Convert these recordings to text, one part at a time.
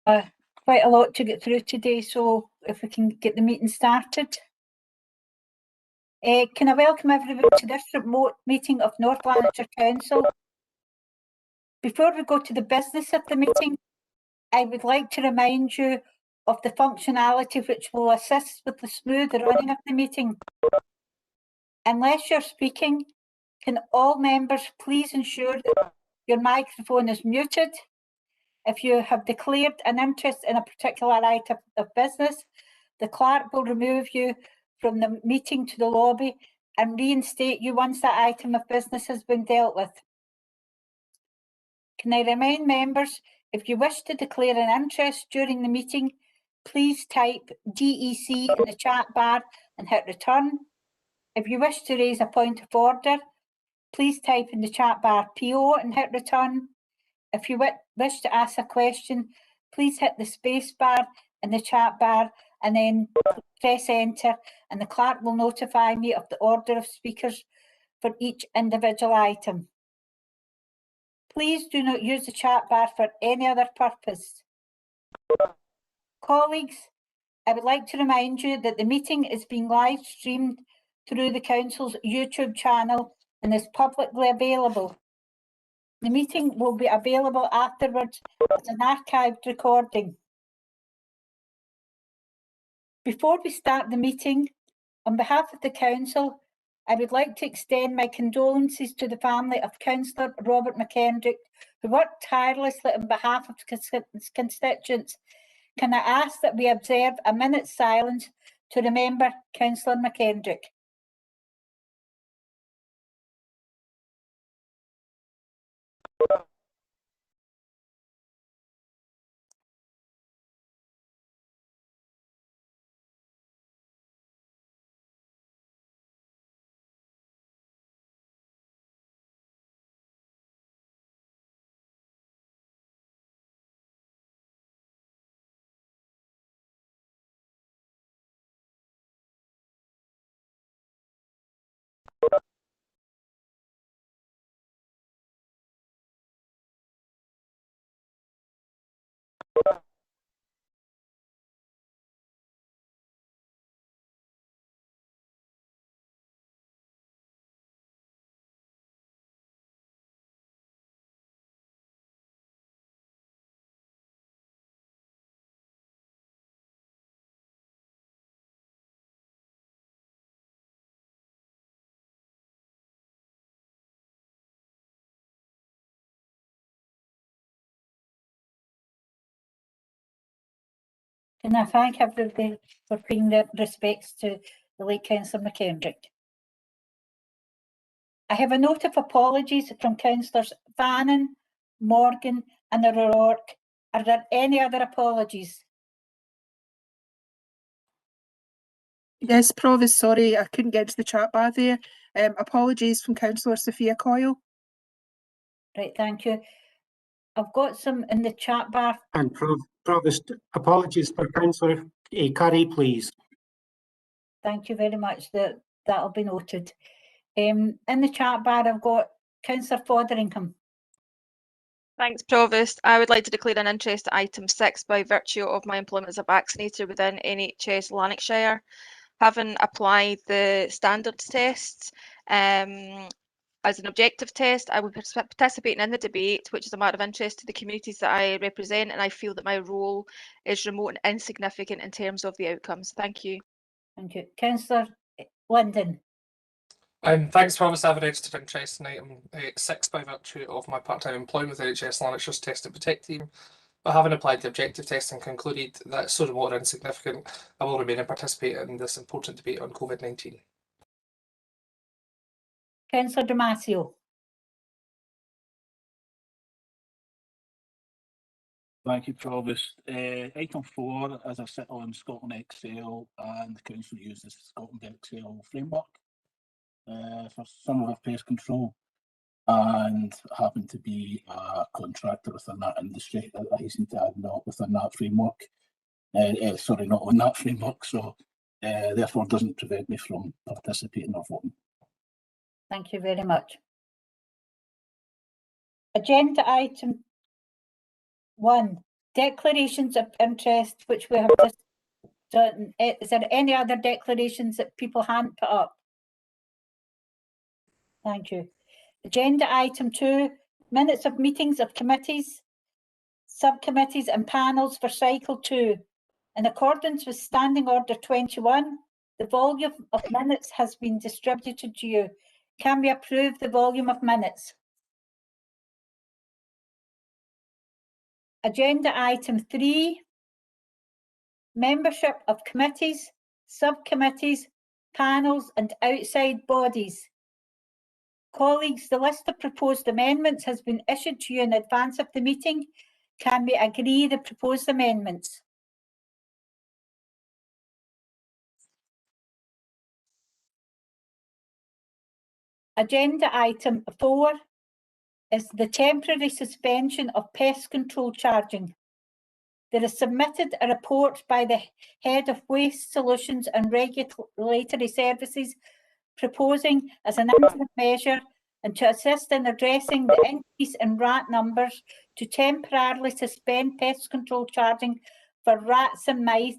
Quite a lot to get through today, so if we can get the meeting started. Can I welcome everybody to this remote meeting of North Lanarkshire Council? Before we go to the business of the meeting, I would like to remind you of the functionality which will assist with the smooth running of the meeting. Unless you're speaking, can all members please ensure that your microphone is muted? If you have declared an interest in a particular item of business, the clerk will remove you from the meeting to the lobby and reinstate you once that item of business has been dealt with. Can I remind members, if you wish to declare an interest during the meeting, please type DEC in the chat bar and hit return. If you wish to raise a point of order, please type in the chat bar PO and hit return. If you wish to ask a question, please hit the space bar in the chat bar and then press enter, and the clerk will notify me of the order of speakers for each individual item. Please do not use the chat bar for any other purpose. Colleagues, I would like to remind you that the meeting is being live streamed through the Council's YouTube channel and is publicly available. The meeting will be available afterwards as an archived recording. Before we start the meeting, on behalf of the Council, I would like to extend my condolences to the family of Councillor Robert McKendrick, who worked tirelessly on behalf of his constituents. Can I ask that we observe a minute's silence to remember Councillor McKendrick? Can I thank everybody for paying their respects to the late Councillor McKendrick. I have a note of apologies from Councillors Fannin, Morgan and O'Rourke. Are there any other apologies? Yes, Provost, sorry, I couldn't get to the chat bar there. Apologies from Councillor Sophia Coyle. Right, thank you. I've got some in the chat bar. And Provost, apologies for Councillor Curry, please. Thank you very much. That'll be noted. In the chat bar, I've got Councillor Fotheringham. Thanks, Provost. I would like to declare an interest at item 6 by virtue of my employment as a vaccinator within NHS Lanarkshire. Having applied the standards tests as an objective test, I will be participating in the debate, which is a matter of interest to the communities that I represent, and I feel that my role is remote and insignificant in terms of the outcomes. Thank you. Thank you. Councillor Linden. Thanks, Provost. I have a registered interest in item 6 by virtue of my part-time employment with NHS Lanarkshire's Test and Protect team. But having applied the objective test and concluded that it's so remote and insignificant, I will remain and participate in this important debate on COVID-19. Councillor Damasio. Thank you, Provost. Item 4, as I sit on Scotland Excel and the Council uses Scotland Excel framework for some of our pest control, and happen to be a contractor within that industry. I hasten to add, not within that framework. Sorry, not on that framework, so therefore doesn't prevent me from participating or voting. Thank you very much. Agenda item 1, Declarations of interest, which we have just done. Is there any other declarations that people hadn't put up? Thank you. Agenda item 2, minutes of meetings of committees, subcommittees and panels for cycle 2. In accordance with Standing Order 21, the volume of minutes has been distributed to you. Can we approve the volume of minutes? Agenda item 3, membership of committees, subcommittees, panels and outside bodies. Colleagues, the list of proposed amendments has been issued to you in advance of the meeting. Can we agree the proposed amendments? Agenda item 4 is the temporary suspension of pest control charging. There is submitted a report by the Head of Waste Solutions and Regulatory Services proposing as an interim measure and to assist in addressing the increase in rat numbers to temporarily suspend pest control charging for rats and mice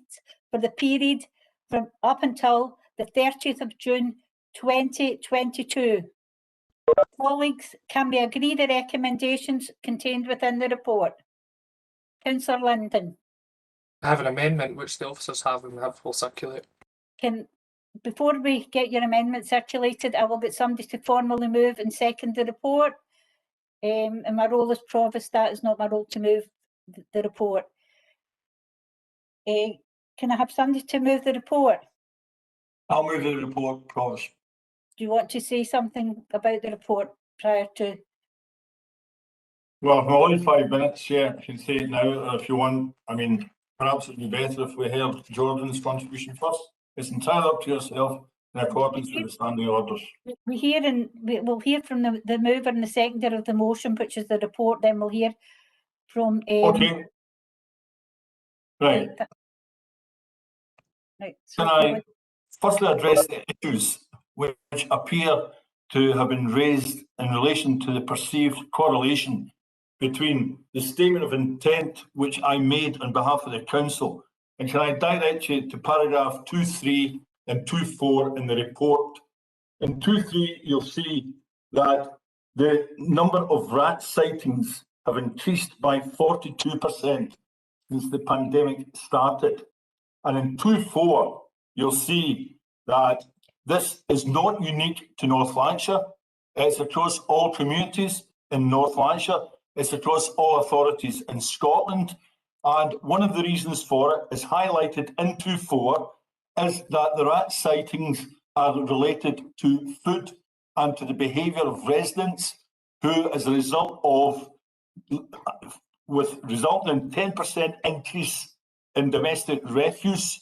for the period from up until the 30th of June 2022. Colleagues, can we agree the recommendations contained within the report? Councillor Linden. I have an amendment which the officers have and will circulate. Before we get your amendment circulated, I will get somebody to formally move and second the report. In my role as provost, that is not my role to move the report. Can I have somebody to move the report? I'll move the report, provost. Do you want to say something about the report prior to? Well, for only 5 minutes, yeah, I can say it now if you want. I mean, perhaps it'd be better if we heard Jordan's contribution first. It's entirely up to yourself in accordance with the standing orders. We'll hear from the mover and the seconder of the motion, which is the report, then we'll hear from Okay. Right. Can I firstly address the issues which appear to have been raised in relation to the perceived correlation between the statement of intent which I made on behalf of the council, and can I direct you to paragraph 2.3 and 2.4 in the report. In 2.3 you'll see that the number of rat sightings have increased by 42% since the pandemic started. And in 2.4 you'll see that this is not unique to North Lanarkshire. It's across all communities in North Lanarkshire. It's across all authorities in Scotland. And one of the reasons for it is highlighted in 2.4 is that the rat sightings are related to food and to the behaviour of residents who, as a result of, resulting in 10% increase in domestic refuse,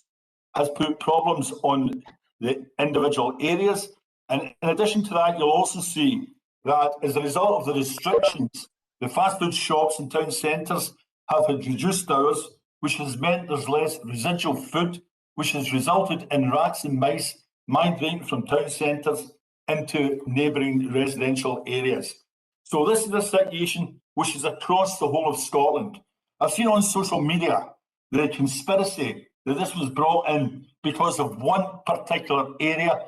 has put problems on the individual areas. And in addition to that, you'll also see that as a result of the restrictions, the fast food shops and town centres have had reduced hours, which has meant there's less residual food, which has resulted in rats and mice migrating from town centres into neighbouring residential areas. So this is a situation which is across the whole of Scotland. I've seen on social media the conspiracy that this was brought in because of one particular area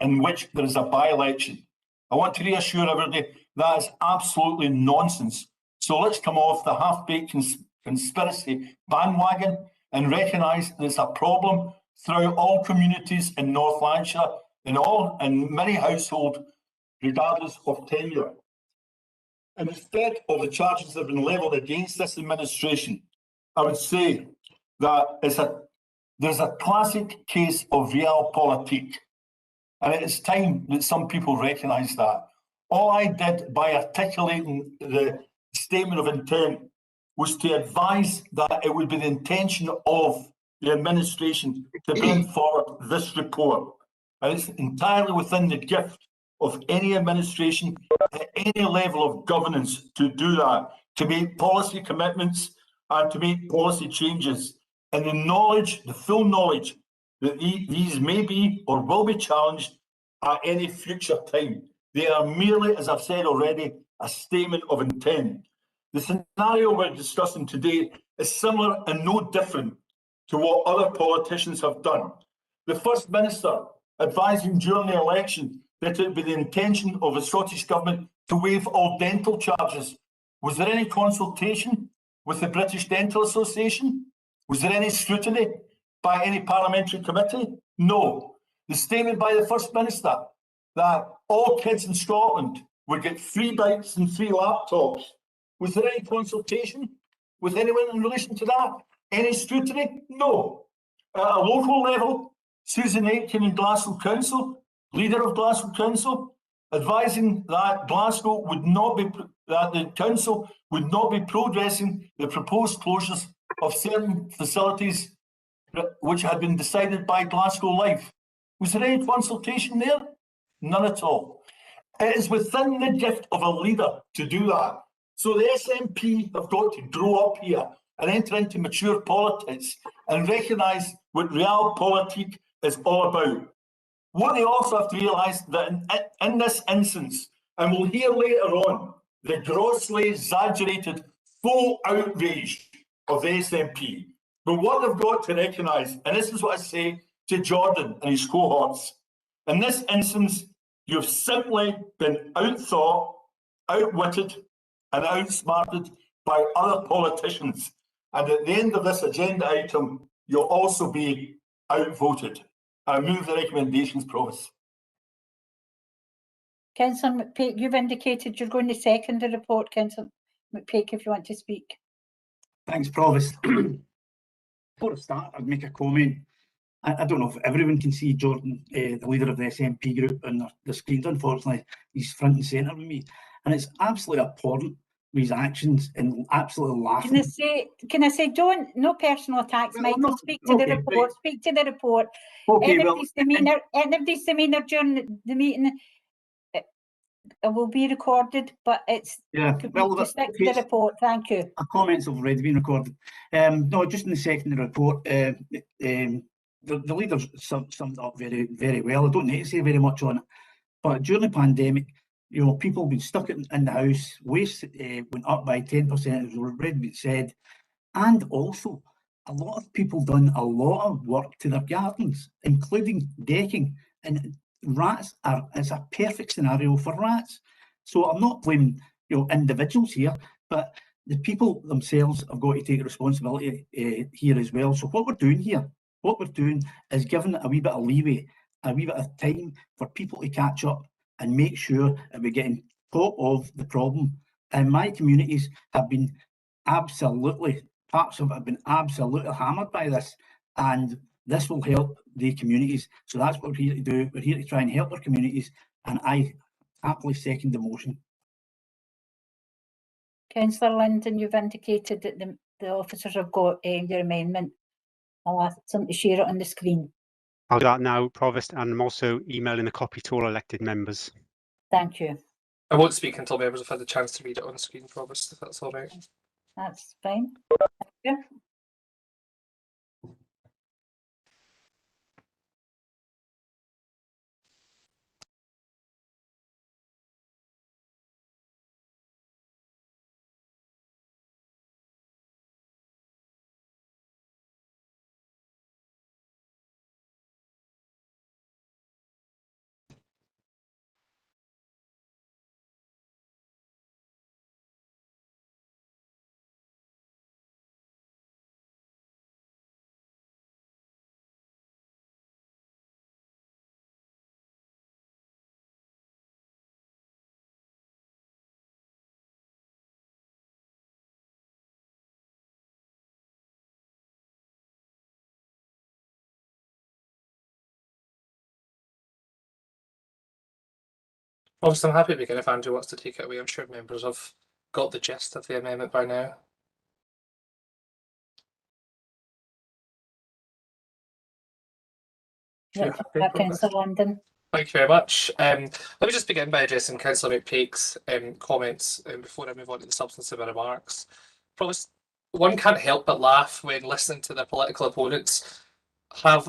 in which there is a by-election. I want to reassure everybody that is absolutely nonsense. So let's come off the half-baked conspiracy bandwagon and recognise that it's a problem throughout all communities in North Lanarkshire, in many households, regardless of tenure. And instead of the charges that have been levelled against this administration, I would say that there's a classic case of realpolitik, and it is time that some people recognise that. All I did by articulating the statement of intent was to advise that it would be the intention of the administration to bring forward this report. And it's entirely within the gift of any administration at any level of governance to do that, to make policy commitments and to make policy changes in the full knowledge that these may be or will be challenged at any future time. They are merely, as I've said already, a statement of intent. The scenario we're discussing today is similar and no different to what other politicians have done. The First Minister advising during the election that it would be the intention of the Scottish Government to waive all dental charges. Was there any consultation with the British Dental Association? Was there any scrutiny by any parliamentary committee? No. The statement by the First Minister that all kids in Scotland would get free bikes and free laptops. Was there any consultation with anyone in relation to that? Any scrutiny? No. At a local level, Susan Aitken in Glasgow Council, leader of Glasgow Council, advising that Glasgow would not be, that the council would not be progressing the proposed closures of certain facilities which had been decided by Glasgow Life. Was there any consultation there? None at all. It is within the gift of a leader to do that. So the SNP have got to grow up here and enter into mature politics and recognise what realpolitik is all about. What they also have to realise that in this instance, and we'll hear later on, the grossly exaggerated full outrage of the SNP. But what they've got to recognise, and this is what I say to Jordan and his cohorts, in this instance, you've simply been outthought, outwitted, and outsmarted by other politicians. And at the end of this agenda item, you'll also be outvoted. I move the recommendations, Provost. Councillor McPake, you've indicated you're going to second the report. Councillor McPake, if you want to speak. Thanks, Provost. Before I start, I'd make a comment. I don't know if everyone can see Jordan, the leader of the SNP group, on the screens. Unfortunately, he's front and centre with me. And it's absolutely abhorrent with his actions and absolutely laughing. Can I say, no personal attacks, Michael. No, speak to the report. Right. Speak to the report. Okay, Anybody's demeanour during the meeting, it will be recorded, but it's stick to the report. Thank you. Our comments have already been recorded. No, just in the secondary report, the leaders summed it up very, very well. I don't need to say very much on it, but during the pandemic, you know, people have been stuck in the house. Waste went up by 10%, as already been said, and also a lot of people done a lot of work to their gardens, including decking. And rats it's a perfect scenario for rats. So I'm not blaming, you know, individuals here, but the people themselves have got to take responsibility here as well. So what we're doing here, is giving a wee bit of leeway, a wee bit of time for people to catch up and make sure that we're getting top of the problem. And my communities have been absolutely hammered by this, and this will help the communities. So that's what we're here to do. We're here to try and help our communities, and I happily second the motion. Councillor Linden, you've indicated that the officers have got your amendment. I'll ask them to share it on the screen. I'll do that now, Provost, and I'm also emailing a copy to all elected members. Thank you. I won't speak until members have had the chance to read it on screen, Provost, if that's all right. That's fine. Thank you. Obviously, I'm happy to begin if Andrew wants to take it away. I'm sure members have got the gist of the amendment by now. Councillor London. Thank you very much. Let me just begin by addressing Councillor McPake's comments before I move on to the substance of my remarks. Provost, one can't help but laugh when listening to their political opponents have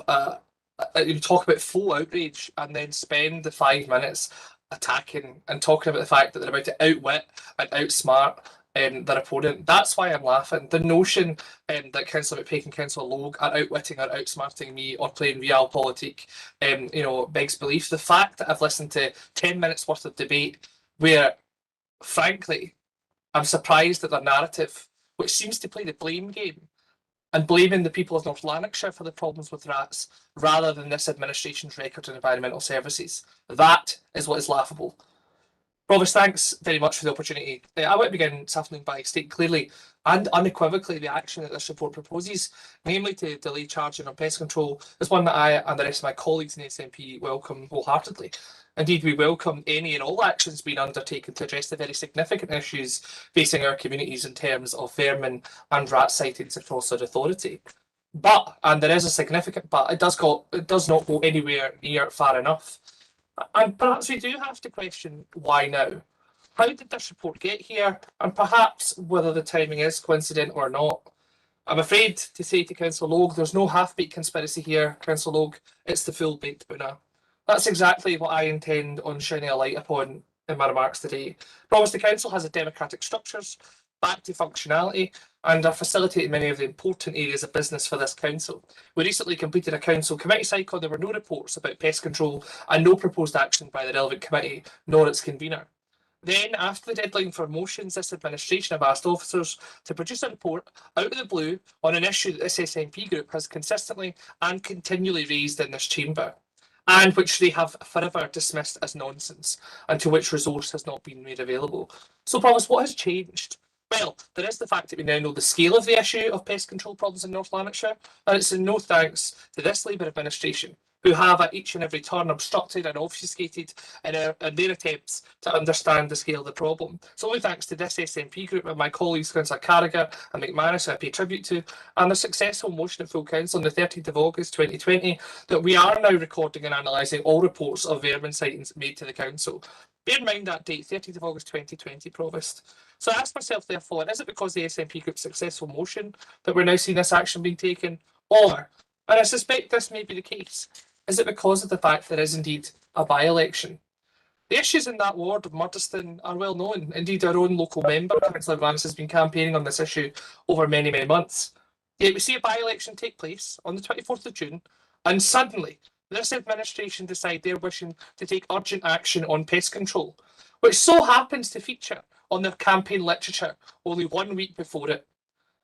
talk about full outrage and then spend the 5 minutes attacking and talking about the fact that they're about to outwit and outsmart their opponent. That's why I'm laughing. The notion that Councillor McPake and Councillor Logue are outwitting or outsmarting me or playing realpolitik, you know, begs belief. The fact that I've listened to 10 minutes worth of debate where, frankly, I'm surprised at their narrative, which seems to play the blame game and blaming the people of North Lanarkshire for the problems with rats rather than this administration's record in environmental services. That is what is laughable. Provost, thanks very much for the opportunity. I want to begin this afternoon by stating clearly and unequivocally the action that this report proposes, namely to delay charging on pest control, is one that I and the rest of my colleagues in the SNP welcome wholeheartedly. Indeed, we welcome any and all actions being undertaken to address the very significant issues facing our communities in terms of vermin and rat sightings across our authority. But, and there is a significant but, it does not go anywhere near far enough. And perhaps we do have to question why now. How did this report get here? And perhaps whether the timing is coincident or not. I'm afraid to say to Councillor Logue, there's no half-baked conspiracy here, Councillor Logue. It's the full-baked tuna. That's exactly what I intend on shining a light upon in my remarks today. Promise the Council has a democratic structures, back to functionality, and are facilitating many of the important areas of business for this Council. We recently completed a Council committee cycle. There were no reports about pest control and no proposed action by the relevant committee, nor its convener. Then, after the deadline for motions, this administration have asked officers to produce a report out of the blue on an issue that this SNP group has consistently and continually raised in this chamber, and which they have forever dismissed as nonsense, and to which resource has not been made available. So, Provost, what has changed? Well, there is the fact that we now know the scale of the issue of pest control problems in North Lanarkshire, and it's in no thanks to this Labour administration, who have at each and every turn obstructed and obfuscated in their attempts to understand the scale of the problem. So only thanks to this SNP group and my colleagues Councillor Carragher and McManus, who I pay tribute to, and the successful motion at full council on the 13th of August 2020, that we are now recording and analysing all reports of vermin sightings made to the council. Bear in mind that date, 13th of August 2020, Provost. So I ask myself, therefore, is it because the SNP group's successful motion that we're now seeing this action being taken? Or, and I suspect this may be the case, is it because of the fact there is indeed a by-election? The issues in that ward of Murdiston are well known. Indeed, our own local member, Councillor Vance, has been campaigning on this issue over many, many months. Yet we see a by-election take place on the 24th of June, and suddenly this administration decide they're wishing to take urgent action on pest control, which so happens to feature on their campaign literature only 1 week before it.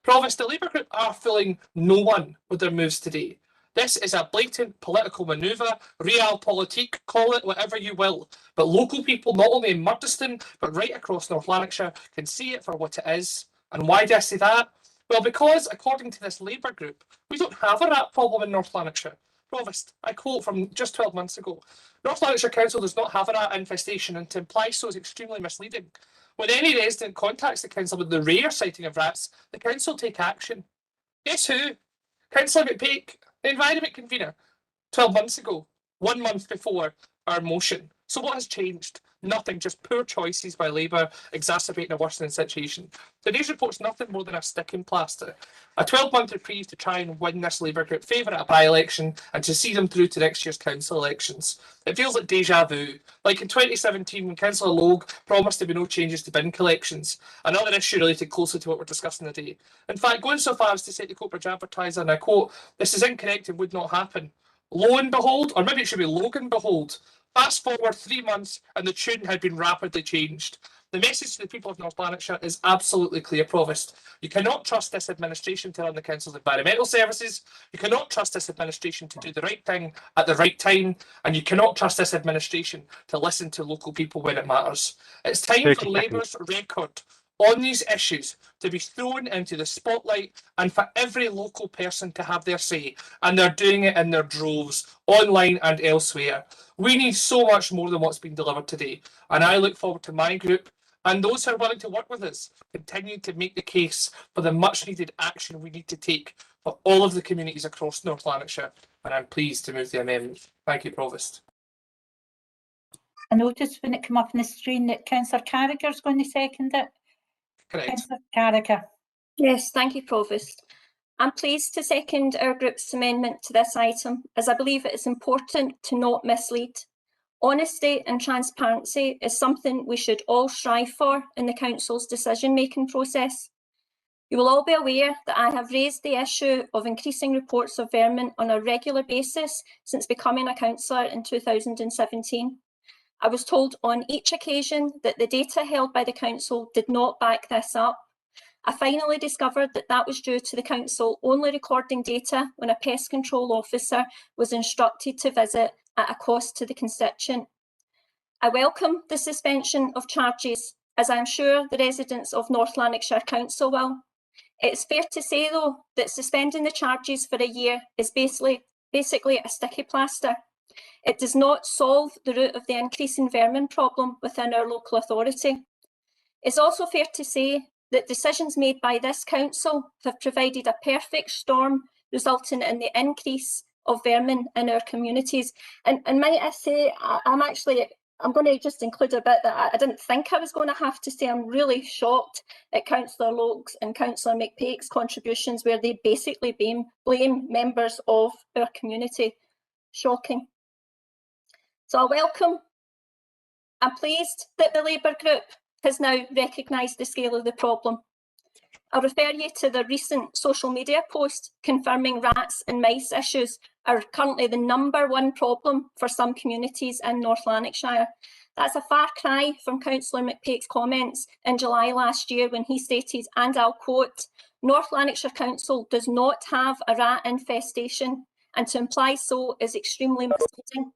Provost, the Labour group are fooling no one with their moves today. This is a blatant political manoeuvre, realpolitik, call it whatever you will. But local people, not only in Murdiston, but right across North Lanarkshire, can see it for what it is. And why do I say that? Well, because according to this Labour group, we don't have a rat problem in North Lanarkshire. Provost, I quote from just 12 months ago, North Lanarkshire Council does not have a rat infestation, and to imply so is extremely misleading. When any resident contacts the council with the rare sighting of rats, the council take action. Guess who? Councillor McPake, the environment convener, 12 months ago, 1 month before our motion. So what has changed? Nothing, just poor choices by Labour exacerbating a worsening situation. Today's report's nothing more than a sticking plaster. A 12-month reprieve to try and win this Labour group favour at a by-election and to see them through to next year's council elections. It feels like deja vu, like in 2017 when Councillor Logue promised there would be no changes to bin collections, another issue related closely to what we're discussing today. In fact, going so far as to say to Coatbridge Advertiser, and I quote, "This is incorrect and would not happen." Lo and behold, or maybe it should be Logan behold, fast forward 3 months and the tune had been rapidly changed. The message to the people of North Lanarkshire is absolutely clear, Provost. You cannot trust this administration to run the council's environmental services. You cannot trust this administration to do the right thing at the right time. And you cannot trust this administration to listen to local people when it matters. It's time for Labour's record on these issues to be thrown into the spotlight and for every local person to have their say. And they're doing it in their droves, online and elsewhere. We need so much more than what's been delivered today. And I look forward to my group and those who are willing to work with us continue to make the case for the much needed action we need to take for all of the communities across North Lanarkshire. And I'm pleased to move the amendment. Thank you, Provost. I noticed when it came up on the screen that Councillor Carragher is going to second it. Correct. Councillor Carragher. Yes, thank you, Provost. I'm pleased to second our group's amendment to this item, as I believe it is important to not mislead Honesty and transparency is something we should all strive for in the Council's decision-making process. You will all be aware that I have raised the issue of increasing reports of vermin on a regular basis since becoming a councillor in 2017. I was told on each occasion that the data held by the Council did not back this up. I finally discovered that that was due to the Council only recording data when a pest control officer was instructed to visit at a cost to the constituent. I welcome the suspension of charges, as I am sure the residents of North Lanarkshire Council will. It's fair to say, though, that suspending the charges for a year is basically a sticky plaster. It does not solve the root of the increasing vermin problem within our local authority. It's also fair to say that decisions made by this council have provided a perfect storm, resulting in the increase of vermin in our communities. And might I say, I'm going to just include a bit that I didn't think I was going to have to say. I'm really shocked at Councillor Loakes and Councillor McPake's contributions, where they basically blame members of our community. Shocking. So I'm pleased that the Labour group has now recognised the scale of the problem. I'll refer you to the recent social media post confirming rats and mice issues are currently the #1 problem for some communities in North Lanarkshire. That's a far cry from Councillor McPake's comments in July last year when he stated, and I'll quote, "North Lanarkshire Council does not have a rat infestation, and to imply so is extremely misleading."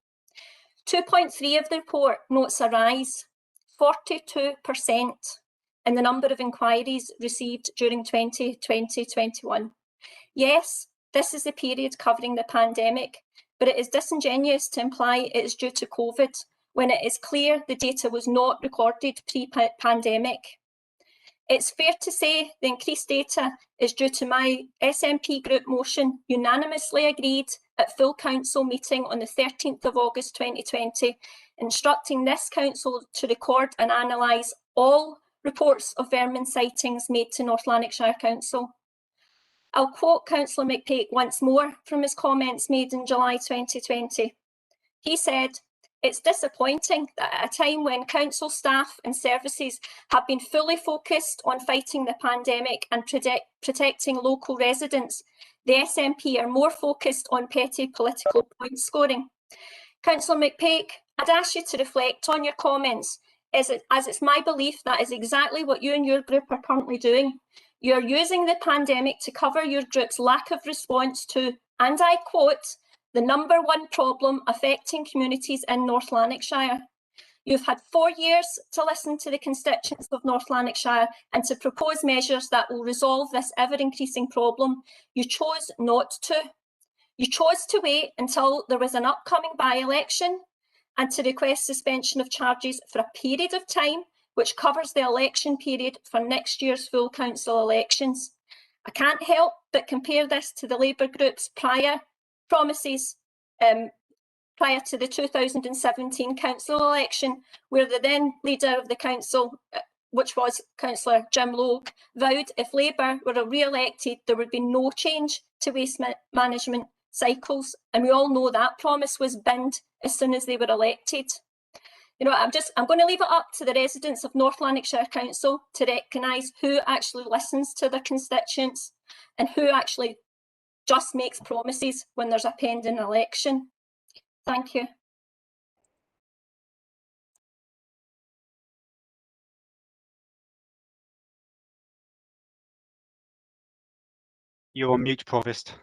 2.3 of the report notes a rise, 42%, in the number of inquiries received during 2020-21. Yes, this is the period covering the pandemic, but it is disingenuous to imply it is due to COVID when it is clear the data was not recorded pre-pandemic. It's fair to say the increased data is due to my SNP group motion unanimously agreed at full council meeting on the 13th of August 2020, instructing this council to record and analyse all reports of vermin sightings made to North Lanarkshire Council. I'll quote Councillor McPake once more from his comments made in July 2020. He said, "It's disappointing that at a time when council staff and services have been fully focused on fighting the pandemic and protecting local residents, the SNP are more focused on petty political point scoring." Councillor McPake, I'd ask you to reflect on your comments, as it's my belief that is exactly what you and your group are currently doing. You're using the pandemic to cover your group's lack of response to, and I quote, "the #1 problem affecting communities in North Lanarkshire." You've had 4 years to listen to the constituents of North Lanarkshire and to propose measures that will resolve this ever-increasing problem. You chose not to. You chose to wait until there was an upcoming by-election and to request suspension of charges for a period of time which covers the election period for next year's full council elections. I can't help but compare this to the Labour group's prior promises prior to the 2017 council election, where the then leader of the council, which was Councillor Jim Logue, vowed if Labour were re-elected, there would be no change to waste management cycles. And we all know that promise was binned as soon as they were elected. You know, I'm going to leave it up to the residents of North Lanarkshire Council to recognise who actually listens to their constituents and who actually just makes promises when there's a pending election. Thank you. You're on mute, Provost.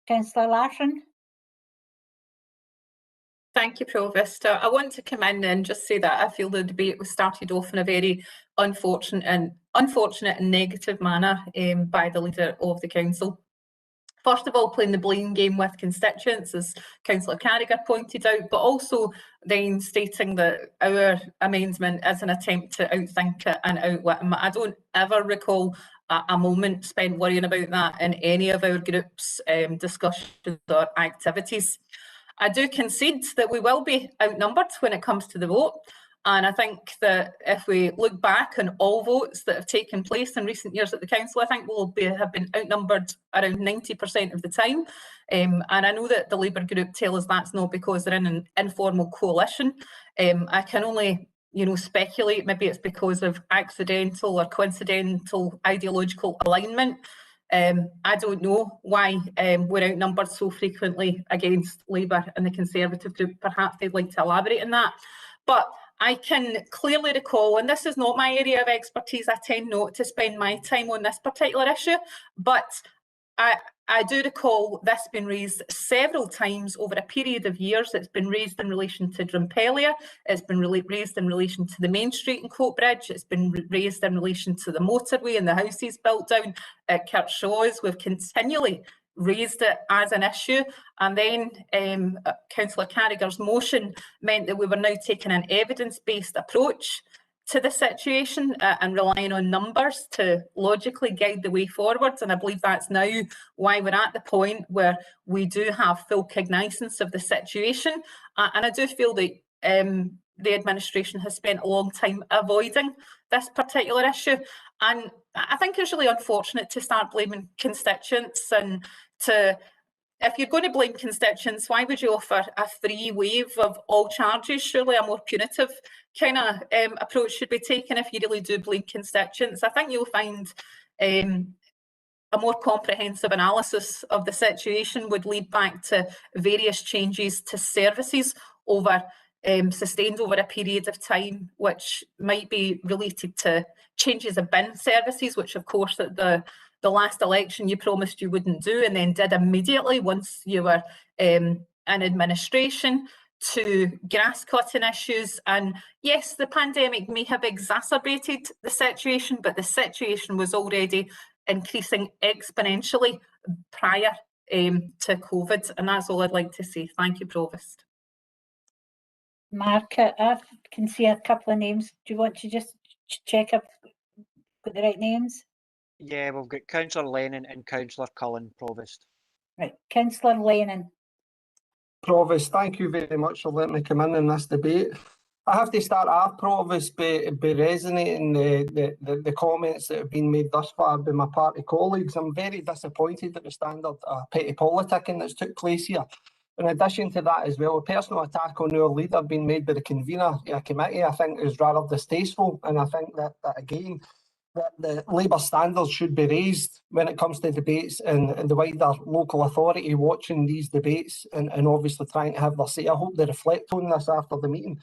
Councillor Larson. Thank you, Provost. I want to come in and just say that I feel the debate was started off in a very unfortunate and negative manner by the leader of the council. First of all, playing the blame game with constituents, as Councillor Carragher pointed out, but also then stating that our amendment is an attempt to outthink it and outwit him. I don't ever recall a moment spent worrying about that in any of our group's discussions or activities. I do concede that we will be outnumbered when it comes to the vote. And I think that if we look back on all votes that have taken place in recent years at the council, I think we'll have been outnumbered around 90% of the time. And I know that the Labour group tell us that's not because they're in an informal coalition. I can only, speculate. Maybe it's because of accidental or coincidental ideological alignment. I don't know why we're outnumbered so frequently against Labour and the Conservative group. Perhaps they'd like to elaborate on that. But I can clearly recall, and this is not my area of expertise, I tend not to spend my time on this particular issue, but I do recall this being raised several times over a period of years. It's been raised in relation to Drumpellia, it's been raised in relation to the Main Street and Coatbridge, it's been raised in relation to the motorway and the houses built down at Kirkshaw's. We've continually raised it as an issue, and then Councillor Carragher's motion meant that we were now taking an evidence-based approach to the situation and relying on numbers to logically guide the way forwards. And I believe that's now why we're at the point where we do have full cognizance of the situation. And I do feel that the administration has spent a long time avoiding this particular issue. And I think it's really unfortunate to start blaming constituents and if you're going to blame constituents, why would you offer a free wave of all charges? Surely a more punitive kind of approach should be taken if you really do blame constituents. I think you'll find a more comprehensive analysis of the situation would lead back to various changes to services sustained over a period of time, which might be related to changes of bin services, which of course at the last election you promised you wouldn't do and then did immediately once you were in administration, to grass cutting issues. And yes, the pandemic may have exacerbated the situation, but the situation was already increasing exponentially prior to COVID. And that's all I'd like to say. Thank you, Provost. Mark, I can see a couple of names. Do you want to just check I've got the right names? Yeah, we've got Councillor Lennon and Councillor Cullen, Provost. Right, Councillor Lennon. Provost, thank you very much for letting me come in this debate. I have to start off, Provost, by resonating the comments that have been made thus far by my party colleagues. I'm very disappointed at the standard of petty politicking that's took place here. In addition to that as well, a personal attack on our leader being made by the convener of a committee, I think is rather distasteful, and I think that again, that the Labour standards should be raised when it comes to debates and the wider local authority watching these debates and obviously trying to have their say. I hope they reflect on this after the meeting.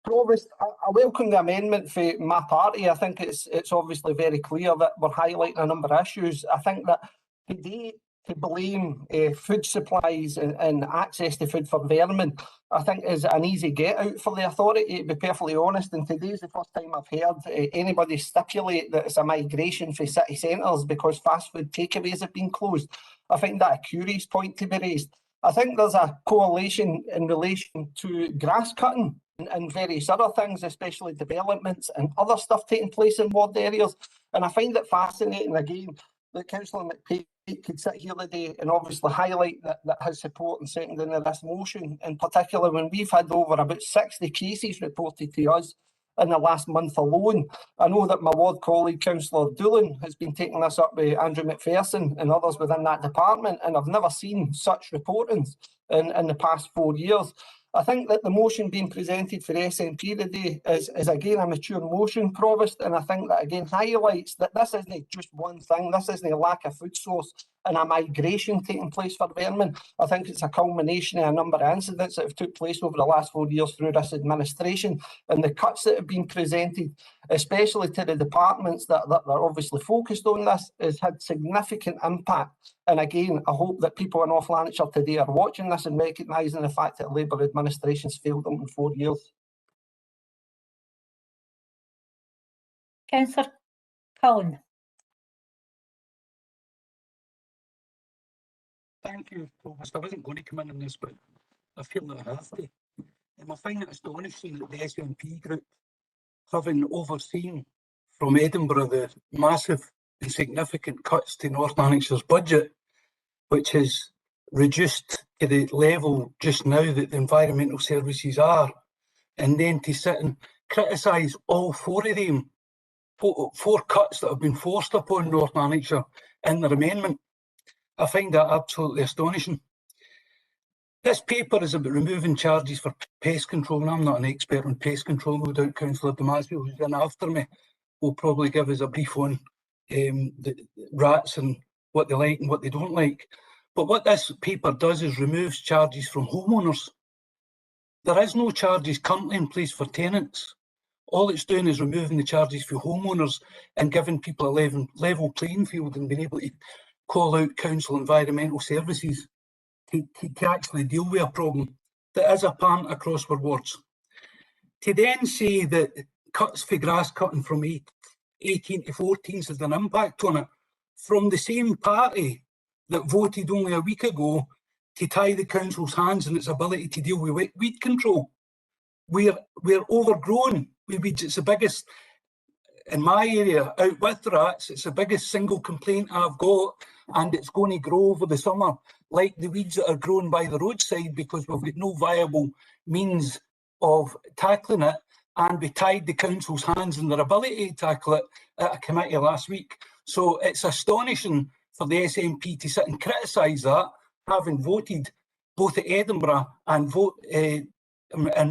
Provost, I welcome the amendment for my party. I think it's obviously very clear that we're highlighting a number of issues. I think that today to blame food supplies and access to food for vermin, I think is an easy get out for the authority, to be perfectly honest. And today's the first time I've heard anybody stipulate that it's a migration for city centres because fast food takeaways have been closed. I think that a curious point to be raised. I think there's a coalition in relation to grass cutting and various other things, especially developments and other stuff taking place in ward areas. And I find it fascinating again that Councillor McPake could sit here today and obviously highlight that his support and seconding this motion, in particular when we've had over about 60 cases reported to us in the last month alone. I know that my ward colleague, Councillor Doolan, has been taking this up with Andrew McPherson and others within that department, and I've never seen such reportings in the past 4 years. I think that the motion being presented for the SNP today is again a mature motion, Provost, and I think that again highlights that this isn't just one thing. This isn't a lack of food source and a migration taking place for vermin. I think it's a culmination of a number of incidents that have took place over the last 4 years through this administration, and the cuts that have been presented, especially to the departments that are obviously focused on this, has had significant impact. And again, I hope that people in North Lanarkshire today are watching this and recognising the fact that Labour administration's failed them in 4 years. Councillor Cullen. Thank you, Provost. I wasn't going to come in on this, but I feel that I have to. I find it astonishing that the SNP group, having overseen from Edinburgh the massive and significant cuts to North Lanarkshire's budget, which has reduced to the level just now that the environmental services are, and then to sit and criticise all four of them, four cuts that have been forced upon North Lanarkshire in their amendment. I find that absolutely astonishing. This paper is about removing charges for pest control, and I'm not an expert on pest control. No doubt Councillor Damasio, who's in after me, will probably give us a brief on the rats and what they like and what they don't like. But what this paper does is removes charges from homeowners. There is no charges currently in place for tenants. All it's doing is removing the charges for homeowners and giving people a level playing field and being able to call out council environmental services to actually deal with a problem that is apparent across our wards. To then say that cuts for grass cutting from 18 to 14 has an impact on it, from the same party that voted only a week ago to tie the council's hands in its ability to deal with weed control. We're overgrown with weeds. It's the biggest, in my area, out with rats, it's the biggest single complaint I've got, and it's going to grow over the summer, like the weeds that are grown by the roadside, because we've got no viable means of tackling it, and we tied the council's hands in their ability to tackle it at a committee last week. So it's astonishing for the SNP to sit and criticise that, having voted both at Edinburgh and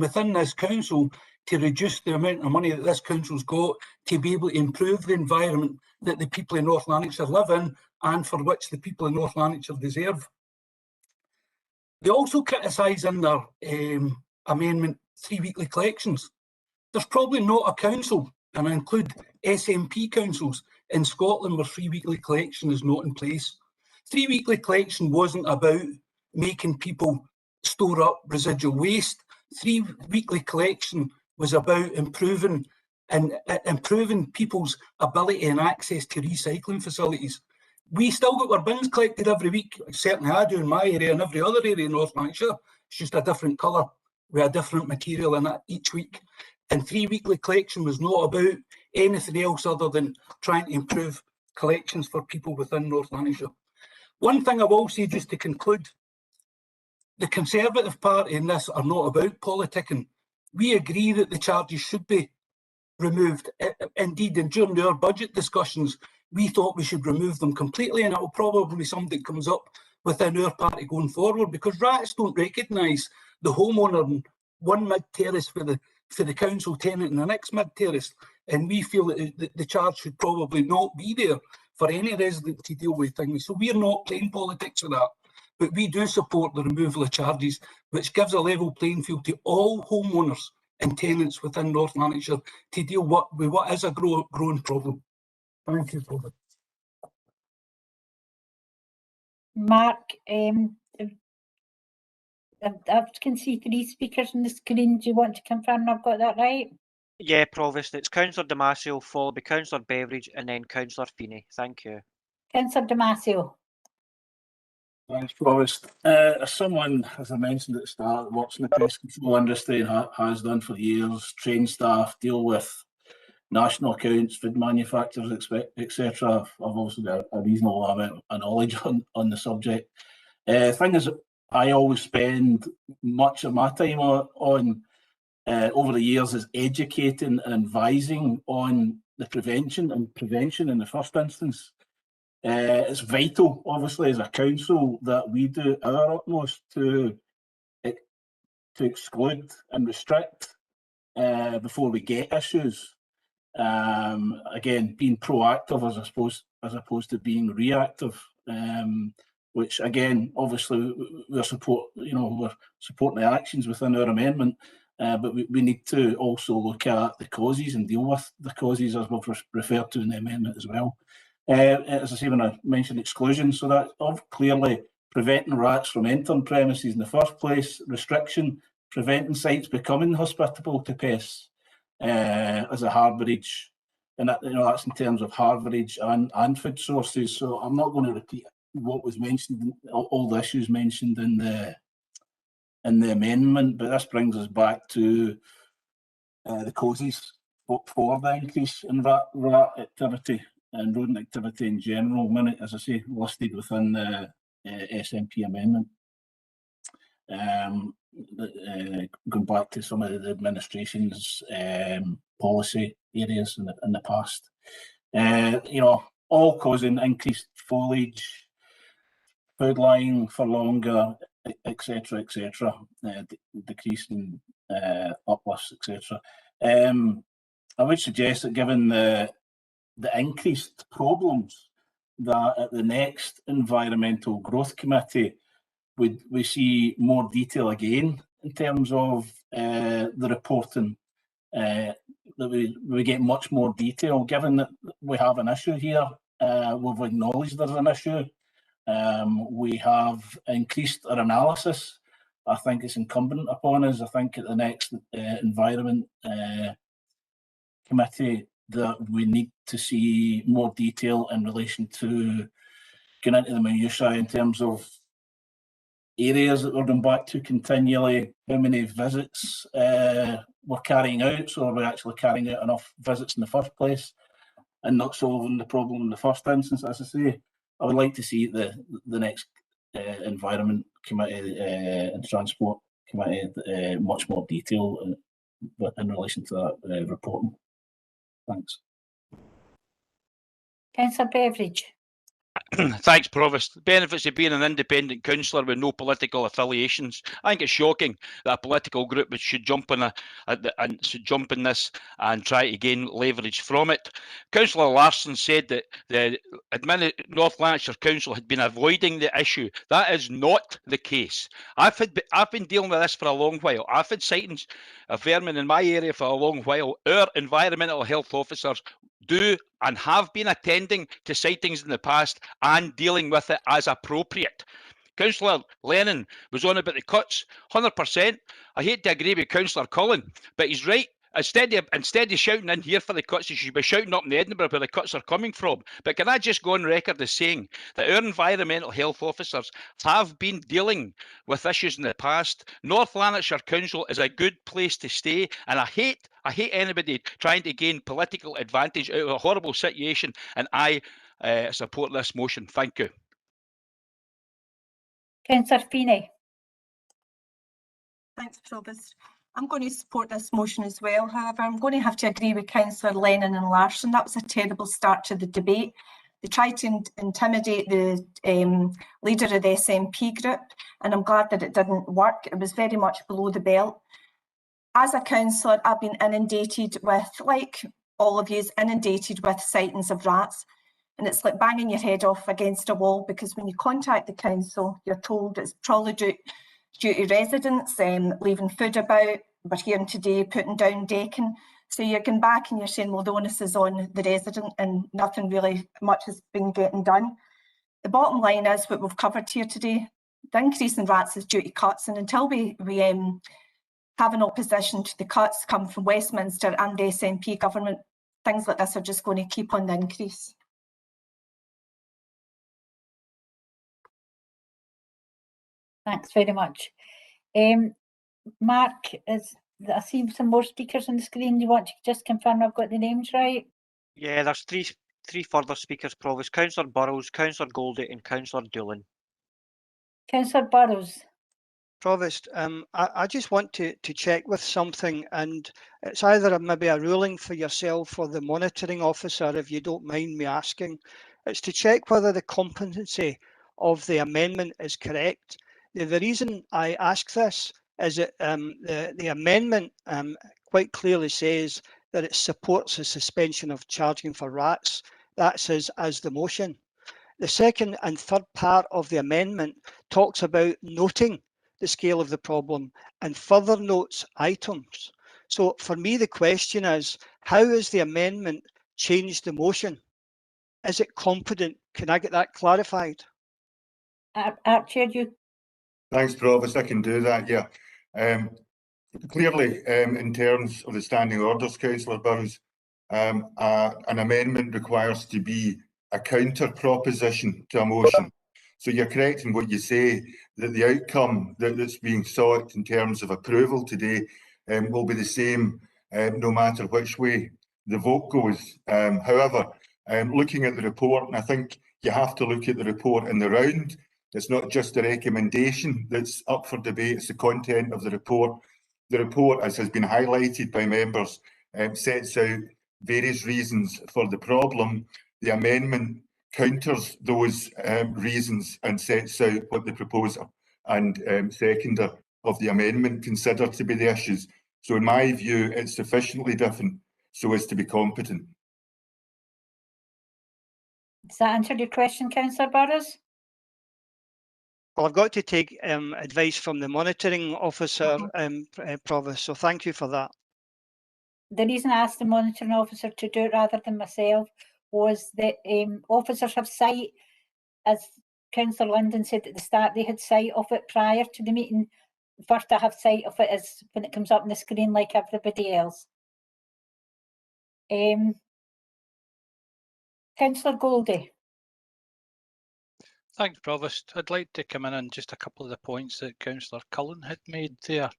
within this council to reduce the amount of money that this council's got to be able to improve the environment that the people in North Lanarkshire live in and for which the people in North Lanarkshire deserve. They also criticise in their amendment 3 weekly collections. There's probably not a council, and I include SNP councils in Scotland, where 3 weekly collection is not in place. 3 weekly collection wasn't about making people store up residual waste. 3 weekly collection was about improving people's ability and access to recycling facilities. We still got our bins collected every week. Certainly I do in my area and every other area in North Lanarkshire. It's just a different colour with a different material in it each week. And 3 weekly collection was not about anything else other than trying to improve collections for people within North Lanarkshire. One thing I will say just to conclude, the Conservative Party in this are not about politicking. We agree that the charges should be removed. Indeed, and during our budget discussions, we thought we should remove them completely, and it will probably be something that comes up within our party going forward, because rats don't recognise the homeowner in one mid-terrace for the council tenant in the next mid-terrace, and we feel that the charge should probably not be there for any resident to deal with things. So we're not playing politics with that, but we do support the removal of charges, which gives a level playing field to all homeowners and tenants within North Lanarkshire to deal with what is a growing problem. Thank you, Robert. Mark, I can see 3 speakers on the screen. Do you want to confirm I've got that right? Yeah, Provost, it's Councillor Damasio, followed by Councillor Beveridge and then Councillor Feeney. Thank you. Councillor Damasio. Thanks, Provost. As someone, as I mentioned at the start, works in the pest control industry and has done for years, trained staff, deal with national accounts, food manufacturers, etc. I've also got a reasonable amount of knowledge on the subject. Thing is, I always spend much of my time on over the years is educating and advising on the prevention in the first instance. It's vital, obviously, as a council, that we do our utmost to exclude and restrict before we get issues. Again, being proactive as opposed to being reactive, which again, obviously, we're supporting the actions within our amendment, but we need to also look at the causes and deal with the causes, as we've referred to in the amendment as well. As I say, when I mentioned exclusion, so that's clearly preventing rats from entering premises in the first place, restriction, preventing sites becoming hospitable to pests as a harbourage, and that's in terms of harbourage and food sources. So I'm not going to repeat what was mentioned, all the issues mentioned in the amendment, but this brings us back to the causes for the increase in rat activity and rodent activity in general, as I say, listed within SNP amendment. Going back to some of the administration's policy areas in the past, you know, all causing increased foliage, food lying for longer, etc., decreasing uplifts, etc. I would suggest that given the increased problems, that at the next Environmental Growth Committee we see more detail again in terms of the reporting, that we get much more detail. Given that we have an issue here, we've acknowledged there's an issue. We have increased our analysis. I think it's incumbent upon us, I think at the next Environment Committee, that we need to see more detail in relation to going into the minutiae in terms of areas that we're going back to continually, how many visits we're carrying out, so are we actually carrying out enough visits in the first place and not solving the problem in the first instance. As I say, I would like to see the next Environment Committee and Transport Committee much more detail in relation to that reporting. Thanks. Councillor Beveridge. Thanks, Provost. The benefits of being an independent councillor with no political affiliations. I think it's shocking that a political group should jump in this and try to gain leverage from it. Councillor Larson said that the North Lanarkshire Council had been avoiding the issue. That is not the case. I've been dealing with this for a long while. I've had sightings of vermin in my area for a long while. Our environmental health officers do and have been attending to sightings in the past and dealing with it as appropriate. Councillor Lennon was on about the cuts, 100%. I hate to agree with Councillor Cullen, but he's right. Instead of shouting in here for the cuts, you should be shouting up in Edinburgh where the cuts are coming from. But can I just go on record as saying that our environmental health officers have been dealing with issues in the past. North Lanarkshire Council is a good place to stay, and I hate anybody trying to gain political advantage out of a horrible situation, and I support this motion. Thank you. Councillor Feeney. Thanks, Provost. I'm going to support this motion as well. However, I'm going to have to agree with Councillor Lennon and Larson. That was a terrible start to the debate. They tried to intimidate the leader of the SNP group, and I'm glad that it didn't work. It was very much below the belt. As a councillor, I've been inundated with, like all of you, inundated with sightings of rats. And it's like banging your head off against a wall, because when you contact the council, you're told it's probably due to residents leaving food about. We're hearing today putting down decking. So you're going back and you're saying, well, the onus is on the resident, and nothing really much has been getting done. The bottom line is what we've covered here today. The increase in rats is due to cuts, and until we have an opposition to the cuts come from Westminster and the SNP government, things like this are just going to keep on the increase. Thanks very much. Mark, I see some more speakers on the screen. You want to just confirm I've got the names right? Yeah, there's three further speakers, Provost. Councillor Burrows, Councillor Goldie and Councillor Doolan. Councillor Burrows. Provost, I just want to check with something, and it's either maybe a ruling for yourself or the monitoring officer, if you don't mind me asking. It's to check whether the competency of the amendment is correct. The reason I ask this is that the amendment quite clearly says that it supports the suspension of charging for rats. That says as the motion. The second and third part of the amendment talks about noting the scale of the problem and further notes items. So for me, the question is, how has the amendment changed the motion? Is it competent? Can I get that clarified? Archer, you. Thanks, Provost. I can do that, yeah. Clearly, in terms of the standing orders, Councillor Burrows, an amendment requires to be a counter proposition to a motion. So you're correct in what you say, that the outcome that's being sought in terms of approval today will be the same no matter which way the vote goes. However, looking at the report, and I think you have to look at the report in the round, It's not just a recommendation that's up for debate, it's the content of the report. The report, as has been highlighted by members, sets out various reasons for the problem. The amendment counters those reasons and sets out what the proposer and seconder of the amendment consider to be the issues. So in my view, it's sufficiently different so as to be competent. Does that answer your question, Councillor Burrows? Well, I've got to take advice from the monitoring officer, Provost, so thank you for that. The reason I asked the monitoring officer to do it rather than myself was that officers have sight, as Councillor Linden said at the start, they had sight of it prior to the meeting. First I have sight of it is when it comes up on the screen like everybody else. Councillor Goldie. Thanks, Provost. I'd like to come in on just a couple of the points that Councillor Cullen had made there.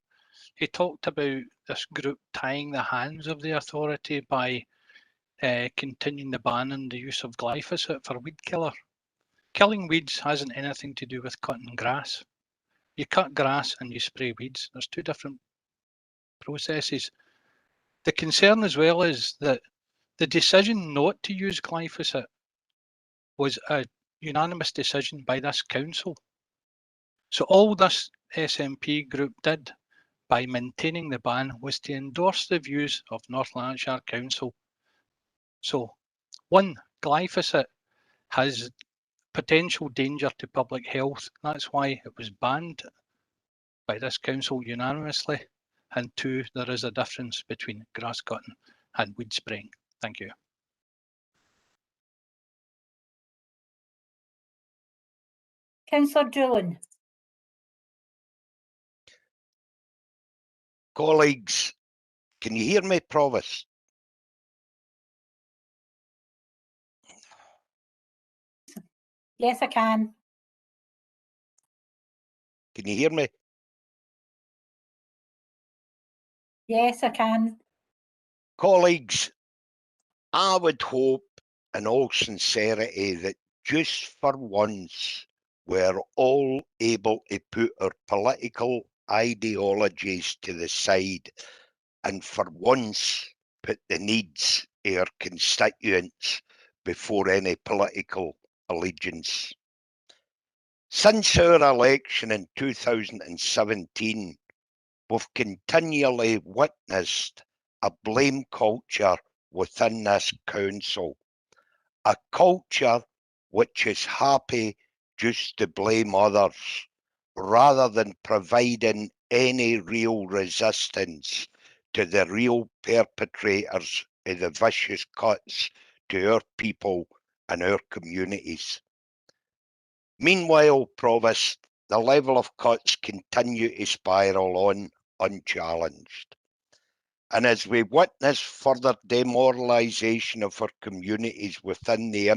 He talked about this group tying the hands of the authority by continuing the ban on the use of glyphosate for weed killer. Killing weeds hasn't anything to do with cutting grass. You cut grass and you spray weeds. There's two different processes. The concern as well is that the decision not to use glyphosate was a unanimous decision by this council. So all this SNP group did by maintaining the ban was to endorse the views of North Lanarkshire Council. So, one, glyphosate has potential danger to public health. That's why it was banned by this council unanimously. And two, there is a difference between grass cutting and weed spraying. Thank you. Councillor Doolan. Colleagues, can you hear me, Provost? Yes, I can. Can you hear me? Yes, I can. Colleagues, I would hope in all sincerity that just for once we're all able to put our political ideologies to the side and for once put the needs of our constituents before any political allegiance. Since our election in 2017, we've continually witnessed a blame culture within this council, a culture which is happy just to blame others rather than providing any real resistance to the real perpetrators of the vicious cuts to our people and our communities. Meanwhile, Provost, the level of cuts continue to spiral on unchallenged. And as we witness further demoralisation of our communities with the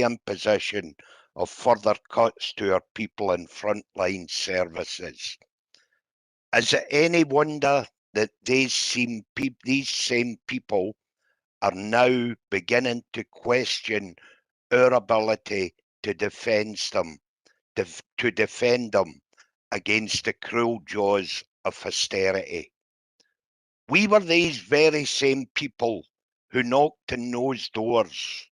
imposition of further cuts to our people in frontline services, is it any wonder that these same people are now beginning to question our ability to defend them against the cruel jaws of austerity? We were these very same people who knocked on those doors,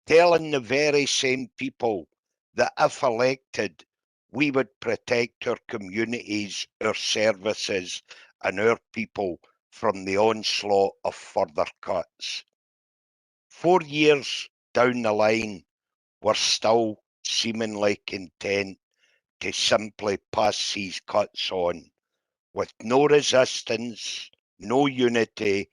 telling the very same people that if elected, we would protect our communities, our services, and our people from the onslaught of further cuts. 4 years down the line, we're still seemingly content to simply pass these cuts on, with no resistance, no unity,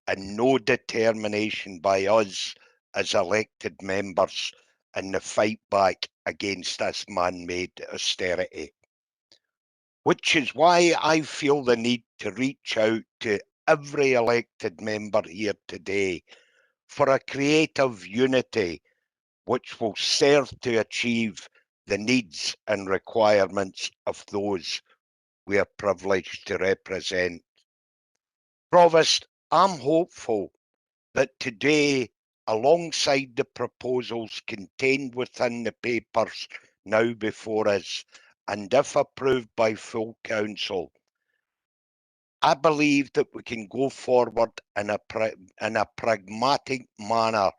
and no determination by us as elected members in the fight back against this man-made austerity. Which is why I feel the need to reach out to every elected member here today for a creative unity which will serve to achieve the needs and requirements of those we are privileged to represent. Provost, I'm hopeful that today alongside the proposals contained within the papers now before us, and if approved by full council, I believe that we can go forward in a pragmatic manner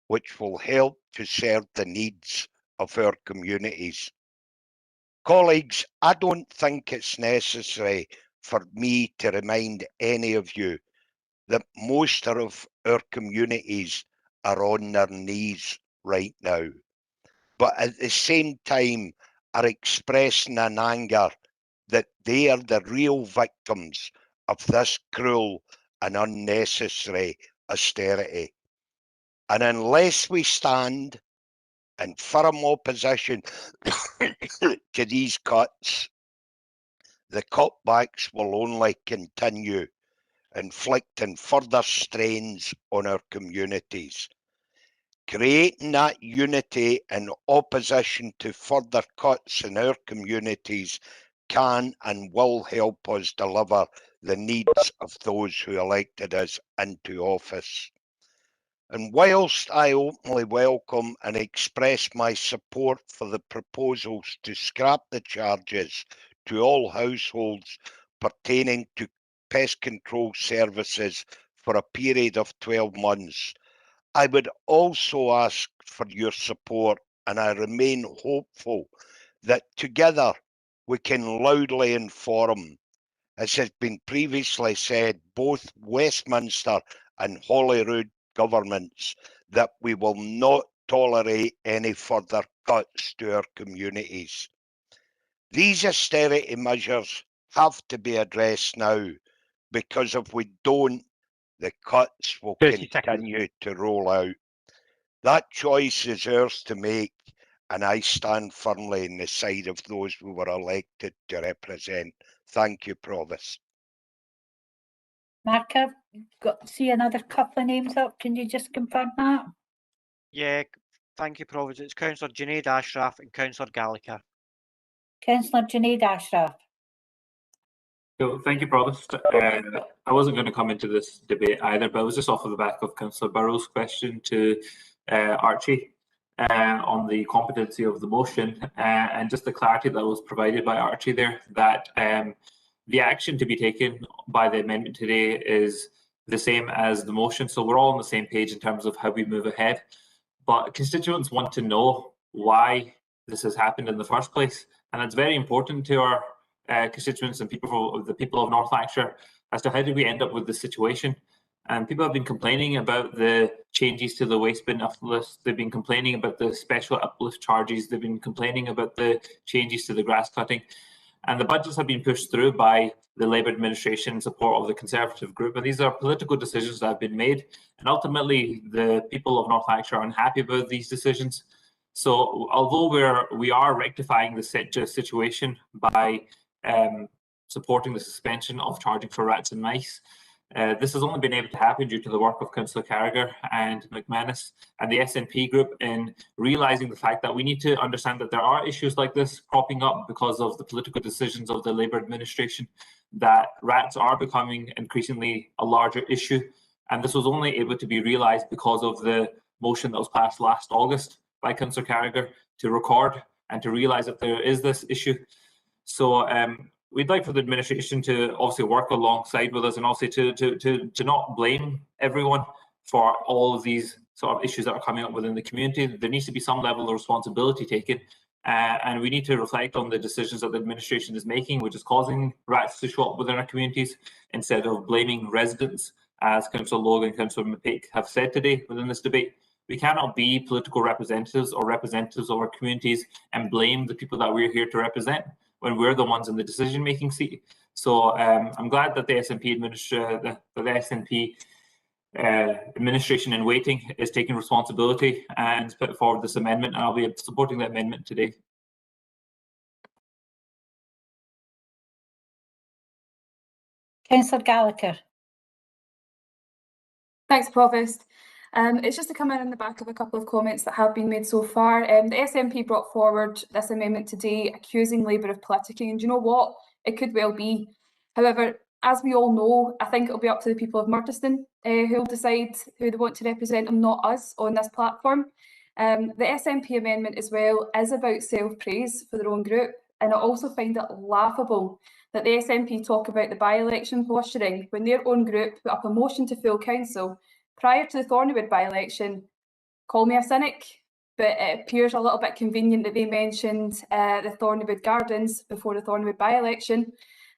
which will help to serve the needs of our communities. Colleagues, I don't think it's necessary for me to remind any of you that most of our communities are on their knees right now, but at the same time are expressing an anger that they are the real victims of this cruel and unnecessary austerity. And unless we stand in firm opposition to these cuts, the cutbacks will only continue, inflicting further strains on our communities. Creating that unity in opposition to further cuts in our communities can and will help us deliver the needs of those who elected us into office. And whilst I openly welcome and express my support for the proposals to scrap the charges to all households pertaining to pest control services for a period of 12 months, I would also ask for your support, and I remain hopeful that together we can loudly inform, as has been previously said, both Westminster and Holyrood governments that we will not tolerate any further cuts to our communities. These austerity measures have to be addressed now, because if we don't, the cuts will continue to roll out. That choice is ours to make, and I stand firmly on the side of those we were elected to represent. Thank you, Provost. Mark, I've got see another couple of names up. Can you just confirm that? Yeah, thank you, Provost. It's Councillor Junaid Ashraf and Councillor Gallagher. Councillor Junaid Ashraf. So, thank you, Provost. I wasn't going to come into this debate either, but I was just off of the back of Councillor Burrow's question to Archie on the competency of the motion, and just the clarity that was provided by Archie there, that the action to be taken by the amendment today is the same as the motion. So we're all on the same page in terms of how we move ahead. But constituents want to know why this has happened in the first place. And it's very important to our constituents and the people of North Lanarkshire as to how did we end up with this situation. And people have been complaining about the changes to the waste bin uplift. They've been complaining about the special uplift charges. They've been complaining about the changes to the grass cutting. And the budgets have been pushed through by the Labour administration in support of the Conservative group. And these are political decisions that have been made. And ultimately, the people of North Lanarkshire are unhappy about these decisions. So although we are rectifying the situation by supporting the suspension of charging for rats and mice, this has only been able to happen due to the work of Councillor Carragher and McManus and the SNP group in realising the fact that we need to understand that there are issues like this cropping up because of the political decisions of the Labour administration, that rats are becoming increasingly a larger issue. And this was only able to be realised because of the motion that was passed last August by Councillor Carragher to record and to realise that there is this issue. So we'd like for the administration to obviously work alongside with us and also to not blame everyone for all of these sort of issues that are coming up within the community. There needs to be some level of responsibility taken, and we need to reflect on the decisions that the administration is making, which is causing rats to show up within our communities, instead of blaming residents, as Councillor Logan and Councillor McPake have said today within this debate. We cannot be political representatives or representatives of our communities and blame the people that we're here to represent when we're the ones in the decision-making seat. So I'm glad that the SNP administration in waiting is taking responsibility and put forward this amendment, and I'll be supporting the amendment today. Councillor Gallagher. Thanks, Provost. It's just to come in the back of a couple of comments that have been made so far. The SNP brought forward this amendment today accusing Labour of politicking, and do you know what? It could well be. However, as we all know, I think it'll be up to the people of Murdiston who will decide who they want to represent them, not us on this platform. The SNP amendment as well is about self-praise for their own group, and I also find it laughable that the SNP talk about the by-election posturing when their own group put up a motion to full council prior to the Thornywood by-election. Call me a cynic, but it appears a little bit convenient that they mentioned the Thornywood Gardens before the Thornywood by-election.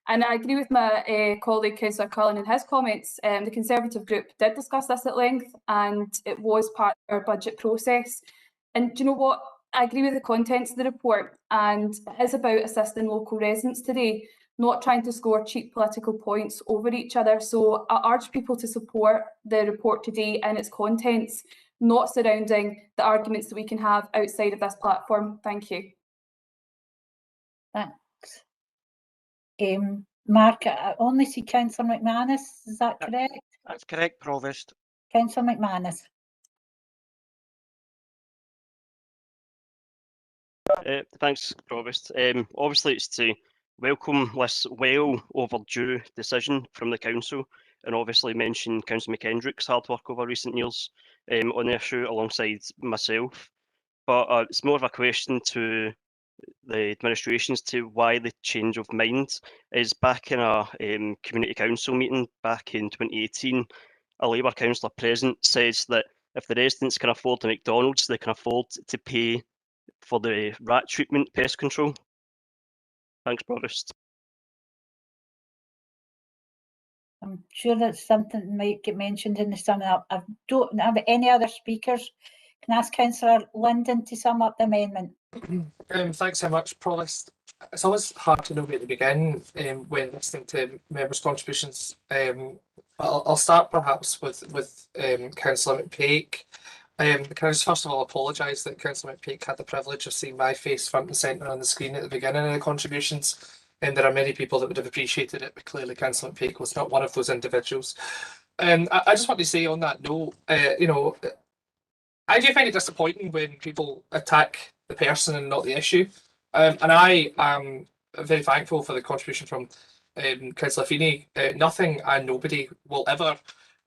And I agree with my colleague Councillor Cullen in his comments. The Conservative group did discuss this at length, and it was part of our budget process. And do you know what? I agree with the contents of the report, and it is about assisting local residents today, not trying to score cheap political points over each other. So I urge people to support the report today and its contents, not surrounding the arguments that we can have outside of this platform. Thank you. Thanks. Mark, I only see Councillor McManus, is that correct? That's correct, Provost. Councillor McManus. Thanks, Provost. Obviously, it's to welcome this well overdue decision from the Council, and obviously mention Councillor McKendrick's hard work over recent years on the issue alongside myself. But it's more of a question to the administration as to why the change of mind is. Back in a community council meeting back in 2018, a Labour councillor present says that if the residents can afford a McDonald's, they can afford to pay for the rat treatment pest control. Thanks, Provost. I'm sure that's something that might get mentioned in the summing up. I don't have any other speakers. Can I ask Councillor Linden to sum up the amendment? Thanks so much, Provost. It's always hard to know where to begin when listening to members' contributions. I'll start perhaps with Councillor McPake. Can I just first of all apologise that Councillor McPake had the privilege of seeing my face front and centre on the screen at the beginning of the contributions, and there are many people that would have appreciated it, but clearly Councillor McPake was not one of those individuals. I just want to say on that note, you know, I do find it disappointing when people attack the person and not the issue, and I am very thankful for the contribution from Councillor Feeney. Nothing and nobody will ever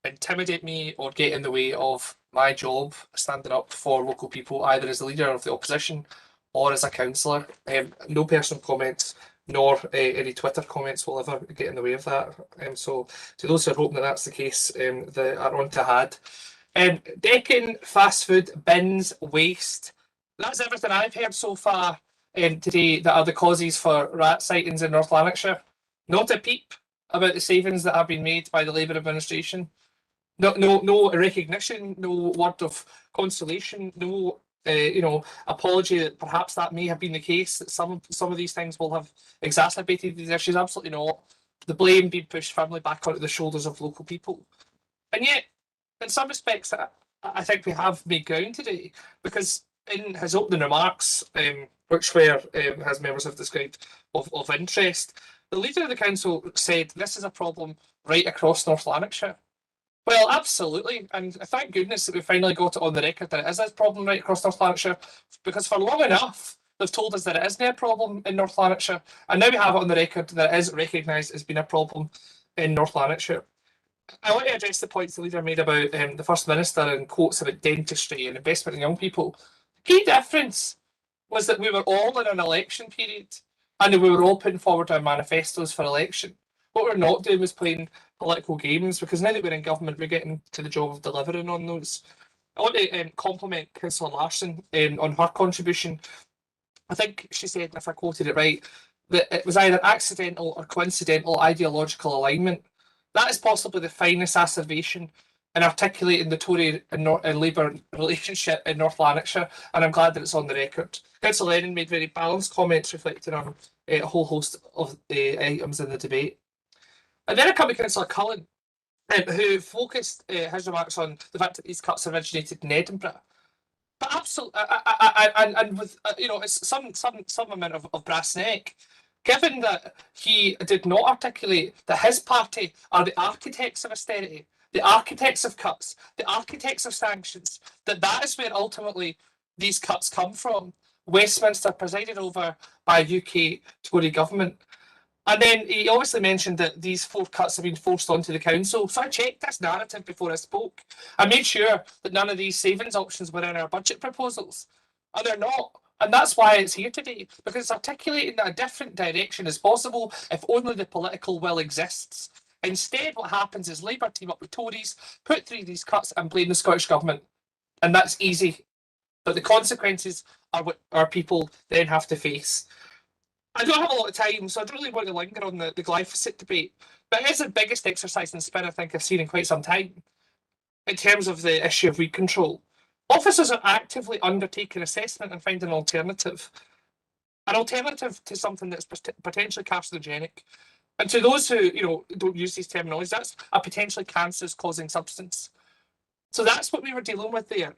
intimidate me or get in the way of my job standing up for local people, either as a leader of the opposition or as a councillor. No personal comments nor any Twitter comments will ever get in the way of that. So to those who are hoping that that's the case, they are on to had. Decking, fast food, bins, waste. That's everything I've heard so far today that are the causes for rat sightings in North Lanarkshire. Not a peep about the savings that have been made by the Labour administration. No recognition, no word of consolation, no apology that perhaps that may have been the case, that some of these things will have exacerbated these issues. Absolutely not. The blame being pushed firmly back onto the shoulders of local people. And yet, in some respects, I think we have made ground today, because in his opening remarks, which were, as members have described, of interest, the leader of the council said this is a problem right across North Lanarkshire. Well, absolutely, and thank goodness that we finally got it on the record that it is a problem right across North Lanarkshire, because for long enough they've told us that it isn't a problem in North Lanarkshire, and now we have it on the record that it is recognised as being a problem in North Lanarkshire. I want to address the points the leader made about the First Minister and quotes about dentistry and investment in young people. The key difference was that we were all in an election period and we were all putting forward our manifestos for election. What we're not doing was playing political games, because now that we're in government, we're getting to the job of delivering on those. I want to compliment Councillor Larson on her contribution. I think she said, if I quoted it right, that it was either accidental or coincidental ideological alignment. That is possibly the finest asseveration in articulating the Tory and Labour relationship in North Lanarkshire, and I'm glad that it's on the record. Councillor Lennon made very balanced comments reflecting on a whole host of the items in the debate. And then I come to Councillor Cullen, who focused his remarks on the fact that these cuts originated in Edinburgh. But absolutely, and with it's some amount of brass neck. Given that he did not articulate that his party are the architects of austerity, the architects of cuts, the architects of sanctions, that is where ultimately these cuts come from. Westminster, presided over by UK Tory government. And then he obviously mentioned that these 4 cuts have been forced onto the council. So I checked this narrative before I spoke. I made sure that none of these savings options were in our budget proposals. And they're not. And that's why it's here today, because it's articulating that a different direction is possible if only the political will exists. Instead, what happens is Labour team up with Tories, put through these cuts and blame the Scottish Government. And that's easy. But the consequences are what our people then have to face. I don't have a lot of time, so I don't really want to linger on the glyphosate debate. But it is the biggest exercise in spin I think I've seen in quite some time in terms of the issue of weed control. Officers are actively undertaking assessment and finding an alternative to something that's potentially carcinogenic. And to those who don't use these terminologies, that's a potentially cancer-causing substance. So that's what we were dealing with there.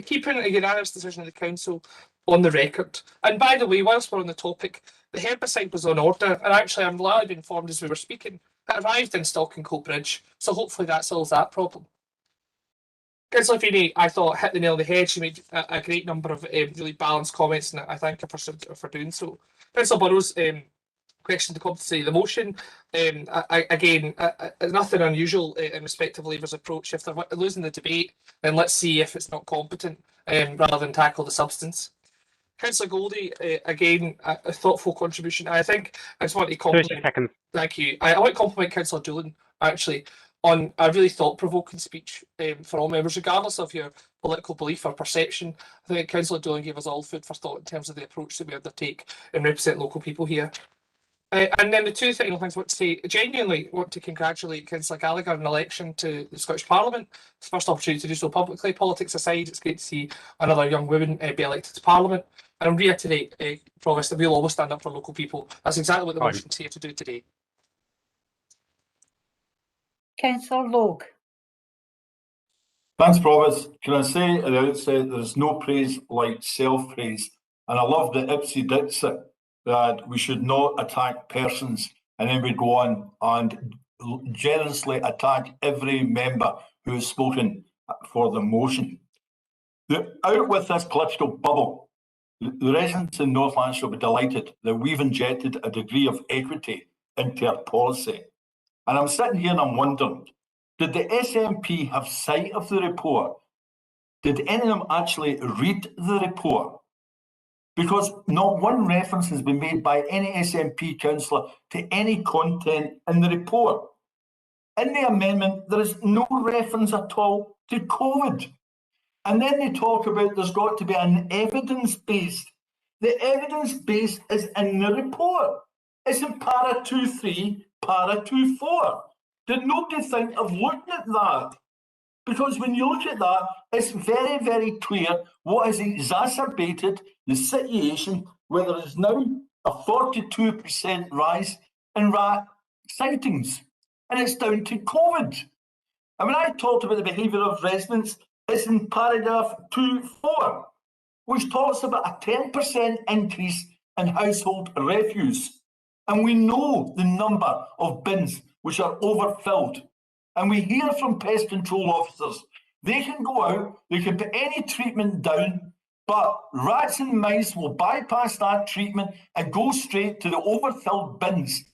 Keeping a unanimous decision of the council on the record. And by the way, whilst we're on the topic, the herbicide was on order, and actually I'm glad I've been informed as we were speaking, it arrived in Stalkencote Bridge, so hopefully that solves that problem. Councillor Feeney, I thought, hit the nail on the head. She made a great number of really balanced comments, and I thank her for doing so. Councillor Burrows, question to competency. The motion, again, nothing unusual in respect of Labour's approach. If they're losing the debate, then let's see if it's not competent rather than tackle the substance. Councillor Goldie, again, a thoughtful contribution. I think I just want to compliment. 30 seconds. Thank you. I want to compliment Councillor Doolan, actually, on a really thought-provoking speech for all members, regardless of your political belief or perception. I think Councillor Doolan gave us all food for thought in terms of the approach that we undertake and represent local people here. And then the two final things I want to say, genuinely want to congratulate Councillor Gallagher on an election to the Scottish Parliament. It's the first opportunity to do so publicly. Politics aside, it's great to see another young woman be elected to Parliament. And I reiterate, Provost, that we'll always stand up for local people. That's exactly what the motion's here to do today. Councillor Logue. Thanks, Provost. Can I say at the outset, there's no praise like self-praise. And I love the ipsy dixit that we should not attack persons, and then we go on and generously attack every member who has spoken for the motion. Out with this political bubble. The residents in North Lanarkshire will be delighted that we've injected a degree of equity into our policy. And I'm sitting here and I'm wondering, did the SNP have sight of the report? Did any of them actually read the report? Because not one reference has been made by any SNP councillor to any content in the report. In the amendment, there is no reference at all to COVID. And then they talk about there's got to be an evidence-based. The evidence-based is in the report. It's in para 2.3, para 2.4. Did nobody think of looking at that? Because when you look at that, it's very, very clear what has exacerbated the situation where there is now a 42% rise in rat sightings. And it's down to COVID. And when I talked about the behaviour of residents, it's in paragraph 2.4, which talks about a 10% increase in household refuse. And we know the number of bins which are overfilled. And we hear from pest control officers, they can go out, they can put any treatment down, but rats and mice will bypass that treatment and go straight to the overfilled bins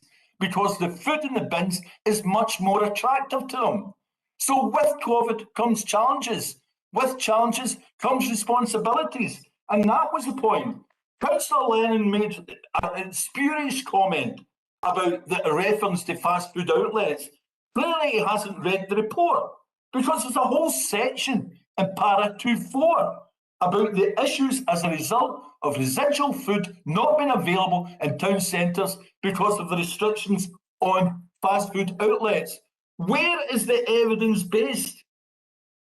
because the food in the bins is much more attractive to them. So with COVID comes challenges. With challenges comes responsibilities. And that was the point. Councillor Lennon made a spurious comment about the reference to fast food outlets. Clearly he hasn't read the report because there's a whole section in para 2.4 about the issues as a result of residual food not being available in town centres because of the restrictions on fast food outlets. Where is the evidence based?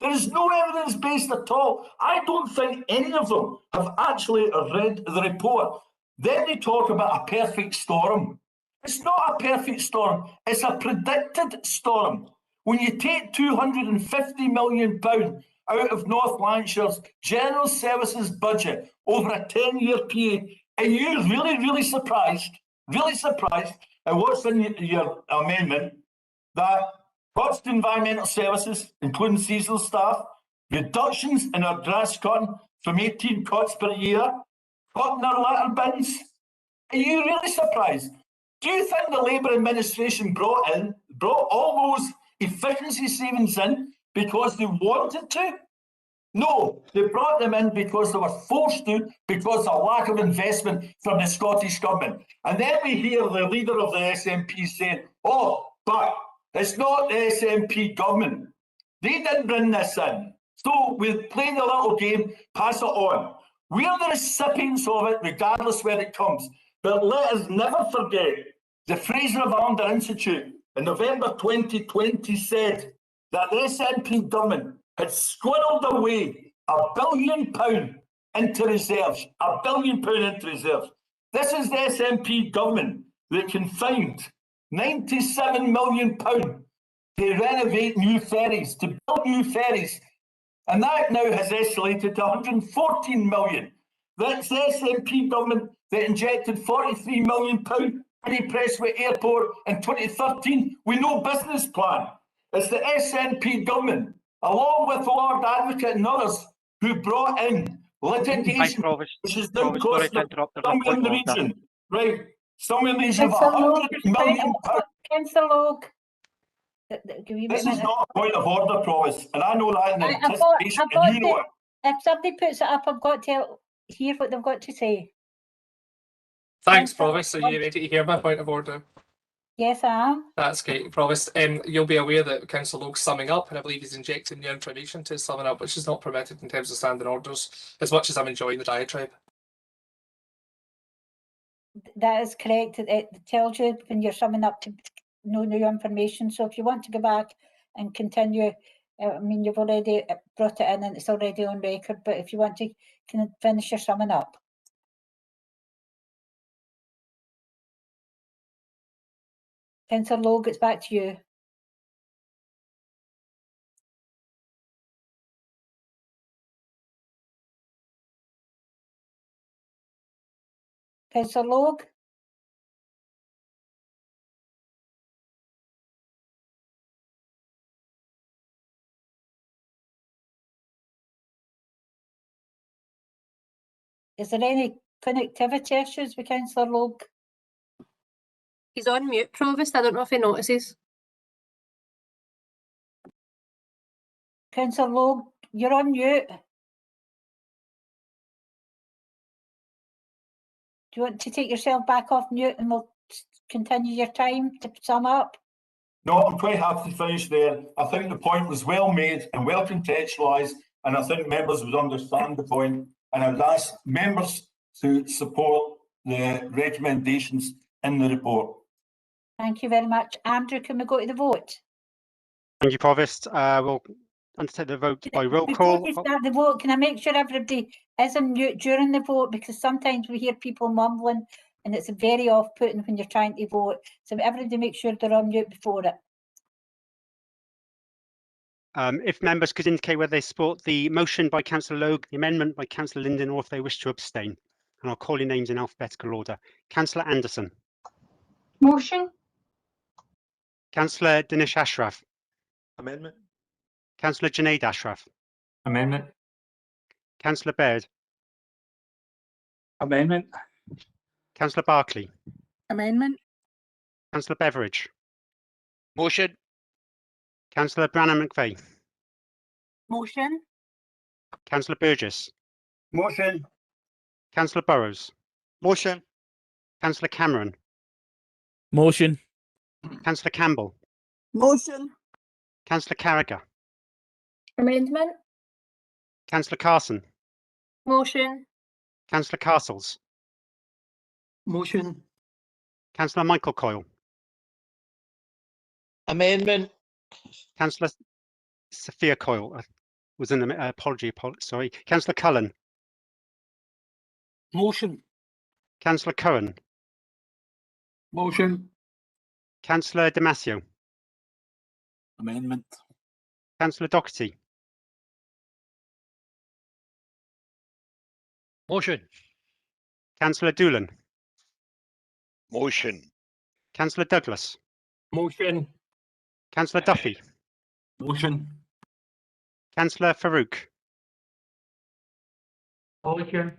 There is no evidence based at all. I don't think any of them have actually read the report. Then they talk about a perfect storm. It's not a perfect storm, it's a predicted storm. When you take £250 million out of North Lanarkshire's general services budget over a 10-year period, are you really surprised at what's in your amendment that costs to environmental services, including seasonal staff, reductions in our grass cutting from 18 cuts per year, cutting our litter bins? Are you really surprised? Do you think the Labour administration brought all those efficiency savings in because they wanted to? No, they brought them in because they were forced to, because of lack of investment from the Scottish Government. And then we hear the leader of the SNP saying, oh, but it's not the SNP government. They didn't bring this in. So we'll play the little game, pass it on. We're the recipients of it, regardless where it comes. But let us never forget the Fraser-Vallender Institute in November 2020 said that the SNP government had squirreled away £1 billion into reserves. £1 billion into reserves. This is the SNP government that can find £97 million to renovate new ferries, to build new ferries. And that now has escalated to £114 million. That's the SNP government that injected £43 million into Prestwick Airport in 2013 with no business plan. It's the SNP government, along with the Lord Advocate and others, who brought in litigation, which is now costing somewhere in the region, right? Somewhere in the region of £100 million. Councillor Logue. This is not a point of order, Provost, and I know that in anticipation, and you know it. If somebody puts it up, I've got to hear what they've got to say. Thanks, Provost. Are you ready to hear my point of order? Yes, I am. That's great, Provost. You'll be aware that Councillor Logue's summing up, and I believe he's injecting new information to his summing up, which is not permitted in terms of standing orders, as much as I'm enjoying the diatribe. That is correct. It tells you when you're summing up to no new information. So if you want to go back and continue, I mean, you've already brought it in and it's already on record, but if you want to finish your summing up. Councillor Logue, it's back to you. Councillor Logue? Is there any connectivity issues with Councillor Logue? He's on mute, Provost. I don't know if he notices. Councillor Logue, you're on mute. Do you want to take yourself back off mute and we'll continue your time to sum up? No, I'm quite happy to finish there. I think the point was well made and well contextualised, and I think members would understand the point. And I would ask members to support the recommendations in the report. Thank you very much. Andrew, can we go to the vote? Thank you, Provost. We'll undertake the vote by roll call. Before we start the vote, can I make sure everybody is on mute during the vote? Because sometimes we hear people mumbling and it's very off-putting when you're trying to vote. So everybody make sure they're on mute before it. If members could indicate whether they support the motion by Councillor Logue, the amendment by Councillor Linden, or if they wish to abstain. And I'll call your names in alphabetical order. Councillor Anderson. Motion. Councillor Dinesh Ashraf. Amendment. Councillor Junaid Ashraf. Amendment. Councillor Baird. Amendment. Councillor Barclay. Amendment. Councillor Beveridge. Motion. Councillor Brannan McVeigh. Motion. Councillor Burgess. Motion. Councillor Burrows. Motion. Councillor Cameron. Motion. Councillor Campbell. Motion. Councillor Carragher. Amendment. Councillor Carson. Motion. Councillor Castles. Motion. Councillor Michael Coyle. Amendment. Councillor Sophia Coyle. Was an apology. Sorry. Councillor Cullen. Motion. Councillor Curran. Motion. Councillor Damasio. Amendment. Councillor Doherty. Motion. Councillor Doolan. Motion. Councillor Douglas. Motion. Councillor Duffy. Motion. Councillor Farouk. Motion.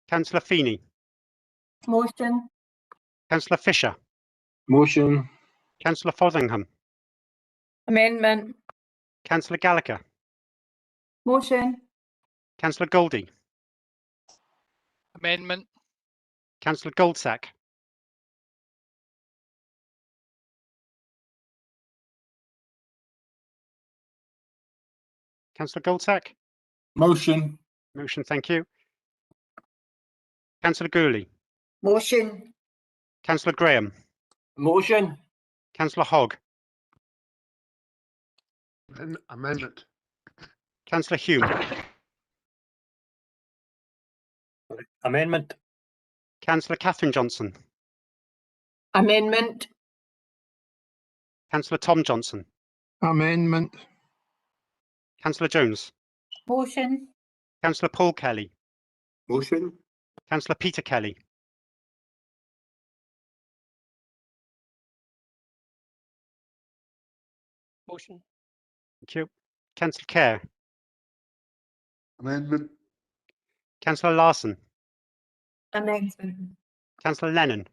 Councillor Feeney. Motion. Councillor Fisher. Motion. Councillor Fotheringham. Amendment. Councillor Gallagher. Motion. Councillor Goldie. Amendment. Councillor Goldsack. Councillor Goldsack. Motion. Motion, thank you. Councillor Gourley. Motion. Councillor Graham. Motion. Councillor Hogg. Amendment. Councillor Hume. Amendment. Councillor Catherine Johnson. Amendment. Councillor Tom Johnson. Amendment. Councillor Jones. Motion. Councillor Paul Kelly. Motion. Councillor Peter Kelly. Motion. Thank you. Councillor Kerr. Amendment. Councillor Larson. Amendment. Councillor Lennon.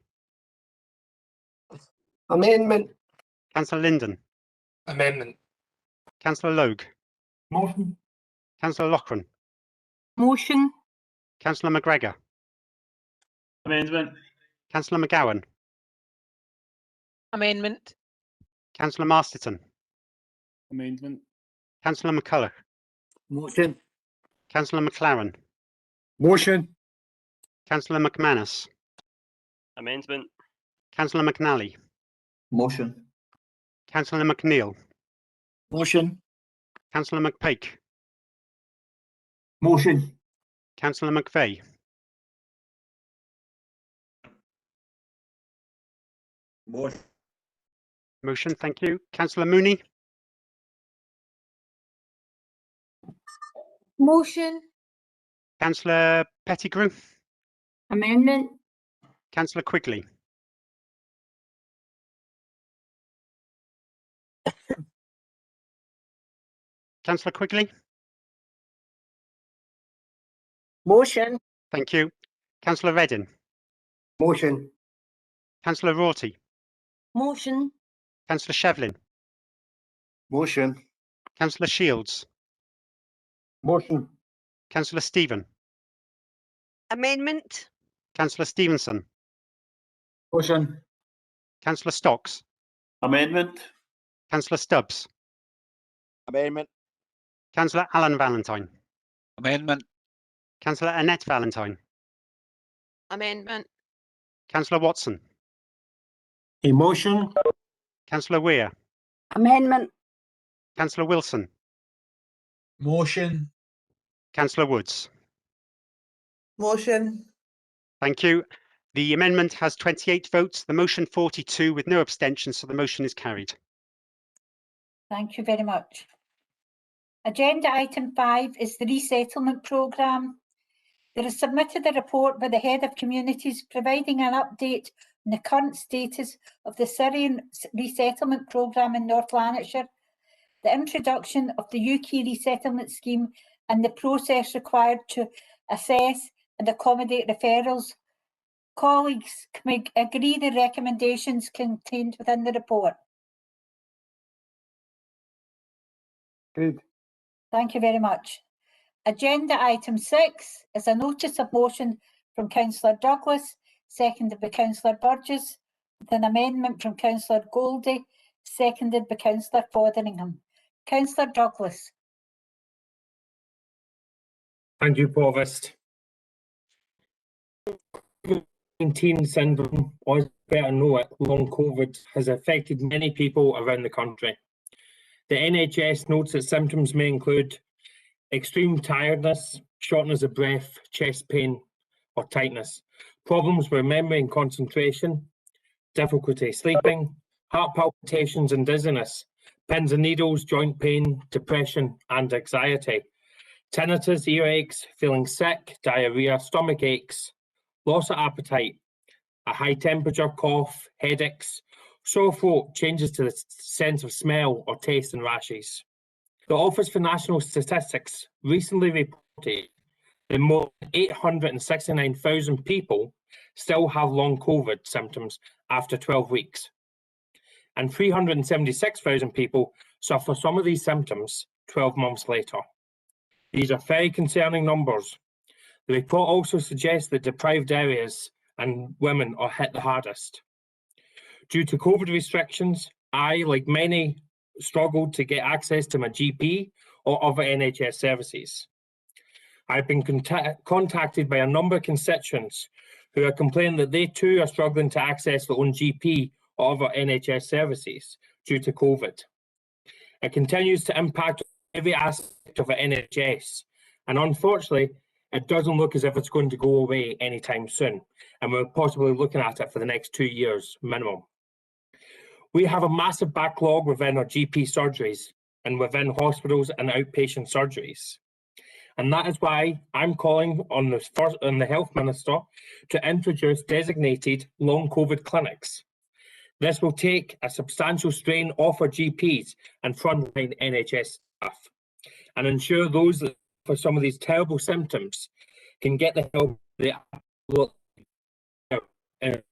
Amendment. Councillor Linden. Amendment. Councillor Logue. Motion. Councillor Loughran. Motion. Councillor McGregor. Amendment. Councillor McGowan. Amendment. Councillor Masterton. Amendment. Councillor McCulloch. Motion. Councillor McLaren. Motion. Councillor McManus. Amendment. Councillor McNally. Motion. Councillor McNeil. Motion. Councillor McPake. Motion. Councillor McVeigh. Motion. Motion, thank you. Councillor Mooney. Motion. Councillor Pettigrew. Amendment. Councillor Quigley. Councillor Quigley. Motion. Thank you. Councillor Reddin. Motion. Councillor Rorty. Motion. Councillor Shevlin. Motion. Councillor Shields. Motion. Councillor Stephen. Amendment. Councillor Stevenson. Motion. Councillor Stocks. Amendment. Councillor Stubbs. Amendment. Councillor Alan Valentine. Amendment. Councillor Annette Valentine. Amendment. Councillor Watson. A motion. Councillor Weir. Amendment. Councillor Wilson. Motion. Councillor Woods. Motion. Thank you. The amendment has 28 votes, the motion 42 with no abstentions, so the motion is carried. Thank you very much. Agenda item 5 is the resettlement programme. There is submitted a report by the Head of Communities providing an update on the current status of the Syrian resettlement programme in North Lanarkshire, the introduction of the UK resettlement scheme and the process required to assess and accommodate referrals. Colleagues, can we agree the recommendations contained within the report? Good. Thank you very much. Agenda item 6 is a notice of motion from Councillor Douglas, seconded by Councillor Burgess, with an amendment from Councillor Goldie, seconded by Councillor Fotheringham. Councillor Douglas. Thank you, Provost. COVID-19 syndrome, or as better know it, long COVID, has affected many people around the country. The NHS notes that symptoms may include extreme tiredness, shortness of breath, chest pain or tightness, problems with memory and concentration, difficulty sleeping, heart palpitations and dizziness, pins and needles, joint pain, depression and anxiety, tinnitus, earaches, feeling sick, diarrhea, stomach aches, loss of appetite, a high temperature, cough, headaches, sore throat, changes to the sense of smell or taste and rashes. The Office for National Statistics recently reported that more than 869,000 people still have long COVID symptoms after 12 weeks. And 376,000 people suffer some of these symptoms 12 months later. These are very concerning numbers. The report also suggests that deprived areas and women are hit the hardest. Due to COVID restrictions, I, like many, struggled to get access to my GP or other NHS services. I've been contacted by a number of constituents who are complaining that they too are struggling to access their own GP or other NHS services due to COVID. It continues to impact every aspect of the NHS, and unfortunately, it doesn't look as if it's going to go away anytime soon, and we're possibly looking at it for the next 2 years minimum. We have a massive backlog within our GP surgeries and within hospitals and outpatient surgeries. And that is why I'm calling on the Health Minister to introduce designated long COVID clinics. This will take a substantial strain off our GPs and frontline NHS staff and ensure those that for some of these terrible symptoms can get the help they absolutely need.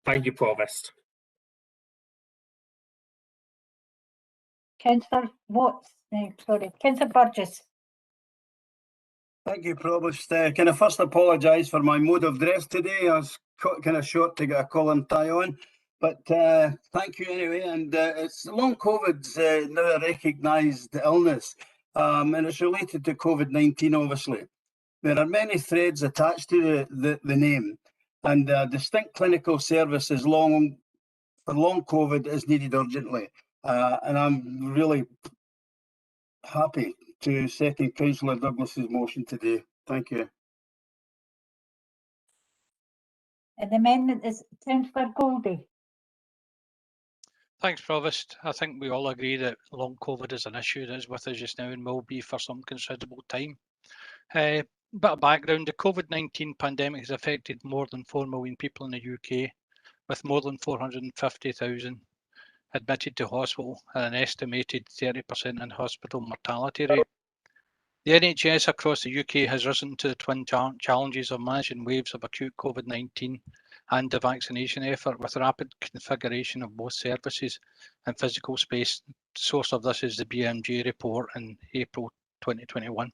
Thank you, Provost. Councillor Watts, sorry, Councillor Burgess. Thank you, Provost. Can I first apologise for my mode of dress today? I was kind of short to get a collar and tie on, but thank you anyway. And it's long COVID's now a recognised illness, and it's related to COVID-19, obviously. There are many threads attached to the name, and a distinct clinical service for long COVID is needed urgently. And I'm really happy to second Councillor Douglas's motion today. Thank you. And the amendment is Councillor Goldie. Thanks, Provost. I think we all agree that long COVID is an issue that is with us just now and will be for some considerable time. Bit of background, the COVID-19 pandemic has affected more than 4 million people in the UK, with more than 450,000 admitted to hospital and an estimated 30% in hospital mortality rate. The NHS across the UK has risen to the twin challenges of managing waves of acute COVID-19 and the vaccination effort with rapid configuration of both services and physical space. The source of this is the BMJ report in April 2021.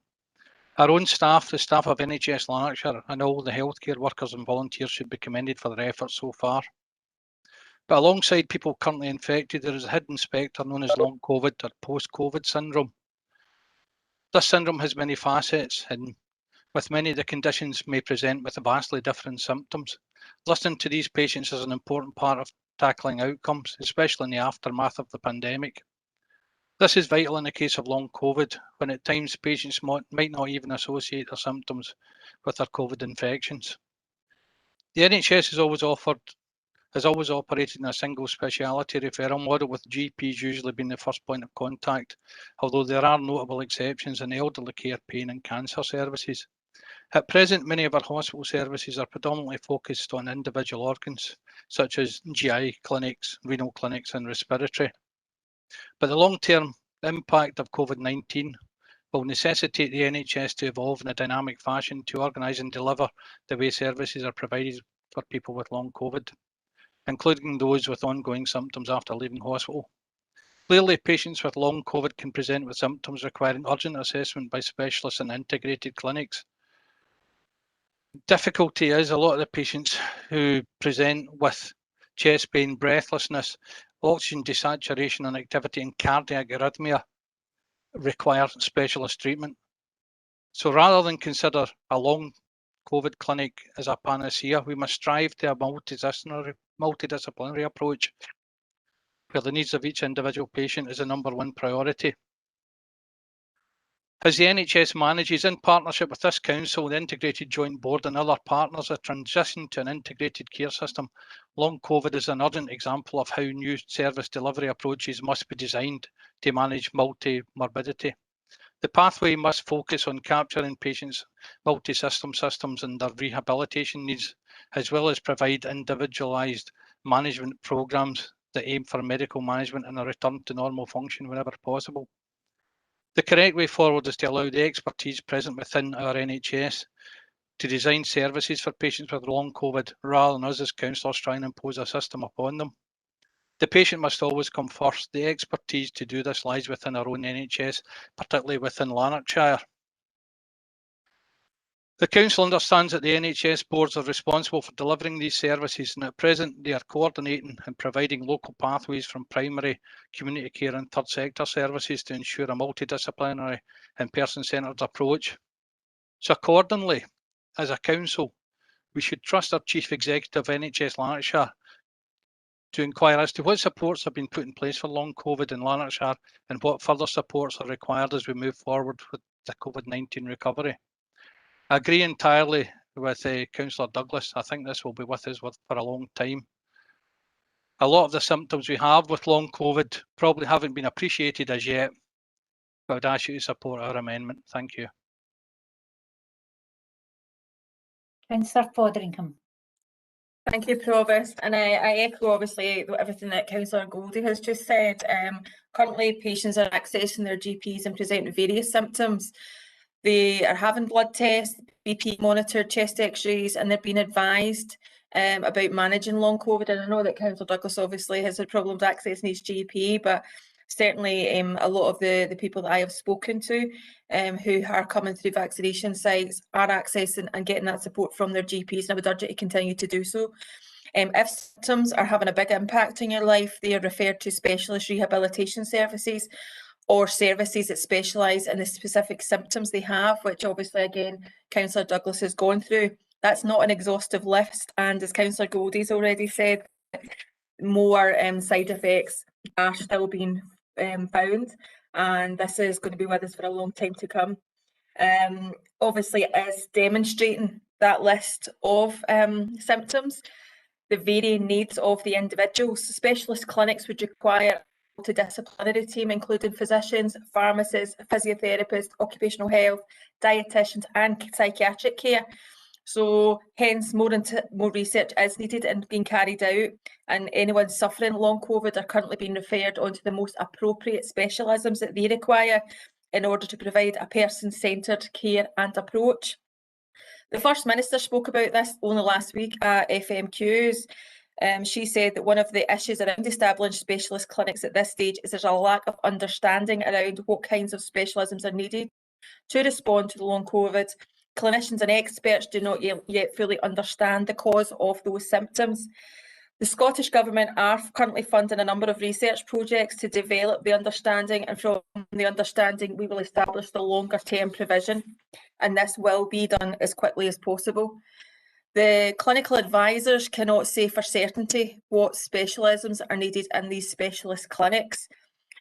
Our own staff, the staff of NHS Lanarkshire, and all the healthcare workers and volunteers should be commended for their efforts so far. But alongside people currently infected, there is a hidden spectre known as long COVID or post-COVID syndrome. This syndrome has many facets, and with many of the conditions may present with vastly different symptoms. Listening to these patients is an important part of tackling outcomes, especially in the aftermath of the pandemic. This is vital in the case of long COVID, when at times patients might not even associate their symptoms with their COVID infections. The NHS has always operated in a single speciality referral model, with GPs usually being the first point of contact, although there are notable exceptions in elderly care, pain and cancer services. At present, many of our hospital services are predominantly focused on individual organs, such as GI clinics, renal clinics and respiratory. But the long-term impact of COVID-19 will necessitate the NHS to evolve in a dynamic fashion to organise and deliver the way services are provided for people with long COVID, including those with ongoing symptoms after leaving hospital. Clearly, patients with long COVID can present with symptoms requiring urgent assessment by specialists in integrated clinics. Difficulty is a lot of the patients who present with chest pain, breathlessness, oxygen desaturation and activity and cardiac arrhythmia require specialist treatment. So rather than consider a long COVID clinic as a panacea, we must strive to a multidisciplinary approach where the needs of each individual patient is the #1 priority. As the NHS manages, in partnership with this council, the Integrated Joint Board and other partners, a transition to an integrated care system, long COVID is an urgent example of how new service delivery approaches must be designed to manage multi-morbidity. The pathway must focus on capturing patients' multi-system systems and their rehabilitation needs, as well as provide individualised management programmes that aim for medical management and a return to normal function whenever possible. The correct way forward is to allow the expertise present within our NHS to design services for patients with long COVID rather than us as councillors trying to impose a system upon them. The patient must always come first. The expertise to do this lies within our own NHS, particularly within Lanarkshire. The Council understands that the NHS boards are responsible for delivering these services, and at present they are coordinating and providing local pathways from primary, community care and third sector services to ensure a multidisciplinary and person-centred approach. So accordingly, as a council, we should trust our Chief Executive NHS Lanarkshire to inquire as to what supports have been put in place for long COVID in Lanarkshire and what further supports are required as we move forward with the COVID-19 recovery. I agree entirely with Councillor Douglas. I think this will be with us for a long time. A lot of the symptoms we have with long COVID probably haven't been appreciated as yet, but I would ask you to support our amendment. Thank you. Councillor Fotheringham. Thank you, Provost. And I echo obviously everything that Councillor Goldie has just said. Currently, patients are accessing their GPs and presenting various symptoms. They are having blood tests, BP monitored, chest x-rays, and they're being advised about managing long COVID. And I know that Councillor Douglas obviously has had problems accessing his GP, but certainly a lot of the people that I have spoken to who are coming through vaccination sites are accessing and getting that support from their GPs, and I would urge you to continue to do so. If symptoms are having a big impact on your life, they are referred to specialist rehabilitation services or services that specialise in the specific symptoms they have, which obviously, again, Councillor Douglas has gone through. That's not an exhaustive list, and as Councillor Goldie's already said, more side effects are still being found, and this is going to be with us for a long time to come. Obviously, it is demonstrating that list of symptoms, the varying needs of the individuals. Specialist clinics would require a multidisciplinary team, including physicians, pharmacists, physiotherapists, occupational health, dietitians, and psychiatric care. So hence more research is needed and being carried out, and anyone suffering long COVID are currently being referred onto the most appropriate specialisms that they require in order to provide a person-centred care and approach. The First Minister spoke about this only last week at FMQs. She said that one of the issues around established specialist clinics at this stage is there's a lack of understanding around what kinds of specialisms are needed to respond to the long COVID. Clinicians and experts do not yet fully understand the cause of those symptoms. The Scottish Government are currently funding a number of research projects to develop the understanding, and from the understanding we will establish the longer term provision, and this will be done as quickly as possible. The clinical advisors cannot say for certainty what specialisms are needed in these specialist clinics,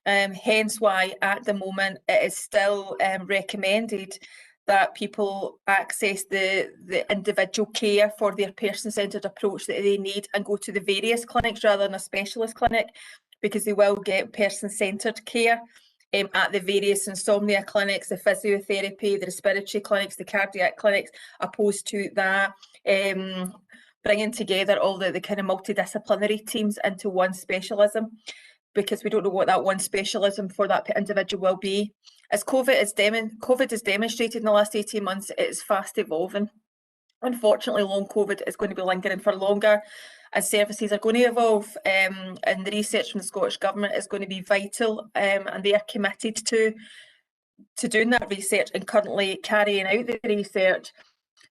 hence why at the moment it is still recommended that people access the individual care for their person-centred approach that they need and go to the various clinics rather than a specialist clinic, because they will get person-centred care at the various insomnia clinics, the physiotherapy, the respiratory clinics, the cardiac clinics, opposed to that bringing together all the kind of multidisciplinary teams into one specialism, because we don't know what that one specialism for that individual will be. As COVID has demonstrated in the last 18 months, it is fast evolving. Unfortunately, long COVID is going to be lingering for longer, and services are going to evolve, and the research from the Scottish Government is going to be vital, and they are committed to doing that research and currently carrying out the research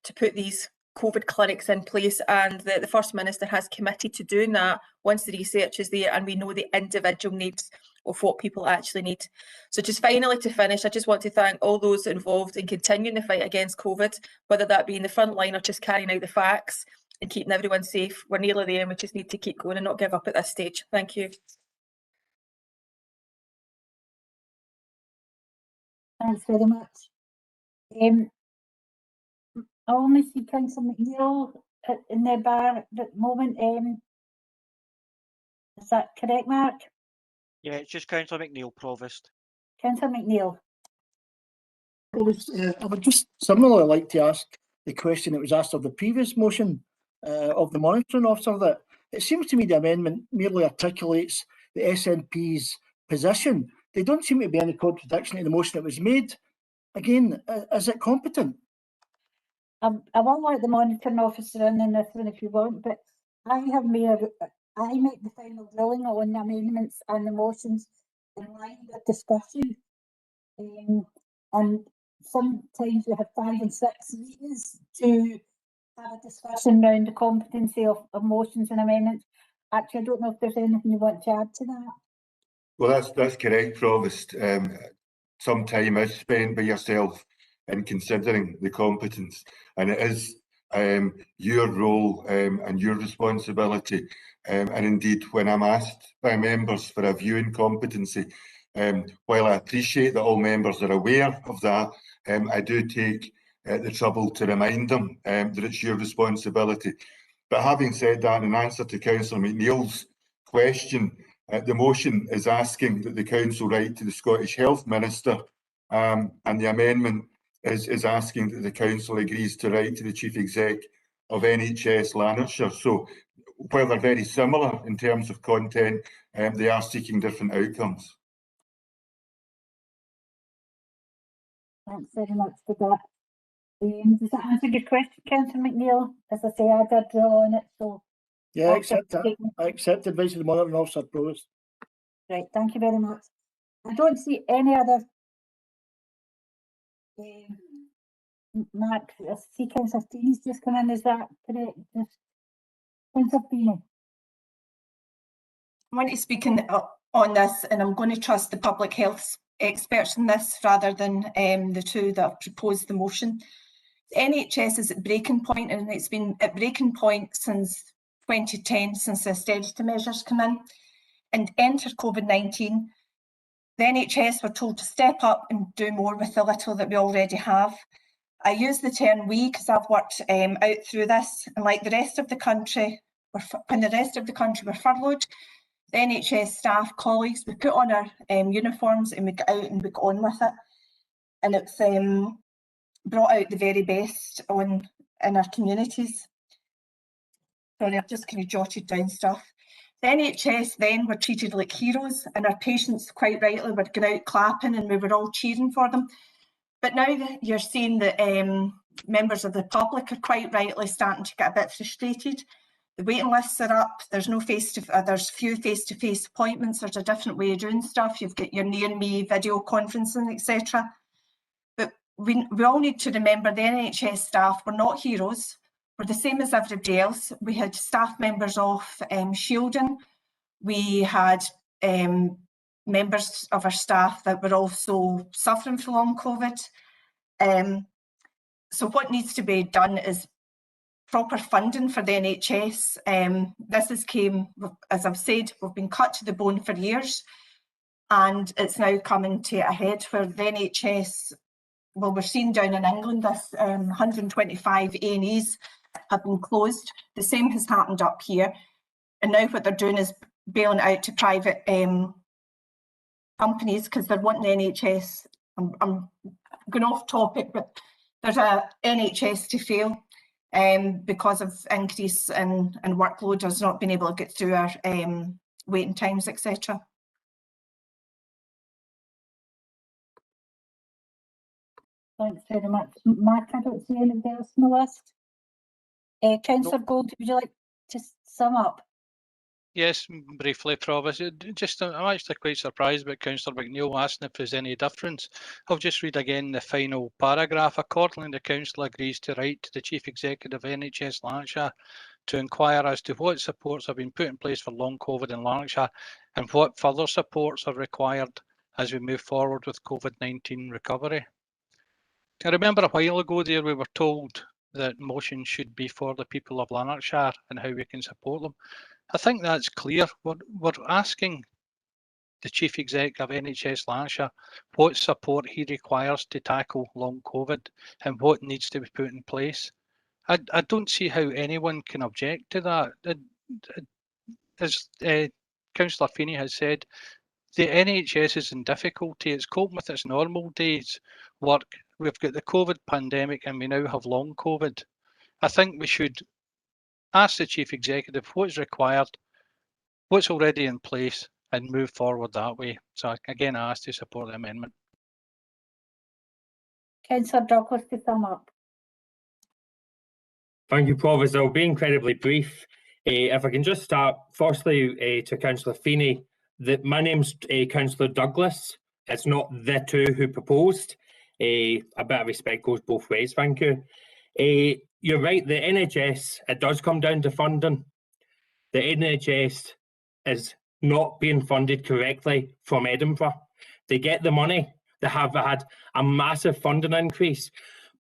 to put these COVID clinics in place, and the First Minister has committed to doing that once the research is there and we know the individual needs of what people actually need. So just finally to finish, I just want to thank all those involved in continuing the fight against COVID, whether that be in the front line or just carrying out the facts and keeping everyone safe. We're nearly there and we just need to keep going and not give up at this stage. Thank you. Thanks very much. I only see Councillor McNeill in the bar at the moment. Is that correct, Mark? Yeah, it's just Councillor McNeill, Provost. Councillor McNeill. I would just similarly like to ask the question that was asked of the previous motion of the monitoring officer, that it seems to me the amendment merely articulates the SNP's position They don't seem to be any contradiction in the motion that was made. Again, is it competent? I won't let the monitoring officer in this one if you want, but I make the final ruling on the amendments and the motions in line with discussion. And sometimes we have 5 and 6 meetings to have a discussion around the competency of motions and amendments. Actually, I don't know if there's anything you want to add to that. Well, that's correct, Provost. Some time is spent by yourself in considering the competence, and it is your role and your responsibility. And indeed, when I'm asked by members for a view in competency, while I appreciate that all members are aware of that, I do take the trouble to remind them that it's your responsibility. But having said that, in answer to Councillor McNeill's question, the motion is asking that the Council write to the Scottish Health Minister, and the amendment is asking that the Council agrees to write to the Chief Exec of NHS Lanarkshire. So while they're very similar in terms of content, they are seeking different outcomes. Thanks very much for that. Does that answer your question, Councillor McNeill? As I say, I did draw on it, so... Yeah, I accept that. I accept the advice of the monitoring officer, Provost. Right, thank you very much. I don't see any other... Mark, I see Councillor Feeney's just come in, is that correct? Councillor Feeney. I want to speak on this, and I'm going to trust the public health experts in this rather than the two that have proposed the motion. The NHS is at breaking point, and it's been at breaking point since 2010, since the austerity measures come in, and enter COVID-19. The NHS were told to step up and do more with the little that we already have. I use the term we because I've worked out through this, and like the rest of the country, when the rest of the country were furloughed, the NHS staff, colleagues, we put on our uniforms and we get out and we go on with it. And it's brought out the very best in our communities. Sorry, I've just kind of jotted down stuff. The NHS then were treated like heroes, and our patients, quite rightly, were going out clapping and we were all cheering for them. But now you're seeing that members of the public are quite rightly starting to get a bit frustrated. The waiting lists are up. There's no there's few face-to-face appointments. There's a different way of doing stuff. You've got your near me video conferencing, etc. But we all need to remember the NHS staff were not heroes. We're the same as everybody else. We had staff members off shielding. We had members of our staff that were also suffering from long COVID. So what needs to be done is proper funding for the NHS. This has came, as I've said, we've been cut to the bone for years, and it's now coming to a head where the NHS, well, we're seeing down in England, this 125 A&Es have been closed. The same has happened up here. And now what they're doing is bailing out to private companies because they're wanting the NHS. I'm going off topic, but there's a NHS to fail because of increase in workload, has not been able to get through our waiting times, etc. Thanks very much. Mark, I don't see anything else on the list. Councillor Gold, would you like to sum up? Yes, briefly, Provost. I'm actually quite surprised about Councillor McNeill asking if there's any difference. I'll just read again the final paragraph. Accordingly, the Council agrees to write to the Chief Executive of NHS Lanarkshire to inquire as to what supports have been put in place for long COVID in Lanarkshire and what further supports are required as we move forward with COVID-19 recovery. I remember a while ago there we were told that motion should be for the people of Lanarkshire and how we can support them. I think that's clear. We're asking the Chief Exec of NHS Lanarkshire what support he requires to tackle long COVID and what needs to be put in place. I don't see how anyone can object to that. As Councillor Feeney has said, the NHS is in difficulty. It's coping with its normal days work. We've got the COVID pandemic and we now have long COVID. I think we should ask the Chief Executive what's required, what's already in place, and move forward that way. So again, I ask to support the amendment. Councillor Douglas to sum up. Thank you, Provost. I'll be incredibly brief. If I can just start, firstly, to Councillor Feeney, my name's Councillor Douglas. It's not the two who proposed. A bit of respect goes both ways, thank you. You're right, the NHS, it does come down to funding. The NHS is not being funded correctly from Edinburgh. They get the money, they have had a massive funding increase,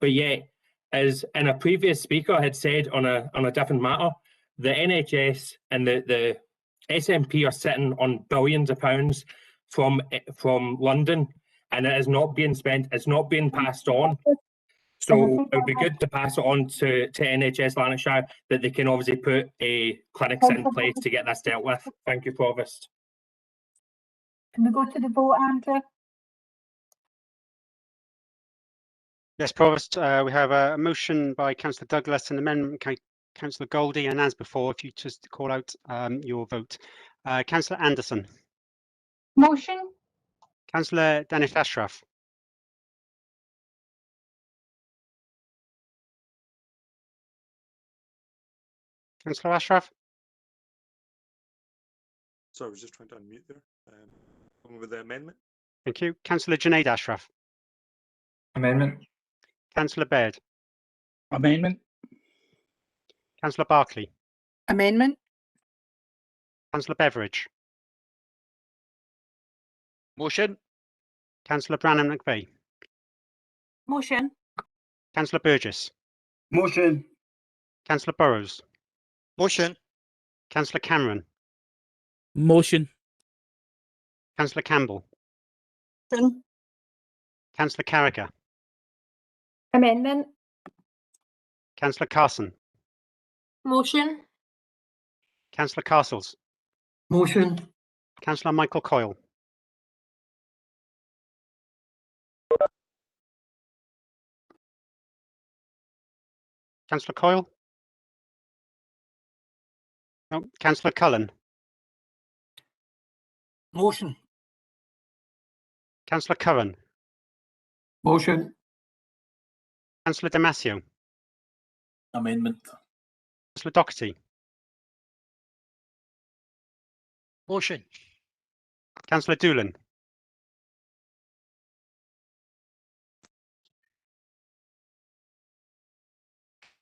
but yet, as in a previous speaker had said on a different matter, the NHS and the SNP are sitting on billions of pounds from London, and it is not being spent, it's not being passed on. So it would be good to pass it on to NHS Lanarkshire, that they can obviously put clinics in place to get this dealt with. Thank you, Provost. Can we go to the vote, Andrew? Yes, Provost, we have a motion by Councillor Douglas, an amendment by Councillor Goldie, and as before, if you just call out your vote. Councillor Anderson. Motion. Councillor Danish Ashraf. Councillor Ashraf. Sorry, I was just trying to unmute there. With the amendment. Thank you. Councillor Junaid Ashraf. Amendment. Councillor Baird. Amendment. Councillor Barclay. Amendment. Councillor Beveridge. Motion. Councillor Brannan McVeigh. Motion. Councillor Burgess. Motion. Councillor Burrows. Motion. Councillor Cameron. Motion. Councillor Campbell. Motion. Councillor Carragher. Amendment. Councillor Carson. Motion. Councillor Castles. Motion. Councillor Michael Coyle. Councillor Coyle. No. Councillor Cullen. Motion. Councillor Curran. Motion. Councillor Damasio. Amendment. Councillor Doherty. Motion. Councillor Doolan.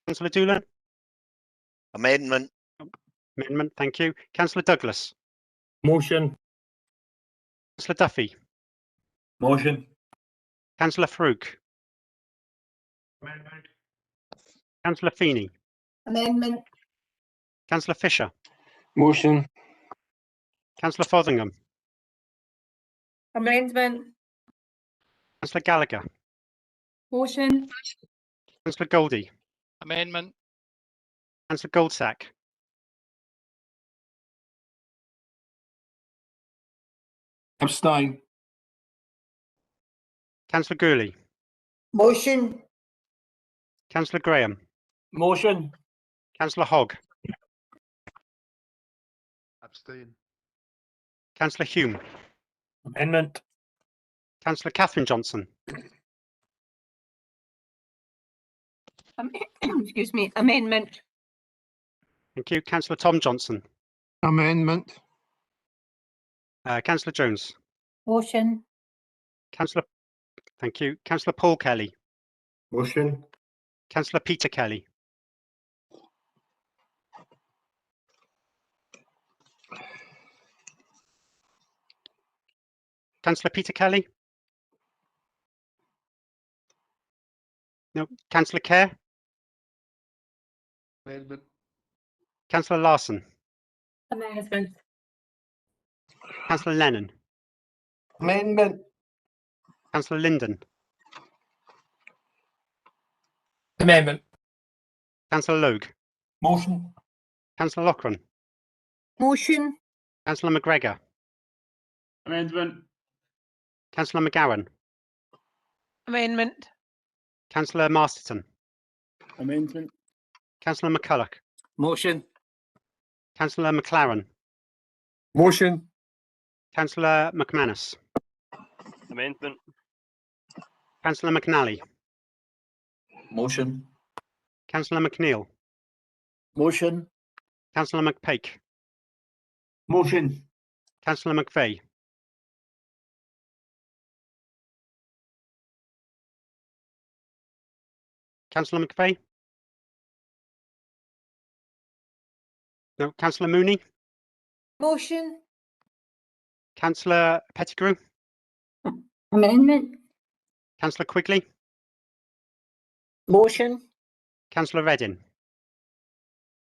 Councillor Doolan. Amendment. Amendment, thank you. Councillor Douglas. Motion. Councillor Duffy. Motion. Councillor Farouk. Amendment. Councillor Feeney. Amendment. Councillor Fisher. Motion. Councillor Fotheringham. Amendment. Councillor Gallagher. Motion. Councillor Goldie. Amendment. Councillor Goldsack. Abstain. Councillor Gourley. Motion. Councillor Graham. Motion. Councillor Hogg. Abstain. Councillor Hume. Amendment. Councillor Catherine Johnson. Excuse me. Amendment. Thank you. Councillor Tom Johnson. Amendment. Councillor Jones. Motion. Councillor, thank you. Councillor Paul Kelly. Motion. Councillor Peter Kelly. Councillor Peter Kelly. No. Councillor Kerr. Amendment. Councillor Larson. Amendment. Councillor Lennon. Amendment. Councillor Linden. Amendment. Councillor Logue. Motion. Councillor Loughran. Motion. Councillor McGregor. Amendment. Councillor McGowan. Amendment. Councillor Masterton. Amendment. Councillor McCulloch. Motion. Councillor McLaren. Motion. Councillor McManus. Amendment. Councillor McNally. Motion. Councillor McNeill. Motion. Councillor McPake. Motion. Councillor McVeigh. Councillor McVeigh? No. Councillor Mooney? Motion. Councillor Pettigrew? Amendment. Councillor Quigley? Motion. Councillor Reddin?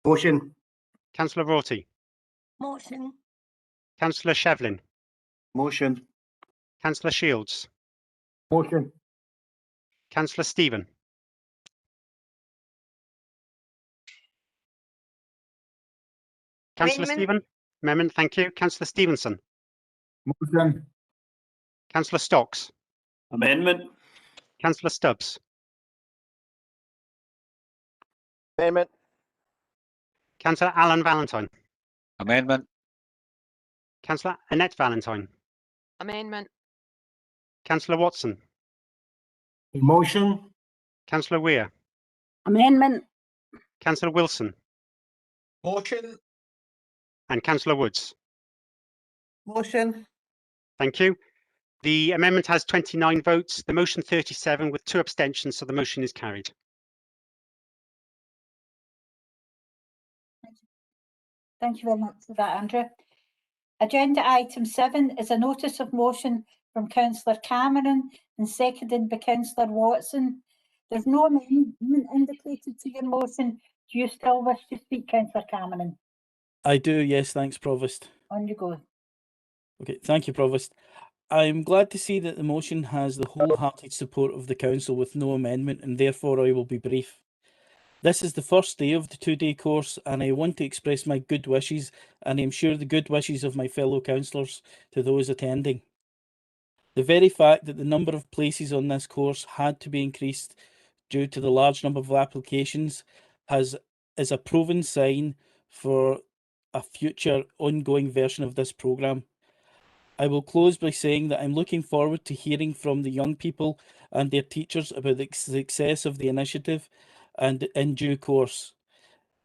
Motion. Councillor Rorty? Motion. Councillor Shevlin? Motion. Councillor Shields? Motion. Councillor Stephen? Councillor Amendment. Stephen? Amendment, thank you. Councillor Stevenson? Motion. Councillor Stocks? Amendment. Councillor Stubbs? Amendment. Councillor Alan Valentine? Amendment. Councillor Annette Valentine? Amendment. Councillor Watson? Motion. Councillor Weir? Amendment. Councillor Wilson? Motion. And Councillor Woods? Motion. Thank you. The amendment has 29 votes, the motion 37 with 2 abstentions, so the motion is carried. Thank you very much for that, Andrew. Agenda item 7 is a notice of motion from Councillor Cameron and seconded by Councillor Watson. There's no amendment indicated to your motion. Do you still wish to speak, Councillor Cameron? I do, yes, thanks, Provost. On you go. Okay, thank you, Provost. I'm glad to see that the motion has the wholehearted support of the Council with no amendment, and therefore I will be brief. This is the first day of the 2-day course, and I want to express my good wishes, and I'm sure the good wishes of my fellow councillors to those attending. The very fact that the number of places on this course had to be increased due to the large number of applications is a proven sign for a future ongoing version of this programme. I will close by saying that I'm looking forward to hearing from the young people and their teachers about the success of the initiative and in due course.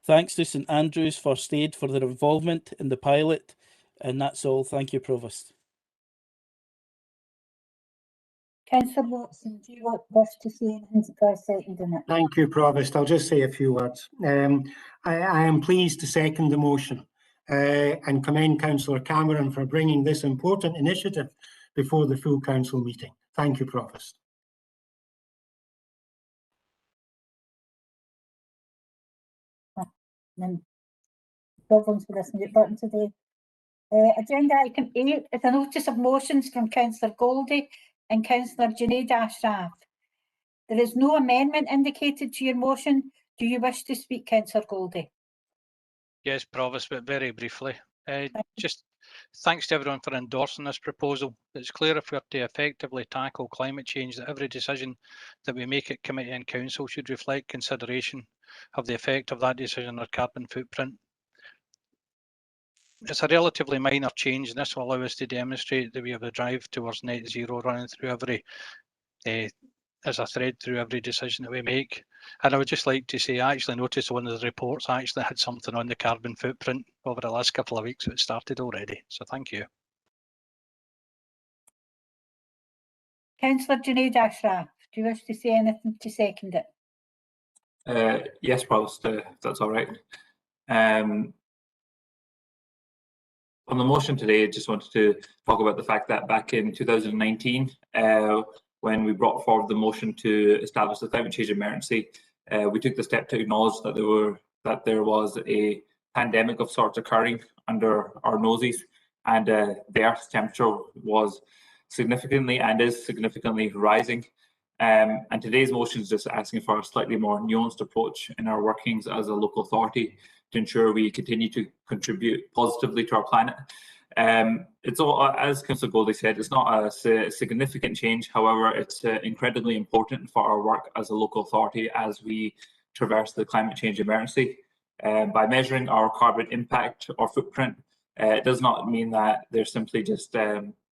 Thanks to St Andrews First Aid for their involvement in the pilot, and that's all. Thank you, Provost. Councillor Watson, do you wish to say anything to first second in it? Thank you, Provost. I'll just say a few words. I am pleased to second the motion and commend Councillor Cameron for bringing this important initiative before the full council meeting. Thank you, Provost. Problems with this mute button today. Agenda item 8 is a notice of motions from Councillor Goldie and Councillor Junaid Ashraf. There is no amendment indicated to your motion. Do you wish to speak, Councillor Goldie? Yes, Provost, but very briefly. Just thanks to everyone for endorsing this proposal. It's clear if we are to effectively tackle climate change that every decision that we make at committee and council should reflect consideration of the effect of that decision on our carbon footprint. It's a relatively minor change, and this will allow us to demonstrate that we have a drive towards net zero running through every, as a thread through every decision that we make. And I would just like to say, I actually noticed one of the reports actually had something on the carbon footprint over the last couple of weeks, so it started already. So thank you. Councillor Junaid Ashraf, do you wish to say anything to second it? Yes, Provost, if that's all right. On the motion today, I just wanted to talk about the fact that back in 2019, when we brought forward the motion to establish the climate change emergency, we took the step to acknowledge that there was a pandemic of sorts occurring under our noses, and the Earth's temperature was significantly and is significantly rising. And today's motion is just asking for a slightly more nuanced approach in our workings as a local authority to ensure we continue to contribute positively to our planet. It's all, as Councillor Goldie said, it's not a significant change. However, it's incredibly important for our work as a local authority as we traverse the climate change emergency. By measuring our carbon impact or footprint, It does not mean that there's simply just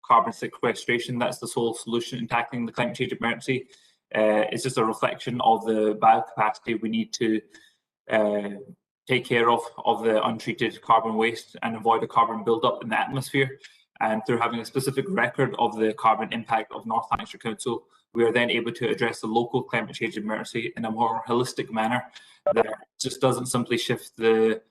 carbon sequestration that's the sole solution in tackling the climate change emergency. It's just a reflection of the biocapacity we need to take care of the untreated carbon waste and avoid the carbon buildup in the atmosphere. And through having a specific record of the carbon impact of North Lanarkshire Council, we are then able to address the local climate change emergency in a more holistic manner that just doesn't simply shift the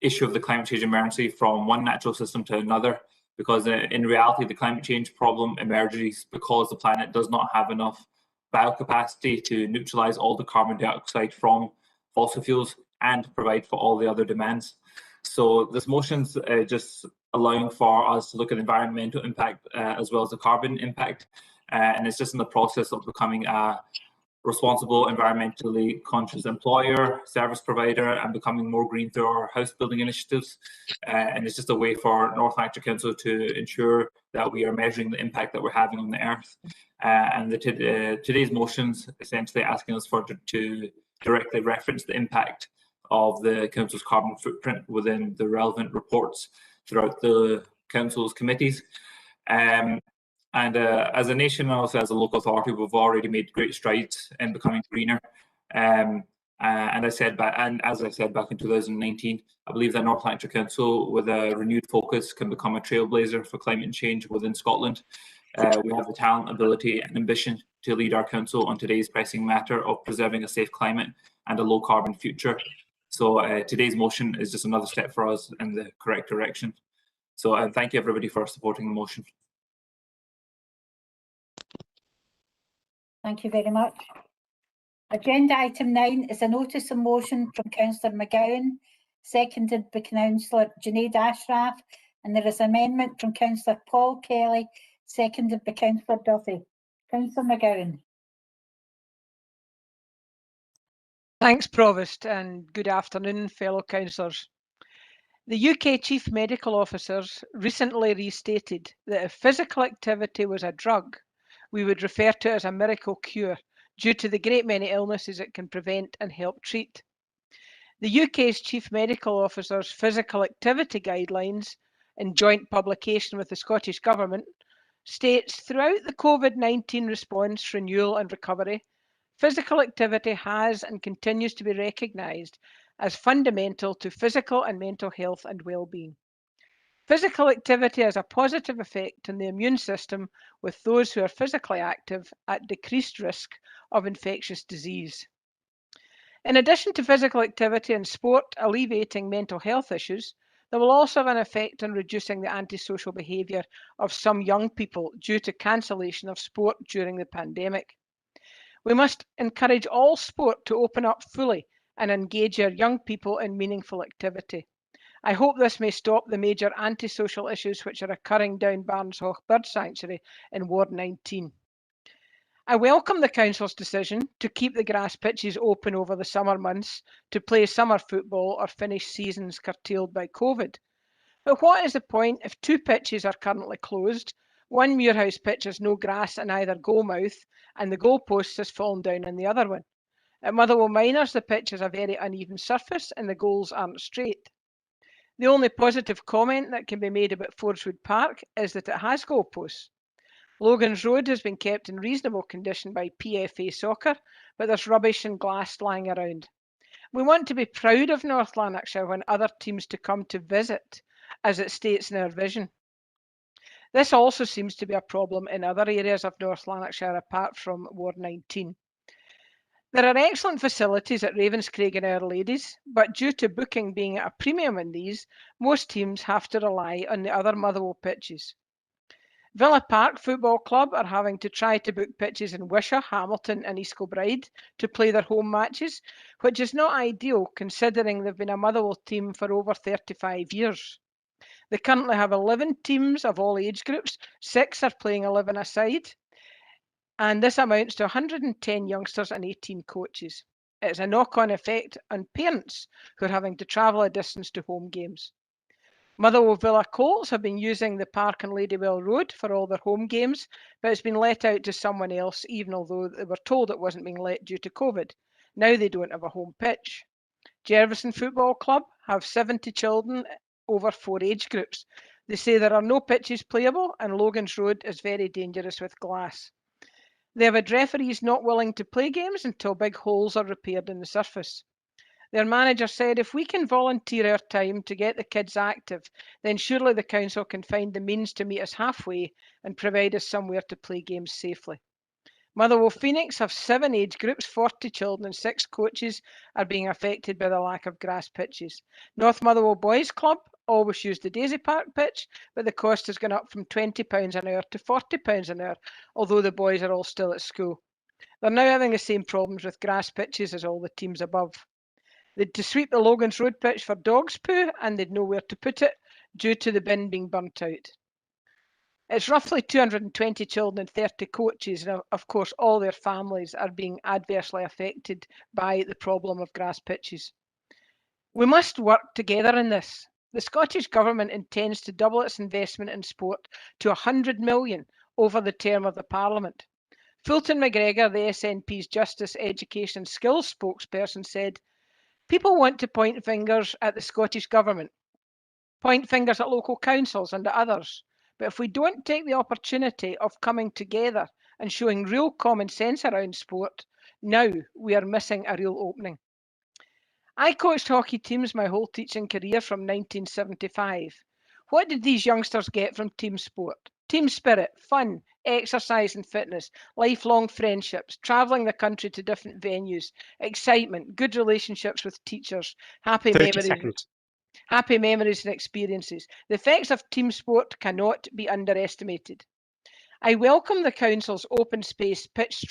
issue of the climate change emergency from one natural system to another, because in reality the climate change problem emerges because the planet does not have enough biocapacity to neutralize all the carbon dioxide from fossil fuels and provide for all the other demands. So this motion's just allowing for us to look at environmental impact as well as the carbon impact, and it's just in the process of becoming a responsible, environmentally conscious employer, service provider, and becoming more green through our house building initiatives. And it's just a way for North Lanarkshire Council to ensure that we are measuring the impact that we're having on the earth. And today's motions essentially asking us to directly reference the impact of the council's carbon footprint within the relevant reports throughout the council's committees. As a nation and also as a local authority, we've already made great strides in becoming greener. And as I said back in 2019, I believe that North Lanarkshire Council, with a renewed focus, can become a trailblazer for climate change within Scotland. We have the talent, ability, and ambition to lead our council on today's pressing matter of preserving a safe climate and a low carbon future. So today's motion is just another step for us in the correct direction. So thank you everybody for supporting the motion. Thank you very much. Agenda item 9 is a notice of motion from Councillor McGowan, seconded by Councillor Junaid Ashraf, and there is an amendment from Councillor Paul Kelly, seconded by Councillor Duffy. Councillor McGowan. Thanks, Provost, and good afternoon, fellow councillors. The UK Chief Medical Officers recently restated that if physical activity was a drug, we would refer to it as a miracle cure due to the great many illnesses it can prevent and help treat. The UK's Chief Medical Officer's Physical Activity Guidelines, in joint publication with the Scottish Government, states throughout the COVID-19 response, renewal and recovery, physical activity has and continues to be recognised as fundamental to physical and mental health and well-being. Physical activity has a positive effect on the immune system, with those who are physically active at decreased risk of infectious disease. In addition to physical activity and sport alleviating mental health issues, they will also have an effect on reducing the antisocial behaviour of some young people due to cancellation of sport during the pandemic. We must encourage all sport to open up fully and engage our young people in meaningful activity. I hope this may stop the major antisocial issues which are occurring down Barnshaugh Bird Sanctuary in Ward 19. I welcome the Council's decision to keep the grass pitches open over the summer months to play summer football or finish seasons curtailed by COVID. But what is the point if 2 pitches are currently closed, one Muirhouse pitch has no grass in either goal mouth and the goalpost has fallen down on the other one? At Motherwell Minors, the pitch has a very uneven surface and the goals aren't straight. The only positive comment that can be made about Fordswood Park is that it has goalposts. Logan's Road has been kept in reasonable condition by PFA Soccer, but there's rubbish and glass lying around. We want to be proud of North Lanarkshire when other teams to come to visit, as it states in our vision. This also seems to be a problem in other areas of North Lanarkshire apart from Ward 19. There are excellent facilities at Ravenscraig and Our Ladies, but due to booking being at a premium in these, most teams have to rely on the other Motherwell pitches. Villa Park Football Club are having to try to book pitches in Wishaw, Hamilton and East Kilbride to play their home matches, which is not ideal considering they've been a Motherwell team for over 35 years. They currently have 11 teams of all age groups, 6 are playing 11 aside, and this amounts to 110 youngsters and 18 coaches. It's a knock-on effect on parents who are having to travel a distance to home games. Motherwell Villa Colts have been using the park on Ladywell Road for all their home games, but it's been let out to someone else, even although they were told it wasn't being let due to COVID. Now they don't have a home pitch. Jervison Football Club have 70 children over 4 age groups. They say there are no pitches playable and Logan's Road is very dangerous with glass. They have had referees not willing to play games until big holes are repaired in the surface. Their manager said, if we can volunteer our time to get the kids active, then surely the council can find the means to meet us halfway and provide us somewhere to play games safely. Motherwell Phoenix have 7 age groups, 40 children and 6 coaches are being affected by the lack of grass pitches. North Motherwell Boys Club always use the Daisy Park pitch, but the cost has gone up from £20 an hour to £40 an hour, although the boys are all still at school. They're now having the same problems with grass pitches as all the teams above. They'd to sweep the Logan's Road pitch for dogs' poo and they'd nowhere to put it due to the bin being burnt out. It's roughly 220 children and 30 coaches, and of course all their families are being adversely affected by the problem of grass pitches. We must work together in this. The Scottish Government intends to double its investment in sport to £100 million over the term of the Parliament. Fulton McGregor, the SNP's Justice, Education and Skills spokesperson, said, "People want to point fingers at the Scottish Government, point fingers at local councils and at others. But if we don't take the opportunity of coming together and showing real common sense around sport, now we are missing a real opening." I coached hockey teams my whole teaching career from 1975. What did these youngsters get from team sport? Team spirit, fun, exercise and fitness, lifelong friendships, travelling the country to different venues, excitement, good relationships with teachers, happy memories and experiences. The effects of team sport cannot be underestimated. I welcome the Council's open space pitch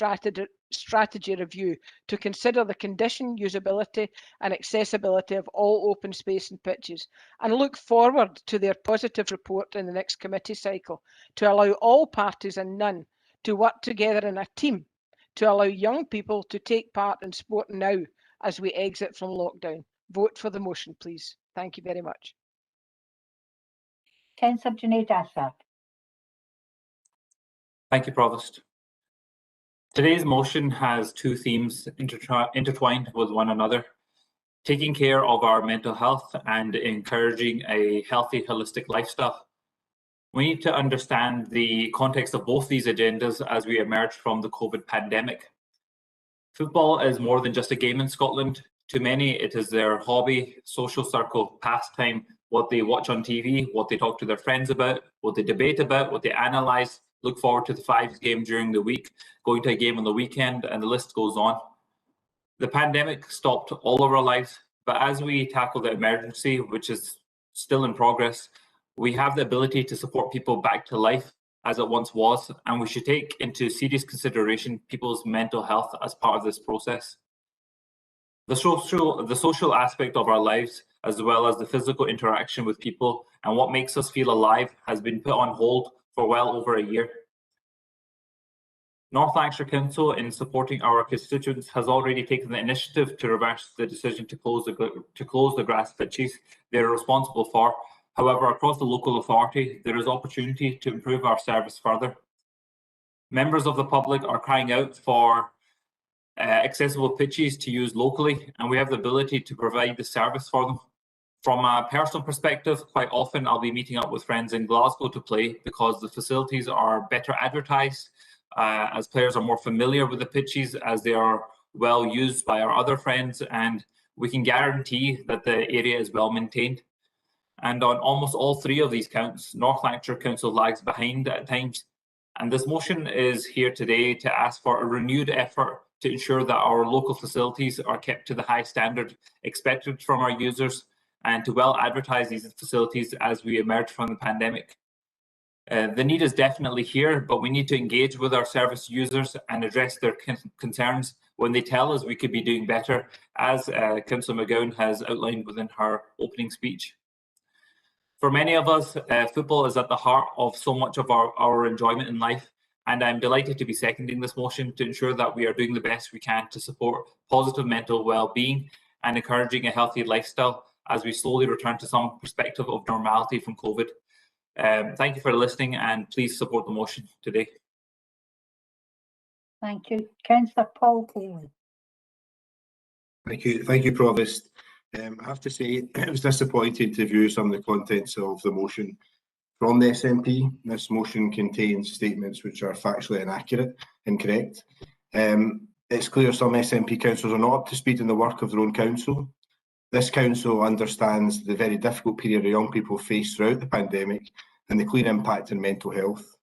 strategy review to consider the condition, usability and accessibility of all open space and pitches, and look forward to their positive report in the next committee cycle to allow all parties and none to work together in a team to allow young people to take part in sport now as we exit from lockdown. Vote for the motion, please. Thank you very much. Councillor Junaid Ashak. Thank you, Provost. Today's motion has 2 themes intertwined with one another: taking care of our mental health and encouraging a healthy, holistic lifestyle. We need to understand the context of both these agendas as we emerge from the COVID pandemic. Football is more than just a game in Scotland. To many, it is their hobby, social circle, pastime, what they watch on TV, what they talk to their friends about, what they debate about, what they analyse, look forward to the 5 game during the week, going to a game on the weekend, and the list goes on. The pandemic stopped all of our lives, but as we tackle the emergency, which is still in progress, we have the ability to support people back to life as it once was, and we should take into serious consideration people's mental health as part of this process. The social aspect of our lives, as well as the physical interaction with people and what makes us feel alive, has been put on hold for well over a year. North Lanarkshire Council, in supporting our constituents, has already taken the initiative to reverse the decision to close the grass pitches they are responsible for. However, across the local authority, there is opportunity to improve our service further. Members of the public are crying out for accessible pitches to use locally, and we have the ability to provide the service for them. From a personal perspective, quite often I'll be meeting up with friends in Glasgow to play because the facilities are better advertised, as players are more familiar with the pitches, as they are well used by our other friends, and we can guarantee that the area is well maintained. And on almost all 3 of these counts, North Lanarkshire Council lags behind at times. And this motion is here today to ask for a renewed effort to ensure that our local facilities are kept to the high standard expected from our users, and to well advertise these facilities as we emerge from the pandemic. The need is definitely here, but we need to engage with our service users and address their concerns when they tell us we could be doing better, as Councillor McGowan has outlined within her opening speech. For many of us, football is at the heart of so much of our enjoyment in life, and I'm delighted to be seconding this motion to ensure that we are doing the best we can to support positive mental well-being and encouraging a healthy lifestyle as we slowly return to some perspective of normality from COVID. Thank you for listening, and please support the motion today. Thank you. Councillor Paul Taylor. Thank you, Provost. I have to say, it was disappointing to view some of the contents of the motion from the SNP. This motion contains statements which are factually inaccurate, incorrect. It's clear some SNP councillors are not up to speed in the work of their own council. This council understands the very difficult period young people face throughout the pandemic and the clear impact on mental health.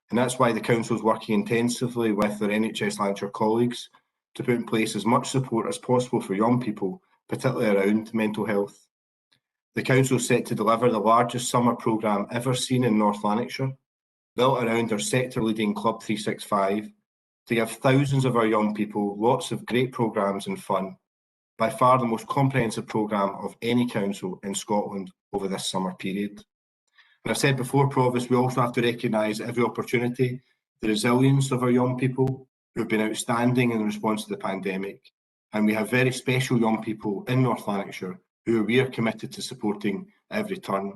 And that's why the council is working intensively with their NHS Lanarkshire colleagues to put in place as much support as possible for young people, particularly around mental health. The council is set to deliver the largest summer programme ever seen in North Lanarkshire, built around our sector-leading Club 365, to give thousands of our young people lots of great programmes and fun, by far the most comprehensive programme of any council in Scotland over this summer period. And I've said before, Provost, we also have to recognise every opportunity, the resilience of our young people who have been outstanding in response to the pandemic. And we have very special young people in North Lanarkshire who we are committed to supporting every turn.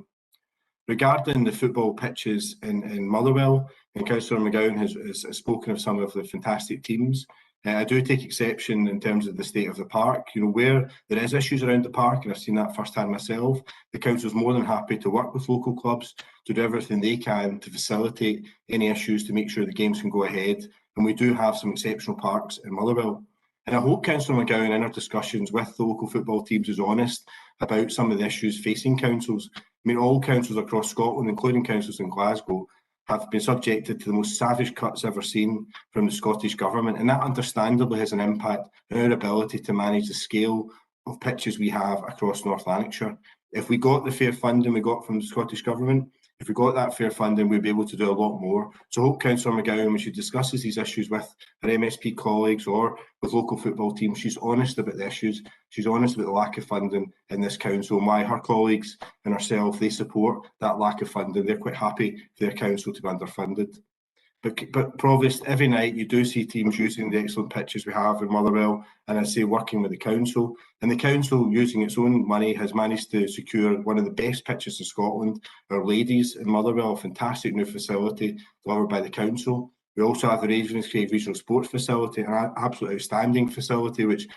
Regarding the football pitches in Motherwell, and Councillor McGowan has spoken of some of the fantastic teams. I do take exception in terms of the state of the park. You know, where there is issues around the park, and I've seen that firsthand myself, the council is more than happy to work with local clubs to do everything they can to facilitate any issues to make sure the games can go ahead. And we do have some exceptional parks in Motherwell. And I hope Councillor McGowan in our discussions with the local football teams is honest about some of the issues facing councils. I mean, all councils across Scotland, including councils in Glasgow, have been subjected to the most savage cuts ever seen from the Scottish Government, and that understandably has an impact on our ability to manage the scale of pitches we have across North Lanarkshire. If we got the fair funding we got from the Scottish Government, if we got that fair funding, we'd be able to do a lot more. So I hope Councillor McGowan, when she discusses these issues with her MSP colleagues or with local football teams, she's honest about the issues, she's honest about the lack of funding in this council and why her colleagues and herself, they support that lack of funding. They're quite happy for their council to be underfunded. But Provost, every night you do see teams using the excellent pitches we have in Motherwell, and I say working with the council. And the council, using its own money, has managed to secure one of the best pitches in Scotland, our Ladies in Motherwell, a fantastic new facility delivered by the council. We also have the Ravenscraig Regional Sports Facility, an absolutely outstanding facility, which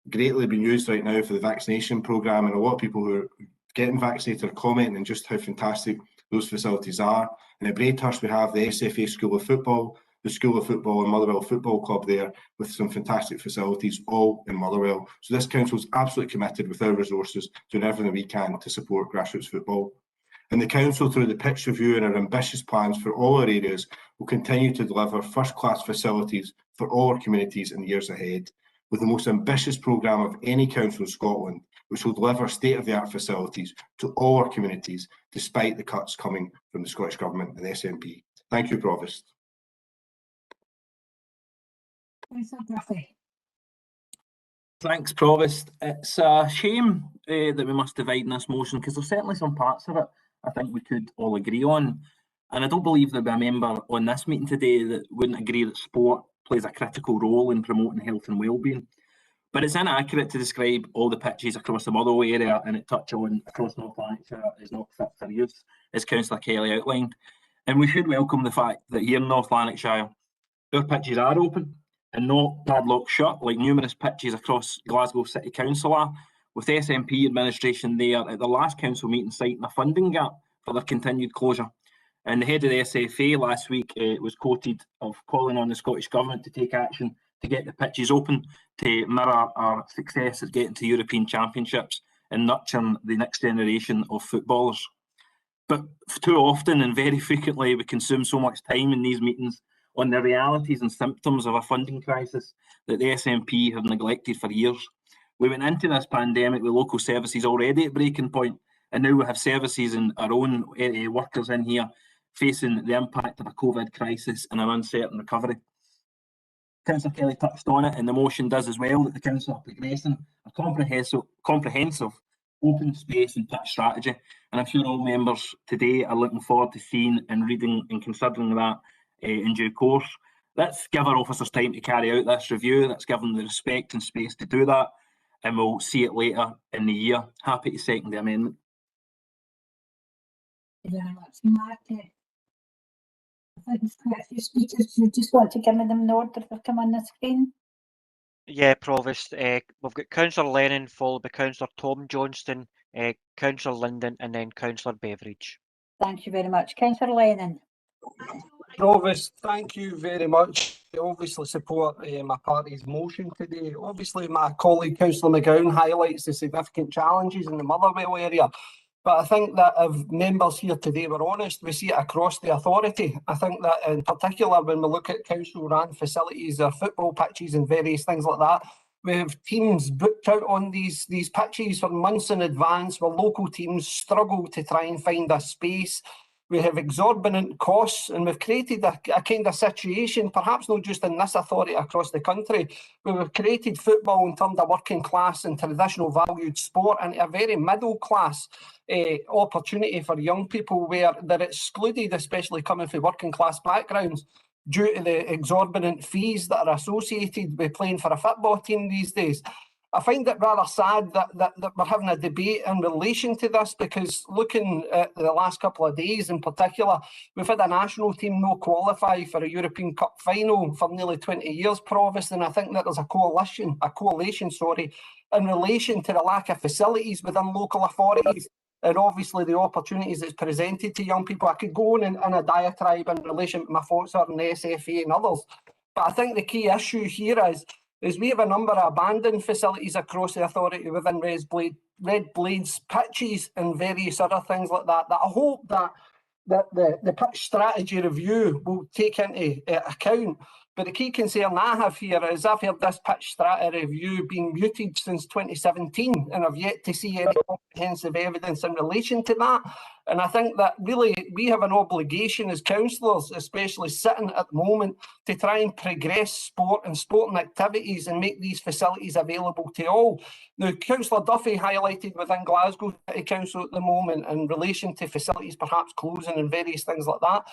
greatly been used right now for the vaccination programme, and a lot of people who are getting vaccinated are commenting just how fantastic those facilities are. And at Braidhurst we have the SFA School of Football, the School of Football and Motherwell Football Club there with some fantastic facilities all in Motherwell. So this council is absolutely committed with our resources doing everything we can to support grassroots football. And the council, through the pitch review and our ambitious plans for all our areas, will continue to deliver first-class facilities for all our communities in the years ahead, with the most ambitious programme of any council in Scotland, which will deliver state-of-the-art facilities to all our communities, despite the cuts coming from the Scottish Government and the SNP. Thank you, Provost. Thanks, Provost. It's a shame that we must divide in this motion, because there's certainly some parts of it I think we could all agree on. And I don't believe there'll be a member on this meeting today that wouldn't agree that sport plays a critical role in promoting health and wellbeing. But it's inaccurate to describe all the pitches across the Motherwell area and it touch on across North Lanarkshire is not fit for use, as Councillor Kelly outlined. And we should welcome the fact that here in North Lanarkshire, our pitches are open and not padlocked shut like numerous pitches across Glasgow City Council are, with the SNP administration there at the last council meeting citing a funding gap for their continued closure. And the head of the SFA last week was quoted of calling on the Scottish Government to take action to get the pitches open to mirror our success at getting to European Championships and nurturing the next generation of footballers. But too often and very frequently we consume so much time in these meetings on the realities and symptoms of a funding crisis that the SNP have neglected for years. We went into this pandemic with local services already at breaking point, and now we have services and our own workers in here facing the impact of a COVID crisis and an uncertain recovery. Councillor Kelly touched on it, and the motion does as well, that the council are progressing a comprehensive open space and pitch strategy. And I'm sure all members today are looking forward to seeing and reading and considering that in due course. Let's give our officers time to carry out this review. Let's give them the respect and space to do that, and we'll see it later in the year. Happy to second the amendment. Thank you very much, Mark. I think there's quite a few speakers. Do you just want to give me them in order if they come on the screen? Yeah, Provost. We've got Councillor Lennon, followed by Councillor Tom Johnston, Councillor Linden, and then Councillor Beveridge. Thank you very much. Councillor Lennon. Provost, thank you very much. I obviously support my party's motion today. Obviously, my colleague Councillor McGowan highlights the significant challenges in the Motherwell area. But I think that if members here today were honest, we see it across the authority. I think that in particular, when we look at council-run facilities or football pitches and various things like that, we have teams booked out on these pitches for months in advance, where local teams struggle to try and find a space. We have exorbitant costs, and we've created a kind of situation, perhaps not just in this authority, across the country, where we've created football in terms of working class and traditional valued sport into a very middle class opportunity for young people, where they're excluded, especially coming from working class backgrounds, due to the exorbitant fees that are associated with playing for a football team these days. I find it rather sad that we're having a debate in relation to this, because looking at the last couple of days in particular, we've had a national team not qualify for a European Cup final for nearly 20 years, Provost, and I think that there's a coalition, in relation to the lack of facilities within local authorities, and obviously the opportunities that's presented to young people. I could go on in a diatribe in relation to my thoughts on the SFA and others, but I think the key issue here is we have a number of abandoned facilities across the authority within Red Blades pitches and various other things like that, that I hope that the pitch strategy review will take into account. But the key concern I have here is I've heard this pitch strategy review being muted since 2017, and I've yet to see any comprehensive evidence in relation to that. And I think that really we have an obligation as councillors, especially sitting at the moment, to try and progress sport and sporting activities and make these facilities available to all. Now, Councillor Duffy highlighted within Glasgow City Council at the moment in relation to facilities perhaps closing and various things like that.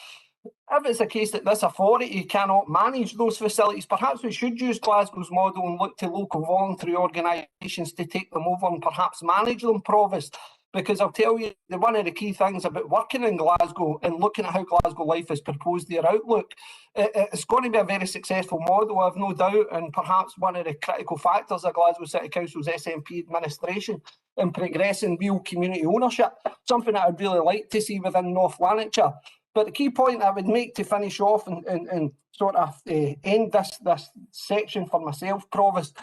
If it's a case that this authority cannot manage those facilities, perhaps we should use Glasgow's model and look to local voluntary organisations to take them over and perhaps manage them, Provost. Because I'll tell you, one of the key things about working in Glasgow and looking at how Glasgow Life has proposed their outlook, it's going to be a very successful model, I've no doubt, and perhaps one of the critical factors of Glasgow City Council's SNP administration in progressing real community ownership, something that I'd really like to see within North Lanarkshire. But the key point I would make to finish off and sort of end this section for myself, Provost,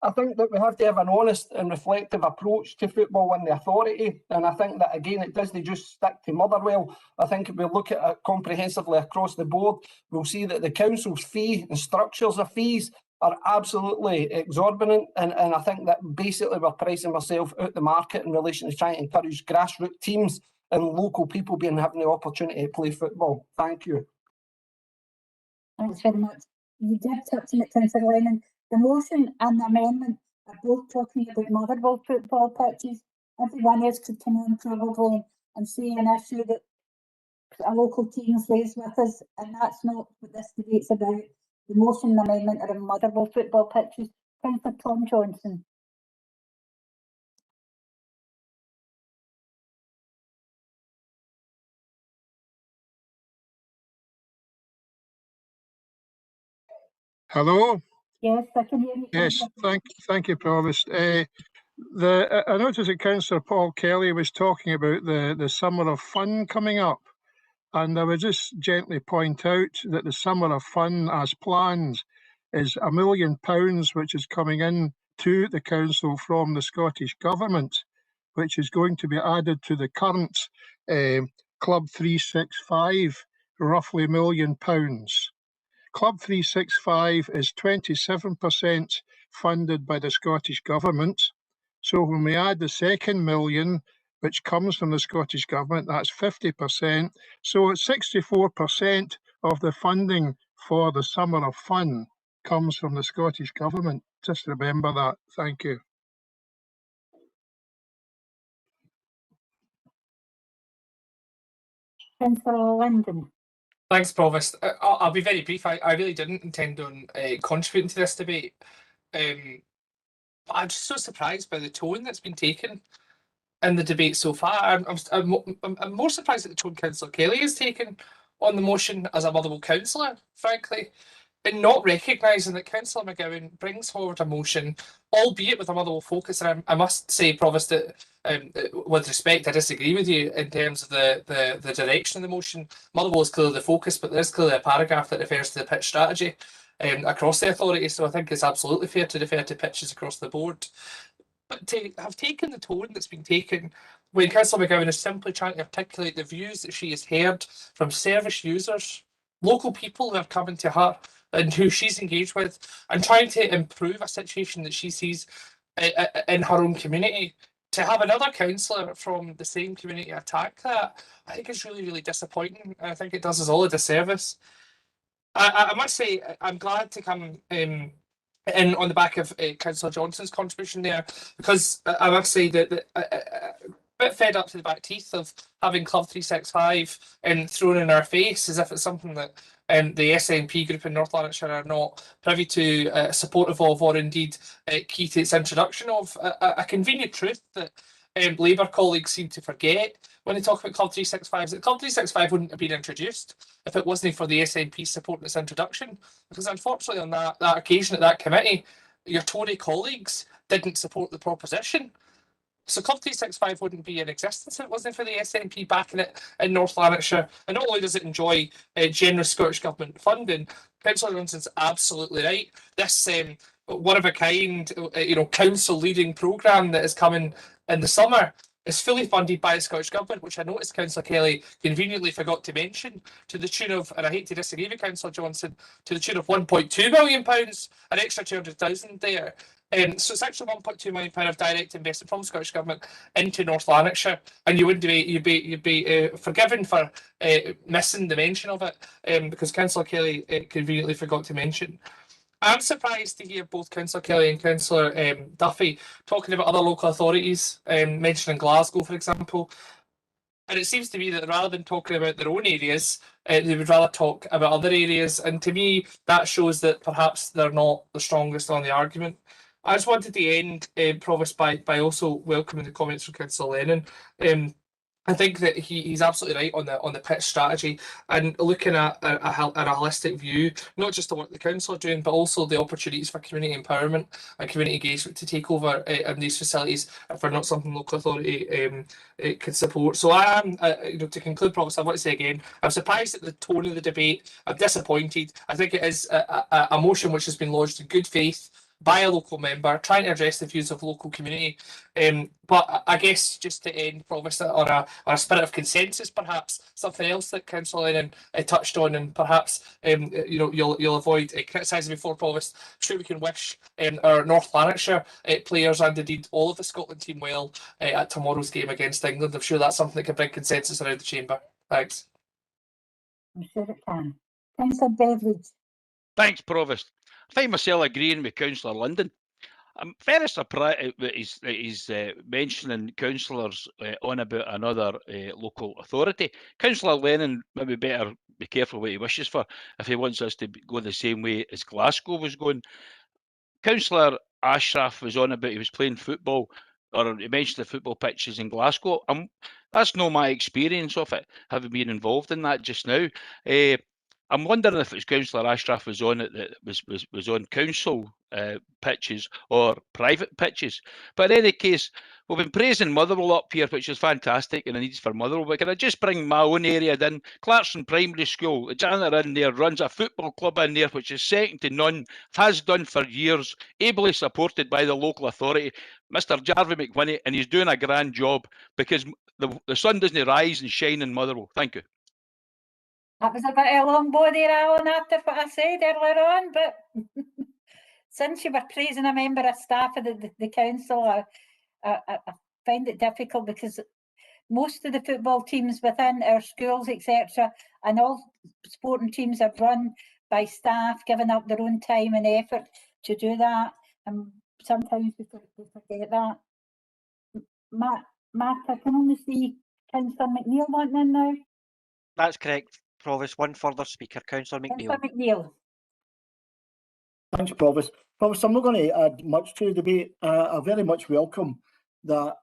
I think that we have to have an honest and reflective approach to football in the authority. And I think that, again, it doesn't just stick to Motherwell. I think if we look at it comprehensively across the board, we'll see that the council's fee and structures of fees are absolutely exorbitant. And I think that basically we're pricing ourselves out the market in relation to trying to encourage grassroots teams and local people having the opportunity to play football. Thank you. Thanks very much. You did touch on it, Councillor Lennon. The motion and the amendment are both talking about Motherwell football pitches. Everyone else could come on probably and say an issue that a local team's raised with us, and that's not what this debate's about. The motion and amendment are on Motherwell football pitches. Councillor Tom Johnson. Hello? Yes, I can hear you. Yes, thank you, Provost. I noticed that Councillor Paul Kelly was talking about the Summer of Fun coming up, and I would just gently point out that the Summer of Fun as planned is £1 million, which is coming in to the Council from the Scottish Government, which is going to be added to the current Club 365, roughly £1 million. Club 365 is 27% funded by the Scottish Government. So when we add the second million, which comes from the Scottish Government, that's 50%. So it's 64% of the funding for the Summer of Fun comes from the Scottish Government. Just remember that. Thank you. Councillor Linden. Thanks, Provost. I'll be very brief. I really didn't intend on contributing to this debate. But I'm just so surprised by the tone that's been taken in the debate so far. I'm more surprised at the tone Councillor Kelly has taken on the motion as a Motherwell councillor, frankly. in not recognising that Councillor McGowan brings forward a motion, albeit with a Motherwell focus. And I must say, Provost, that with respect, I disagree with you in terms of the direction of the motion. Motherwell is clearly the focus, but there is clearly a paragraph that refers to the pitch strategy across the authority. So I think it's absolutely fair to refer to pitches across the board. But to have taken the tone that's been taken when Councillor McGowan is simply trying to articulate the views that she has heard from service users, local people who have come into her and who she's engaged with, and trying to improve a situation that she sees in her own community, to have another councillor from the same community attack that, I think is really, really disappointing. And I think it does us all a disservice. I must say, I'm glad to come in on the back of Councillor Johnson's contribution there, because I must say that a bit fed up to the back teeth of having Club 365 thrown in our face as if it's something that the SNP group in North Lanarkshire are not privy to, supportive of, or indeed key to its introduction of. A convenient truth that Labour colleagues seem to forget when they talk about Club 365 is that Club 365 wouldn't have been introduced if it wasn't for the SNP supporting its introduction. Because unfortunately on that occasion at that committee, your Tory colleagues didn't support the proposition. So Club 365 wouldn't be in existence if it wasn't for the SNP backing it in North Lanarkshire. And not only does it enjoy generous Scottish Government funding, Councillor Johnson's absolutely right. This one-of-a-kind, council leading programme that is coming in the summer is fully funded by the Scottish Government, which I noticed Councillor Kelly conveniently forgot to mention, to the tune of, and I hate to disagree with Councillor Johnson, to the tune of £1.2 million, an extra 200,000 there. So it's actually £1.2 million of direct investment from the Scottish Government into North Lanarkshire, and you'd be forgiven for missing the mention of it, because Councillor Kelly conveniently forgot to mention. I'm surprised to hear both Councillor Kelly and Councillor Duffy talking about other local authorities, mentioning Glasgow, for example. And it seems to me that rather than talking about their own areas, they would rather talk about other areas. And to me, that shows that perhaps they're not the strongest on the argument. I just wanted to end, Provost, by also welcoming the comments from Councillor Lennon. I think that he's absolutely right on the pitch strategy and looking at a holistic view, not just the work the council are doing, but also the opportunities for community empowerment and community engagement to take over in these facilities if they're not something local authority could support. So I am, to conclude, Provost, I want to say again, I'm surprised at the tone of the debate. I'm disappointed. I think it is a motion which has been lodged in good faith by a local member, trying to address the views of local community. But I guess just to end, Provost, on a spirit of consensus, perhaps something else that Councillor Lennon touched on, and perhaps you'll avoid criticising before, Provost. I'm sure we can wish our North Lanarkshire players and indeed all of the Scotland team well at tomorrow's game against England. I'm sure that's something that can bring consensus around the chamber. Thanks. I'm sure it can. Councillor Beveridge. Thanks, Provost. I find myself agreeing with Councillor London. I'm very surprised that he's mentioning councillors on about another local authority. Councillor Lennon maybe better be careful what he wishes for if he wants us to go the same way as Glasgow was going. Councillor Ashraf was on about he was playing football, or he mentioned the football pitches in Glasgow. That's not my experience of it, having been involved in that just now. I'm wondering if it's Councillor Ashraf was on it that was on council pitches or private pitches. But in any case, we've been praising Motherwell up here, which is fantastic, and the needs for Motherwell. But can I just bring my own area in? Clarkson Primary School, the janitor in there runs a football club in there, which is second to none, has done for years, ably supported by the local authority, Mr. Jarvie McWhinney, and he's doing a grand job because the sun doesn't rise and shine in Motherwell. Thank you. That was a bit of a long body, Alan, after what I said earlier on, but since you were praising a member of staff of the council, I find it difficult because most of the football teams within our schools, etc., and all sporting teams are run by staff giving up their own time and effort to do that, and sometimes we forget that. Mark, I can only see Councillor McNeill wanting in now. That's correct, Provost. One further speaker, Councillor McNeill. Councillor McNeill. Thanks, Provost. Provost, I'm not going to add much to the debate. I very much welcome that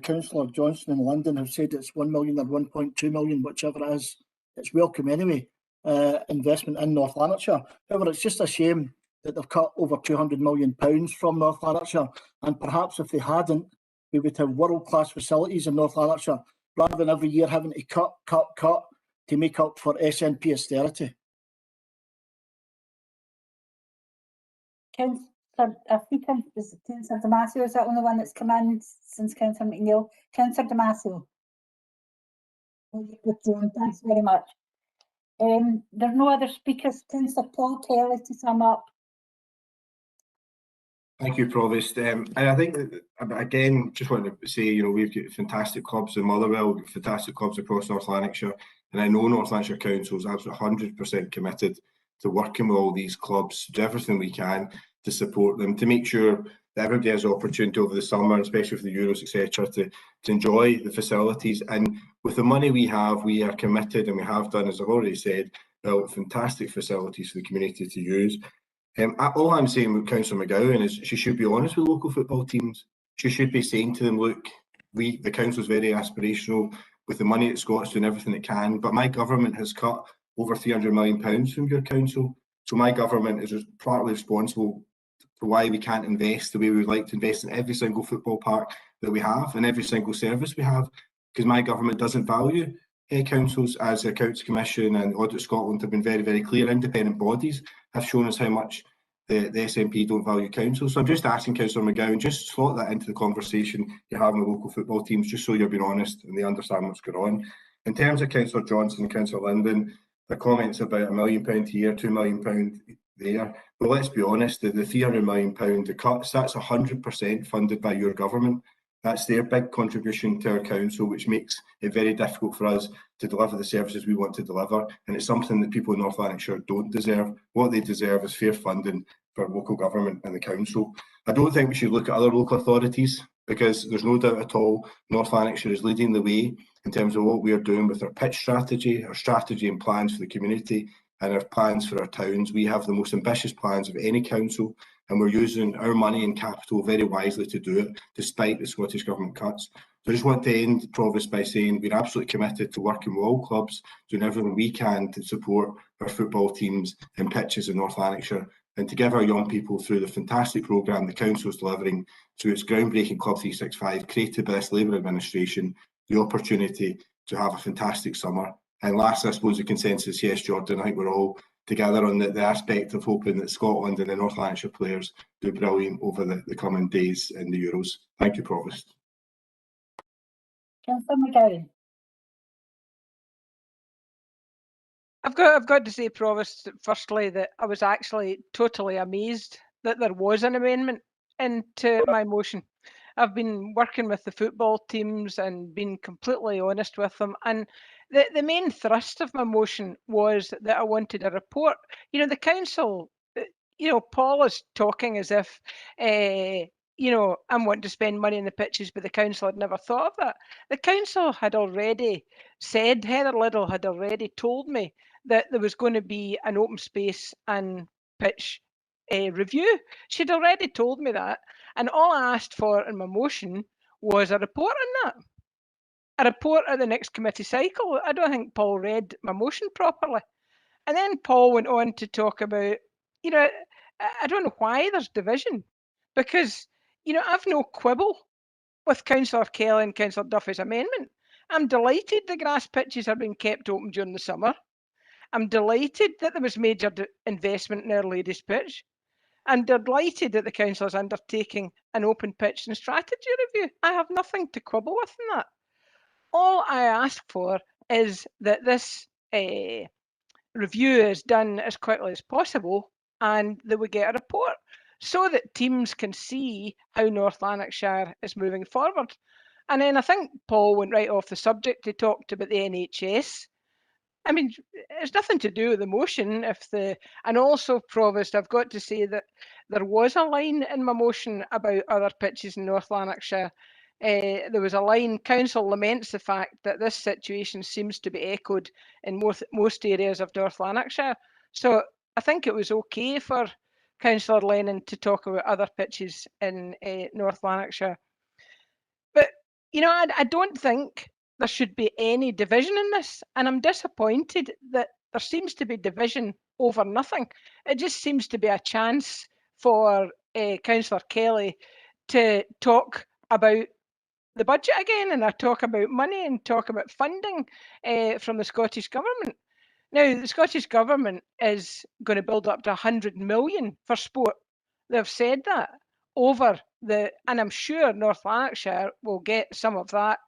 Councillor Johnson and London have said it's 1 million or 1.2 million, whichever it is. It's welcome anyway. investment in North Lanarkshire. However, it's just a shame that they've cut over £200 million from North Lanarkshire, and perhaps if they hadn't, we would have world-class facilities in North Lanarkshire, rather than every year having to cut to make up for SNP austerity. I think Councillor Damasio is the only one that's come in since Councillor McNeill. Councillor Damasio. Thanks very much. There are no other speakers. Councillor Paul Kelly to sum up. Thank you, Provost. And I think, again, just wanted to say, we've got fantastic clubs in Motherwell, we've got fantastic clubs across North Lanarkshire, and I know North Lanarkshire Council is absolutely 100% committed to working with all these clubs, to do everything we can to support them, to make sure that everybody has the opportunity over the summer, especially for the Euros, etc., to enjoy the facilities. And with the money we have, we are committed, and we have done, as I've already said, built fantastic facilities for the community to use. All I'm saying with Councillor McGowan is she should be honest with local football teams. She should be saying to them, look, the council is very aspirational. With the money it's got, it's doing everything it can, but my government has cut over £300 million from your council. So my government is partly responsible for why we can't invest the way we would like to invest in every single football park that we have and every single service we have, because my government doesn't value councils. As the Accounts Commission and Audit Scotland have been very, very clear, independent bodies have shown us how much the SNP don't value councils. So I'm just asking Councillor McGowan, just slot that into the conversation you're having with local football teams, just so you're being honest and they understand what's going on. In terms of Councillor Johnson and Councillor Linden, the comments about £1 million a year, £2 million there. Well, let's be honest, the £300 million, the cuts, that's 100% funded by your government. That's their big contribution to our council, which makes it very difficult for us to deliver the services we want to deliver. And it's something that people in North Lanarkshire don't deserve. What they deserve is fair funding for local government and the council. I don't think we should look at other local authorities, because there's no doubt at all North Lanarkshire is leading the way in terms of what we are doing with our pitch strategy, our strategy and plans for the community, and our plans for our towns. We have the most ambitious plans of any council, and we're using our money and capital very wisely to do it, despite the Scottish Government cuts. So I just want to end, Provost, by saying we're absolutely committed to working with all clubs, doing everything we can to support our football teams and pitches in North Lanarkshire, and to give our young people, through the fantastic programme the council is delivering through its groundbreaking Club 365, created by this Labour administration, the opportunity to have a fantastic summer. And last, I suppose, the consensus, yes, Jordan, I think we're all together on the aspect of hoping that Scotland and the North Lanarkshire players do brilliant over the coming days in the Euros. Thank you, Provost. Councillor McGowan. I've got to say, Provost, firstly, that I was actually totally amazed that there was an amendment into my motion. I've been working with the football teams and been completely honest with them, and the main thrust of my motion was that I wanted a report. The council, Paul is talking as if, I'm wanting to spend money on the pitches, but the council had never thought of that. The council had already said, Heather Liddell had already told me that there was going to be an open space and pitch review. She'd already told me that. And all I asked for in my motion was a report on that. A report at the next committee cycle. I don't think Paul read my motion properly. And then Paul went on to talk about, I don't know why there's division, because, I've no quibble with Councillor Kelly and Councillor Duffy's amendment. I'm delighted the grass pitches are being kept open during the summer. I'm delighted that there was major investment in our ladies' pitch. I'm delighted that the council is undertaking an open pitch and strategy review. I have nothing to quibble with in that. All I ask for is that this review is done as quickly as possible and that we get a report so that teams can see how North Lanarkshire is moving forward. And then I think Paul went right off the subject. He talked about the NHS. I mean, it's nothing to do with the motion. And also, Provost, I've got to say that there was a line in my motion about other pitches in North Lanarkshire. There was a line, council laments the fact that this situation seems to be echoed in most areas of North Lanarkshire. So I think it was okay for Councillor Lennon to talk about other pitches in North Lanarkshire. But, I don't think there should be any division in this, and I'm disappointed that there seems to be division over nothing. It just seems to be a chance for Councillor Kelly to talk about the budget again, and I talk about money and talk about funding from the Scottish Government. Now, the Scottish Government is going to build up to 100 million for sport. They've said that over the, and I'm sure North Lanarkshire will get some of that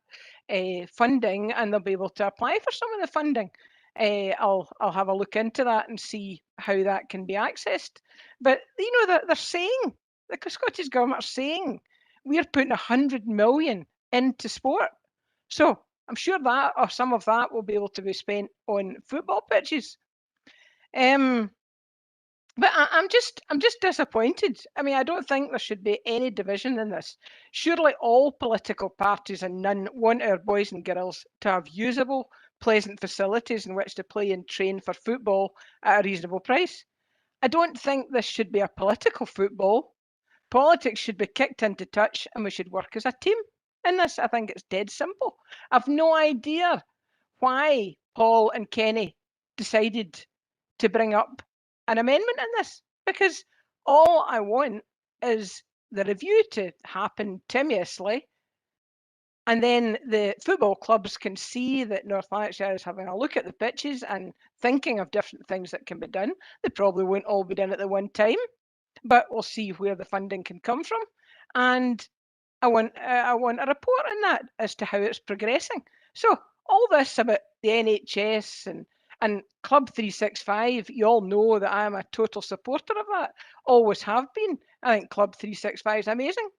funding, and they'll be able to apply for some of the funding. I'll have a look into that and see how that can be accessed. But you know, they're saying, the Scottish Government are saying, we're putting 100 million into sport. So I'm sure that, or some of that, will be able to be spent on football pitches. But I'm just disappointed. I mean, I don't think there should be any division in this. Surely all political parties and none want our boys and girls to have usable, pleasant facilities in which to play and train for football at a reasonable price. I don't think this should be a political football. Politics should be kicked into touch, and we should work as a team in this. I think it's dead simple. I've no idea why Paul and Kenny decided to bring up an amendment in this, because all I want is the review to happen timeously, and then the football clubs can see that North Lanarkshire is having a look at the pitches and thinking of different things that can be done. They probably won't all be done at the one time, but we'll see where the funding can come from. And I want a report on that as to how it's progressing. So all this about the NHS and Club 365, you all know that I am a total supporter of that. Always have been. I think Club 365 is amazing,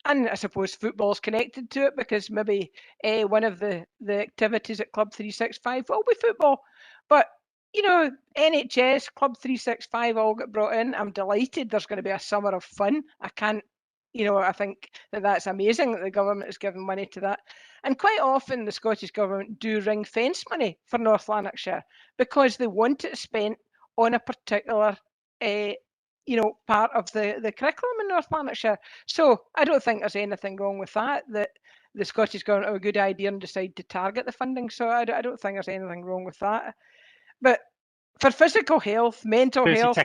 and I suppose football's connected to it, because maybe one of the activities at Club 365 will be football. But you know, NHS, Club 365 all got brought in. I'm delighted there's going to be a summer of fun. I think that's amazing that the government is giving money to that. And quite often the Scottish Government do ring fence money for North Lanarkshire because they want it spent on a particular part of the curriculum in North Lanarkshire. So I don't think there's anything wrong with that the Scottish Government have a good idea and decide to target the funding. So I don't think there's anything wrong with that. But for physical health, mental health,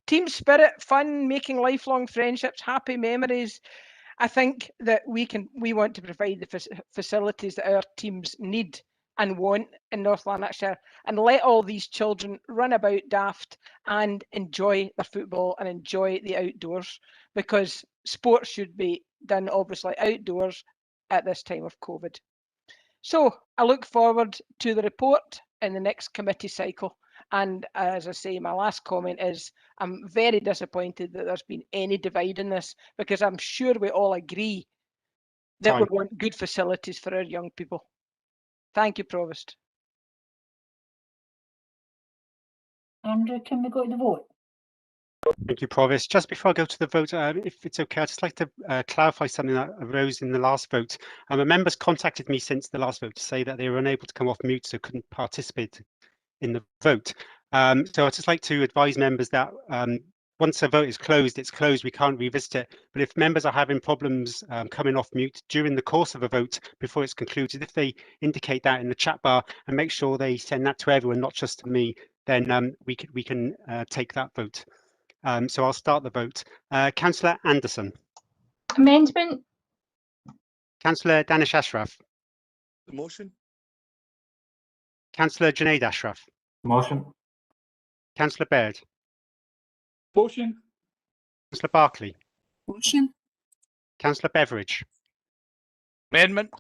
team spirit, fun, making lifelong friendships, happy memories, I think that we want to provide the facilities that our teams need and want in North Lanarkshire, and let all these children run about daft and enjoy their football and enjoy the outdoors, because sport should be done obviously outdoors at this time of COVID. So I look forward to the report in the next committee cycle. And as I say, my last comment is I'm very disappointed that there's been any divide in this, because I'm sure we all agree that we want good facilities for our young people. Thank you, Provost. Andrew, can we go to the vote? Thank you, Provost. Just before I go to the vote, if it's okay, I'd just like to clarify something that arose in the last vote. Members contacted me since the last vote to say that they were unable to come off mute, so couldn't participate in the vote. So I'd just like to advise members that once a vote is closed, it's closed. We can't revisit it. But if members are having problems coming off mute during the course of a vote before it's concluded, if they indicate that in the chat bar and make sure they send that to everyone, not just to me, then we can take that vote. So I'll start the vote. Councillor Anderson. Amendment. Councillor Danish Ashraf. The motion. Councillor Junaid Ashraf. Motion. Councillor Baird. Motion. Councillor Barclay. Motion. Councillor Beveridge. Amendment.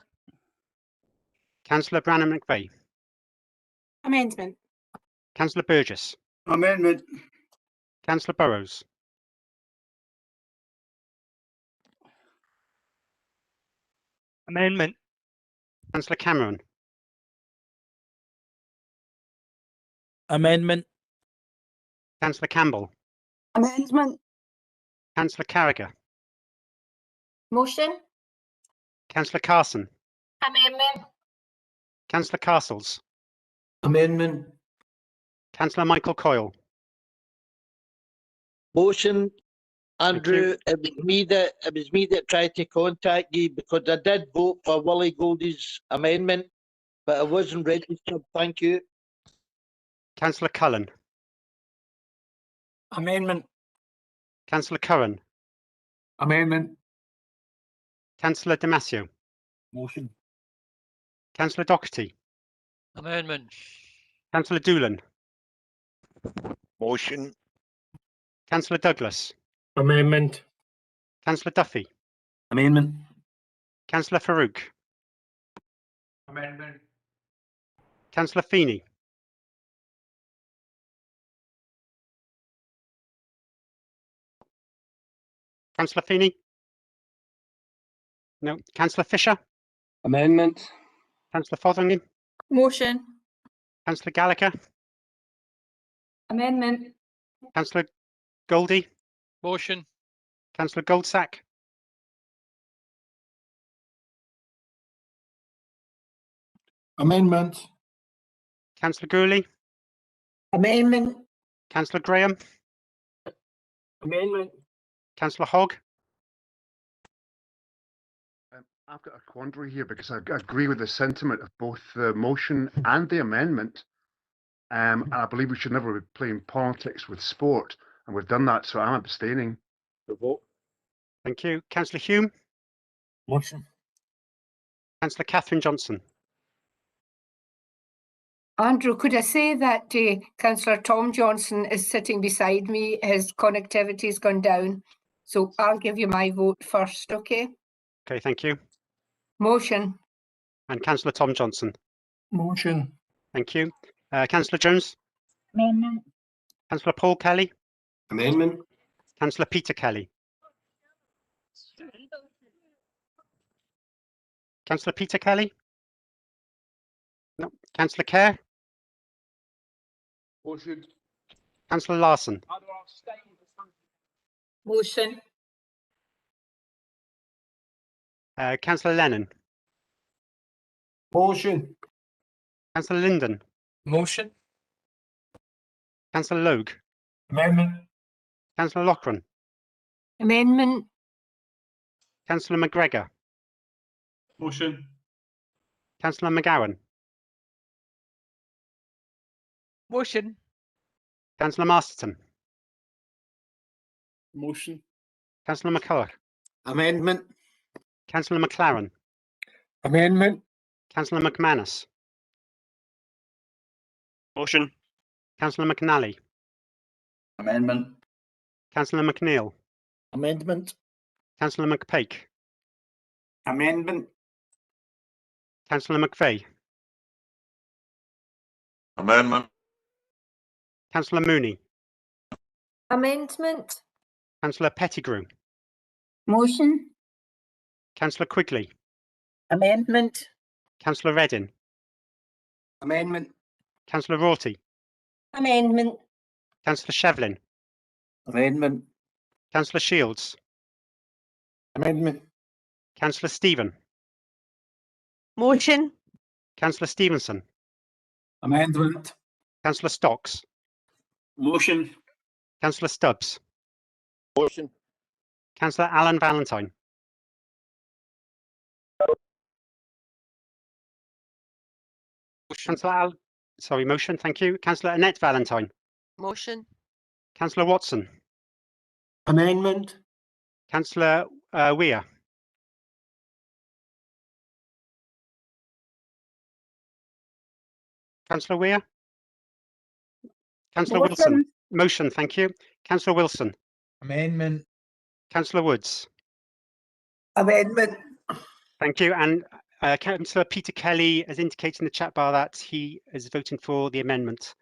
Councillor Brannan McVeigh. Amendment. Councillor Burgess. Amendment. Councillor Burrows. Amendment. Councillor Cameron. Amendment. Councillor Campbell. Amendment. Councillor Carragher. Motion. Councillor Carson. Amendment. Councillor Castles. Amendment. Councillor Michael Coyle. Motion, Andrew. It was me that tried to contact you because I did vote for Willie Goldie's amendment, but I wasn't registered. Thank you. Councillor Cullen. Amendment. Councillor Curran. Amendment. Councillor Damasio. Motion. Councillor Doherty. Amendment. Councillor Doolan. Motion. Councillor Douglas. Amendment. Councillor Duffy. Amendment. Councillor Farouk. Amendment. Councillor Feeney. Councillor Feeney? No. Councillor Fisher? Amendment. Councillor Fotheringham? Motion. Councillor Gallagher? Amendment. Councillor Goldie? Motion. Councillor Goldsack? Amendment. Councillor Gourley? Amendment. Councillor Graham? Amendment. Councillor Hogg? I've got a quandary here because I agree with the sentiment of both the motion and the amendment. And I believe we should never be playing politics with sport. And we've done that, so I'm abstaining. The vote. Thank you. Councillor Hume? Motion. Councillor Catherine Johnson? Andrew, could I say that Councillor Tom Johnson is sitting beside me? His connectivity's gone down. So I'll give you my vote first, okay? Okay, thank you. Motion. And Councillor Tom Johnson? Motion. Thank you. Councillor Jones? Amendment. Councillor Paul Kelly? Amendment. Councillor Peter Kelly? Councillor Peter Kelly? No. Councillor Kerr? Motion. Councillor Larson? Motion. Councillor Lennon? Motion. Councillor Linden? Motion. Councillor Logue? Amendment. Councillor Loughran? Amendment. Councillor McGregor? Motion. Councillor McGowan? Motion. Councillor Masterton? Motion. Councillor McCulloch? Amendment. Councillor McLaren? Amendment. Councillor McManus? Motion. Councillor McNally? Amendment. Councillor McNeil? Amendment. Councillor McPake? Amendment. Councillor McVeigh? Amendment. Councillor Mooney? Amendment. Councillor Pettigrew? Motion. Councillor Quigley? Amendment. Councillor Reddin? Amendment. Councillor Rorty? Amendment. Councillor Shevlin? Amendment. Councillor Shields? Amendment. Councillor Stephen? Motion. Councillor Stevenson? Amendment. Councillor Stocks? Motion. Councillor Stubbs? Motion. Councillor Alan Valentine? Motion, thank you. Councillor Annette Valentine? Motion. Councillor Watson? Amendment. Councillor Weir? Councillor Weir? Councillor Wilson? Motion, thank you. Councillor Wilson? Amendment. Councillor Woods? Amendment. Thank you. And Councillor Peter Kelly has indicated in the chat bar that he is voting for the amendment.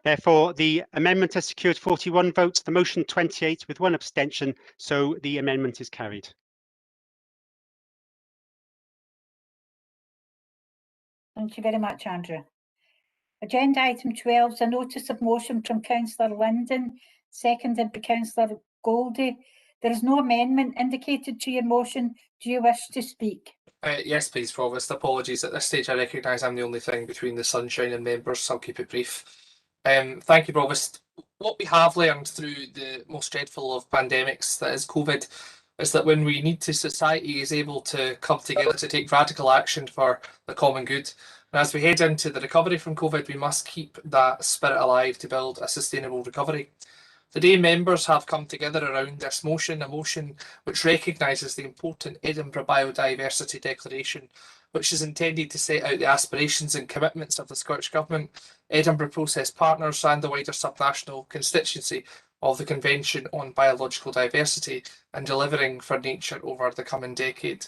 Therefore, the amendment has secured 41 votes, the motion 28 with 1 abstention, so the amendment is carried. Thank you very much, Andrew. Agenda item 12 is a notice of motion from Councillor Linden, seconded by Councillor Goldie. There is no amendment indicated to your motion. Do you wish to speak? Yes, please, Provost. Apologies. At this stage, I recognise I'm the only thing between the sunshine and members, so I'll keep it brief. Thank you, Provost. What we have learned through the most dreadful of pandemics, that is COVID, is that when we need to, society is able to come together to take radical action for the common good. And as we head into the recovery from COVID, we must keep that spirit alive to build a sustainable recovery. Today, members have come together around this motion, a motion which recognises the important Edinburgh Biodiversity Declaration, which is intended to set out the aspirations and commitments of the Scottish Government, Edinburgh process partners and the wider subnational constituency of the Convention on Biological Diversity and delivering for nature over the coming decade.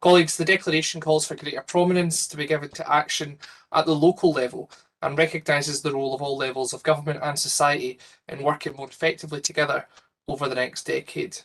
Colleagues, the declaration calls for greater prominence to be given to action at the local level and recognises the role of all levels of government and society in working more effectively together over the next decade.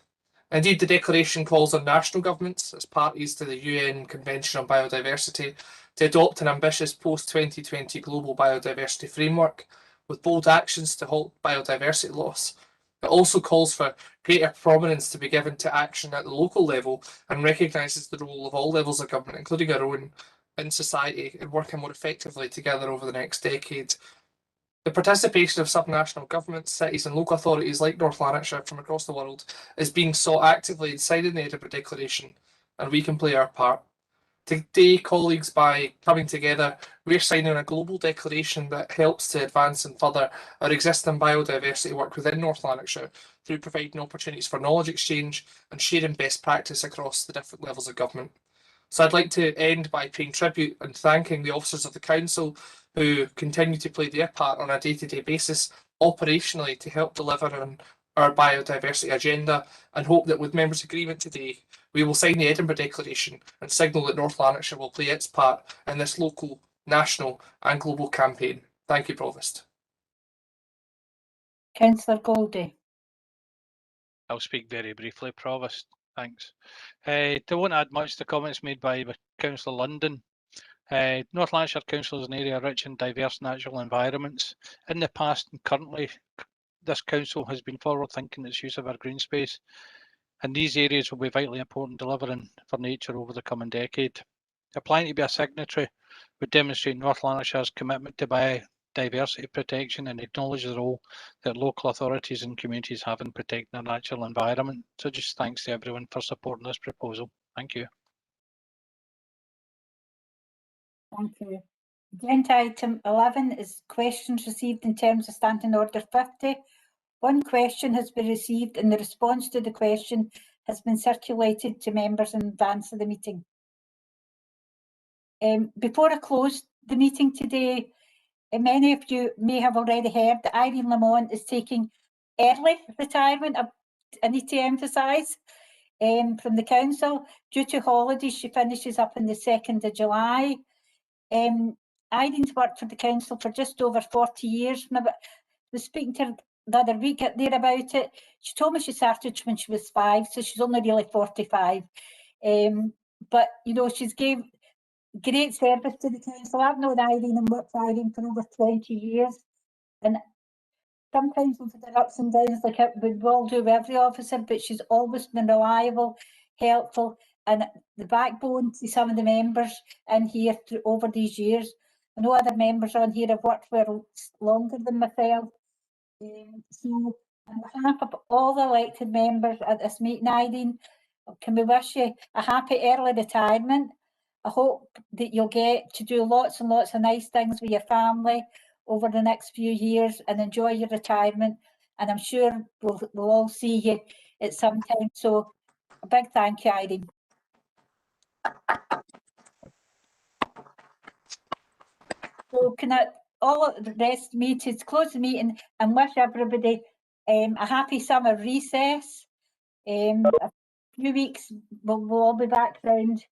Indeed, the declaration calls on national governments as parties to the UN Convention on Biodiversity to adopt an ambitious post-2020 global biodiversity framework with bold actions to halt biodiversity loss. It also calls for greater prominence to be given to action at the local level and recognises the role of all levels of government, including our own, in society in working more effectively together over the next decade. The participation of subnational governments, cities and local authorities like North Lanarkshire from across the world is being sought actively inside the Edinburgh Declaration, and we can play our part. Today, colleagues, by coming together, we're signing a global declaration that helps to advance and further our existing biodiversity work within North Lanarkshire through providing opportunities for knowledge exchange and sharing best practice across the different levels of government. So I'd like to end by paying tribute and thanking the officers of the Council who continue to play their part on a day-to-day basis operationally to help deliver on our biodiversity agenda, and hope that with members' agreement today, we will sign the Edinburgh Declaration and signal that North Lanarkshire will play its part in this local, national and global campaign. Thank you, Provost. Councillor Goldie. I'll speak very briefly, Provost. Thanks. I won't add much to comments made by Councillor London. North Lanarkshire Council is an area rich in diverse natural environments. In the past and currently, this council has been forward-thinking its use of our green space, and these areas will be vitally important delivering for nature over the coming decade. Applying to be a signatory would demonstrate North Lanarkshire's commitment to biodiversity protection and acknowledge the role that local authorities and communities have in protecting their natural environment. So just thanks to everyone for supporting this proposal. Thank you. Thank you. Agenda item 11 is questions received in terms of Standing Order 50. One question has been received and the response to the question has been circulated to members in advance of the meeting. Before I close the meeting today, many of you may have already heard that Irene Lamont is taking early retirement. I need to emphasise from the council. Due to holidays, she finishes up on the 2nd of July. Irene's worked for the council for just over 40 years. I was speaking to her the other week there about it. She told me she started when she was 5, so she's only really 45. But, you know, she's gave great service to the council. I've known Irene and worked with Irene for over 20 years. And sometimes we've had ups and downs like we all do with every officer, but she's always been reliable, helpful, and the backbone to some of the members in here over these years. I know other members on here have worked for longer than myself. So on behalf of all the elected members at this meeting, Irene, can we wish you a happy early retirement. I hope that you'll get to do lots and lots of nice things with your family over the next few years and enjoy your retirement. And I'm sure we'll all see you at some time. So a big thank you, Irene. So can all of the rest of me to close the meeting and wish everybody a happy summer recess. A few weeks we'll all be back round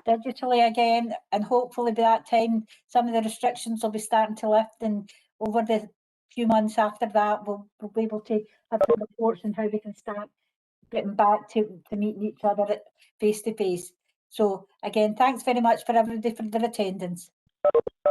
digitally again, and hopefully by that time some of the restrictions will be starting to lift, and over the few months after that we'll be able to have some reports on how we can start getting back to meeting each other face to face. So again, thanks very much for everybody for their attendance.